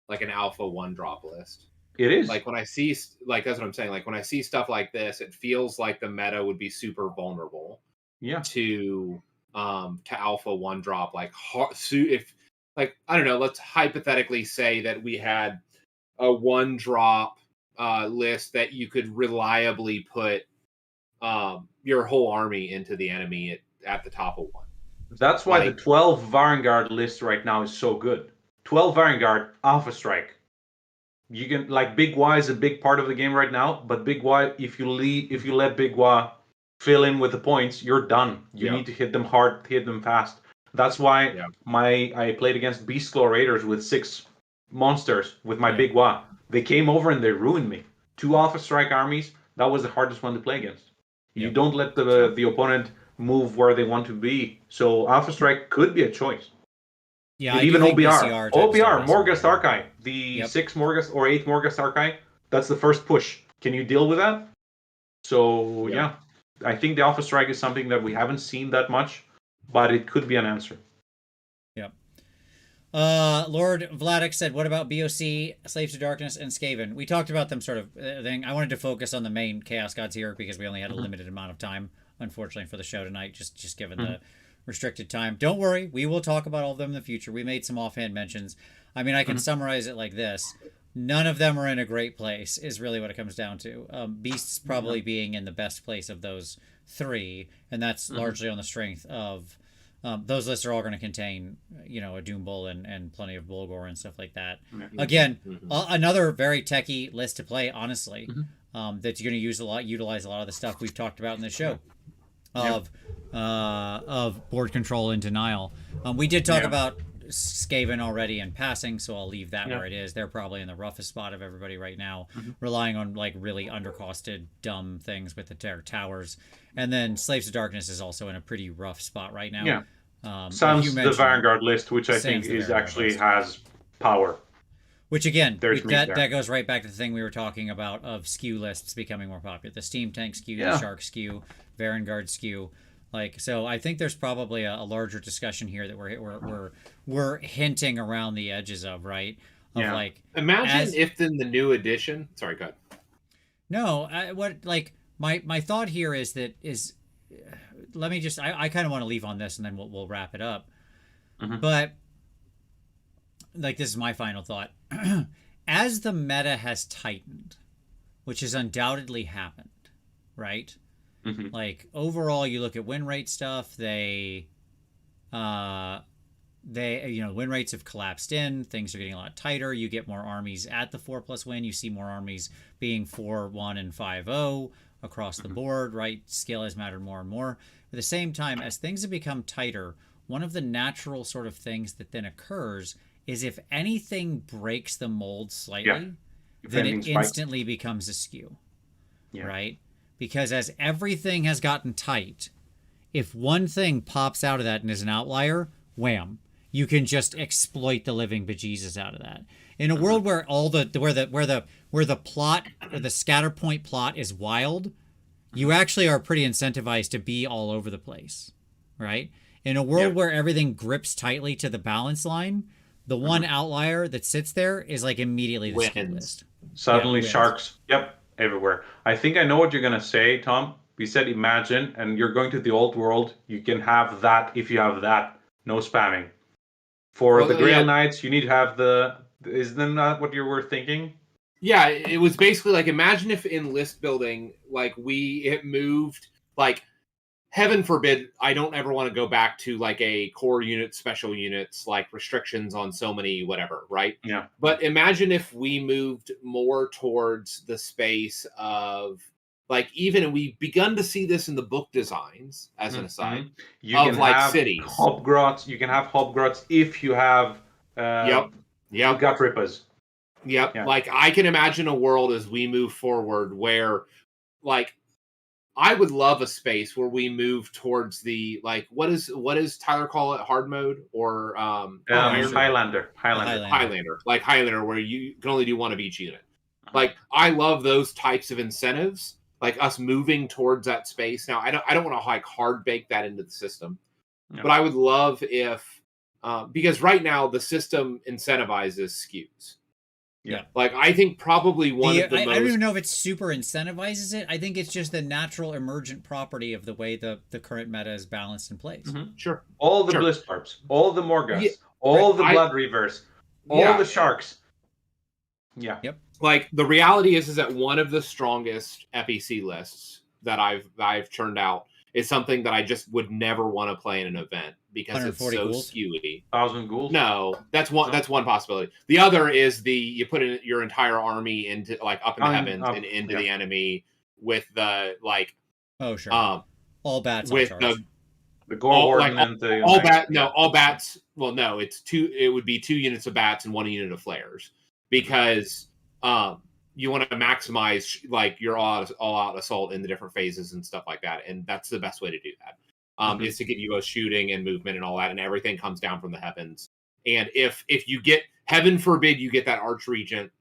1 drop list. It is. Like when I see, like, that's what I'm saying. Like when I see stuff like this, it feels like the meta would be super vulnerable. Yeah. To alpha 1 drop. Like if, like, I don't know, let's hypothetically say that we had a 1 drop list that you could reliably put your whole army into the enemy at the top of 1. That's why the 12 Varangard list right now is so good. 12 Varangard, Alpha Strike. You can, like, Big Y is a big part of the game right now, but Big Y, if you let Big Y fill in with the points, you're done. You need to hit them hard, hit them fast. That's why I played against Beastclaw Raiders with 6 monsters with my Big Y. They came over and they ruined me. 2 Alpha Strike armies, that was the hardest one to play against. You don't let the opponent move where they want to be. So Alpha Strike could be a choice. Yeah, and even OBR. OBR, Morghast Archive. The 6 Morghast or 8 Morghast Archive, that's the first push. Can you deal with that? So, I think the Alpha Strike is something that we haven't seen that much, but it could be an answer. Yep. Lord Vladik said, what about BOC, Slaves to Darkness, and Skaven? We talked about them sort of thing. I wanted to focus on the main Chaos Gods here because we only had a limited amount of time, unfortunately, for the show tonight, just given the restricted time. Don't worry, we will talk about all of them in the future. We made some offhand mentions. I mean, I can summarize it like this. None of them are in a great place, is really what it comes down to. Beasts probably being in the best place of those 3, and that's largely on the strength of those lists are all going to contain, you know, a Doom Bull and plenty of Bulgor and stuff like that. Again, another very techie list to play, honestly, that you're going to utilize a lot of the stuff we've talked about in the show of board control and denial. We did talk about Skaven already in passing, so I'll leave that where it is. They're probably in the roughest spot of everybody right now, relying on like really undercosted dumb things with the towers. And then Slaves to Darkness is also in a pretty rough spot right now. Sans the Vanguard list, which I think is actually has power. Which again, that goes right back to the thing we were talking about of skew lists becoming more popular. The Steam Tank skew, the Shark skew, Vanguard skew. Like, so I think there's probably a larger discussion here that we're hinting around the edges of, right? Of like, imagine if in the new edition. Sorry, go ahead. No, my thought here is let me just I kind of want to leave on this and then we'll wrap it up. But like, this is my final thought. As the meta has tightened, which has undoubtedly happened, right? Like, overall, you look at win rate stuff, they win rates have collapsed in, things are getting a lot tighter. You get more armies at the 4+ win. You see more armies being 4-1 and 5-0 across the board, right? Skill has mattered more and more. At the same time, as things have become tighter, one of the natural sort of things that then occurs is if anything breaks the mold slightly, then it instantly becomes a skew, right? Because as everything has gotten tight, if one thing pops out of that and is an outlier, wham, you can just exploit the living bejesus out of that. In a world where where the plot or the scatter point plot is wild, you actually are pretty incentivized to be all over the place, right? In a world where everything grips tightly to the balance line, the one outlier that sits there is like immediately the skew list. Suddenly sharks, everywhere. I think I know what you're gonna say, Tom. We said imagine, and you're going to the old world. You can have that if you have that. No spamming. For the Grail Knights, you need to have the... Isn't that what you were thinking? Yeah, it was basically like, imagine if in list building, like, it moved, like, heaven forbid, I don't ever want to go back to, like, a core unit, special units, like, restrictions on so many whatever, right? Yeah. But imagine if we moved more towards the space of... Like, even we've begun to see this in the book designs, as an aside, you of can like have cities. Hobgrots. You can have Hobgrots if you have gut rippers. Yep. Yeah. Like, I can imagine a world as we move forward where, like, I would love a space where we move towards the, like, what does Tyler call it? Hard mode or Highlander. Like Highlander, where you can only do one of each unit. Like, I love those types of incentives. Like us moving towards that space. Now, I don't want to like hard bake that into the system, but I would love if, because right now the system incentivizes skews. Yeah. Like, I think probably I don't even know if it super incentivizes it. I think it's just the natural emergent property of the way the current meta is balanced in place. Sure. All the Blizzards, all the Morgas, all the Blood Reavers, all the Sharks. Yeah. Yep. Like, the reality is that one of the strongest FEC lists that I've churned out is something that I just would never want to play in an event because it's so ghouls? skewy. 1,000 ghouls? No, that's one possibility. The other is you put in your entire army into, like, up in the heavens and into the enemy with the, like... Oh, sure. All bats with on charge. The Gore Warden and the... all bats... Well, no, it would be 2 units of bats and 1 unit of flares. Because... you want to maximize, like, your all-out assault in the different phases and stuff like that, and that's the best way to do that. Is to get you a shooting and movement and all that, and everything comes down from the heavens. And if you get, heaven forbid, you get that Arch Regent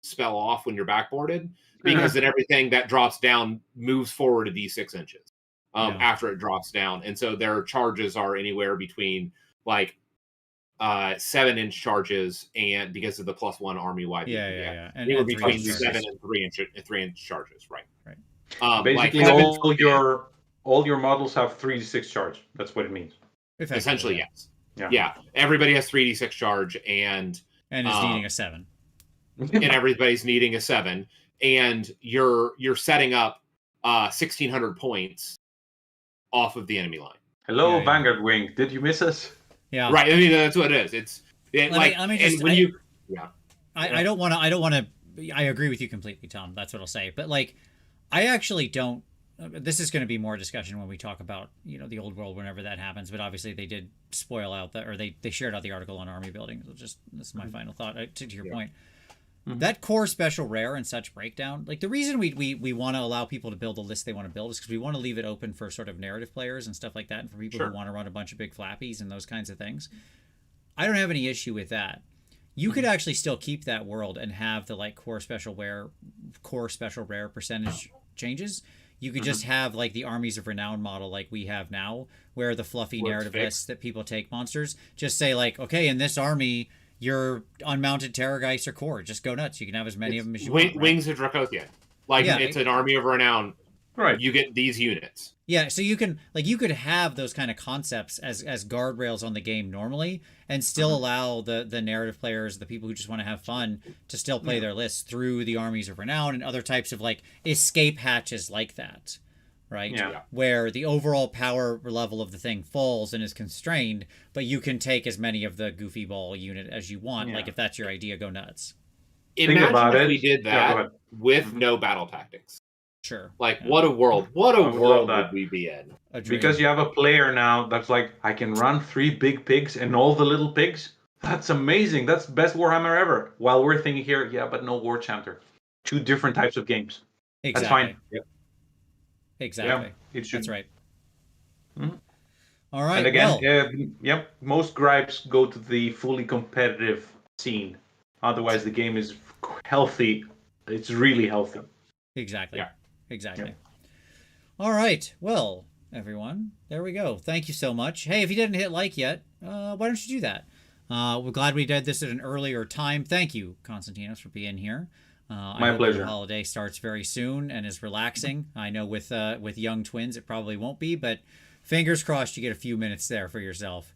spell off when you're backboarded, because then everything that drops down moves forward a d6 inches after it drops down, and so their charges are anywhere between, like, 7-inch charges, and because of the +1 army wide, and they were between 7 and 3-inch charges, right? Basically, like all your models have 3d6 charge. That's what it means. Essentially, yes. Yeah. Everybody has 3d6 charge, and is needing a 7, and everybody's needing a 7, and you're setting up 1,600 points off of the enemy line. Hello, Vanguard Wing. Did you miss us? Yeah. Right. I mean, that's what it is. I don't want to. I agree with you completely, Tom. That's what I'll say. But, like, I actually don't. This is going to be more discussion when we talk about, the old world whenever that happens. But obviously, they did spoil out that, or they shared out the article on army building. This is my final thought to your point. That core special rare and such breakdown, like, the reason we want to allow people to build the list they want to build is because we want to leave it open for sort of narrative players and stuff like that, and for people who want to run a bunch of big flappies and those kinds of things. I don't have any issue with that. You could actually still keep that world and have the, like, core special rare percentage changes. You could just have, like, the Armies of Renown model like we have now, where the fluffy narrative lists that people take monsters just say, like, okay, in this army, your unmounted Terrorgeist or core, just go nuts. You can have as many of them as you want. Wings of Dracothian. Like, it's an Army of Renown. Right. You get these units. Yeah, so you could have those kind of concepts as guardrails on the game normally, and still allow the narrative players, the people who just want to have fun, to still play their lists through the Armies of Renown and other types of, like, escape hatches like that. right? Yeah. Where the overall power level of the thing falls and is constrained, but you can take as many of the goofy ball unit as you want. Like if that's your idea, go nuts. Imagine if we did that with no battle tactics. Sure. Like what a world! What a world would we be in? Because you have a player now that's like, I can run 3 big pigs and all the little pigs. That's amazing. That's the best Warhammer ever. While we're thinking here, yeah, but no War Chanter. 2 different types of games. Exactly. That's fine. Yep. Exactly. Yeah, it should. That's right. Mm-hmm. All right. And again, most gripes go to the fully competitive scene. Otherwise, the game is healthy. It's really healthy. Exactly. Yeah. Exactly. Yeah. All right. Well, everyone, there we go. Thank you so much. Hey, if you didn't hit like yet, why don't you do that? We're glad we did this at an earlier time. Thank you, Konstantinos, for being here. My pleasure. The holiday starts very soon and is relaxing. I know with young twins, it probably won't be, but fingers crossed you get a few minutes there for yourself.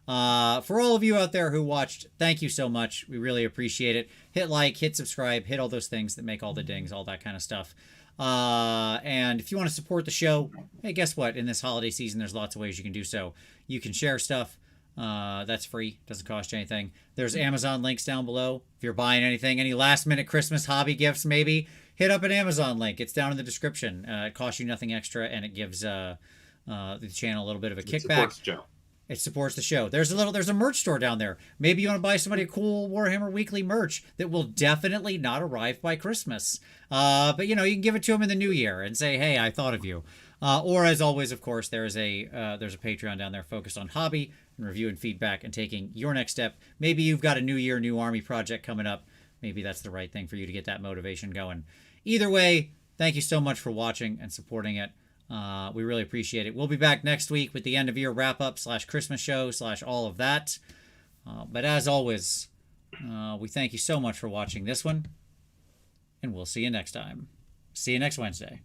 For all of you out there who watched, thank you so much. We really appreciate it. Hit like, hit subscribe, hit all those things that make all the dings, all that kind of stuff. And if you want to support the show, hey, guess what? In this holiday season, there's lots of ways you can do so. You can share stuff. That's free. Doesn't cost you anything. There's Amazon links down below. If you're buying anything, any last minute Christmas hobby gifts, maybe hit up an Amazon link. It's down in the description. It costs you nothing extra, and it gives the channel a little bit of a kickback. It supports the show. There's a merch store down there. Maybe you want to buy somebody a cool Warhammer Weekly merch that will definitely not arrive by Christmas. But you can give it to them in the new year and say, hey, I thought of you. Or as always, of course, there's a Patreon down there focused on hobby and review and feedback and taking your next step. Maybe you've got a new year, new army project coming up. Maybe that's the right thing for you to get that motivation going. Either way, thank you so much for watching and supporting it. We really appreciate it. We'll be back next week with the end of year wrap up / Christmas show / all of that. But as always, we thank you so much for watching this one, and we'll see you next time. See you next Wednesday.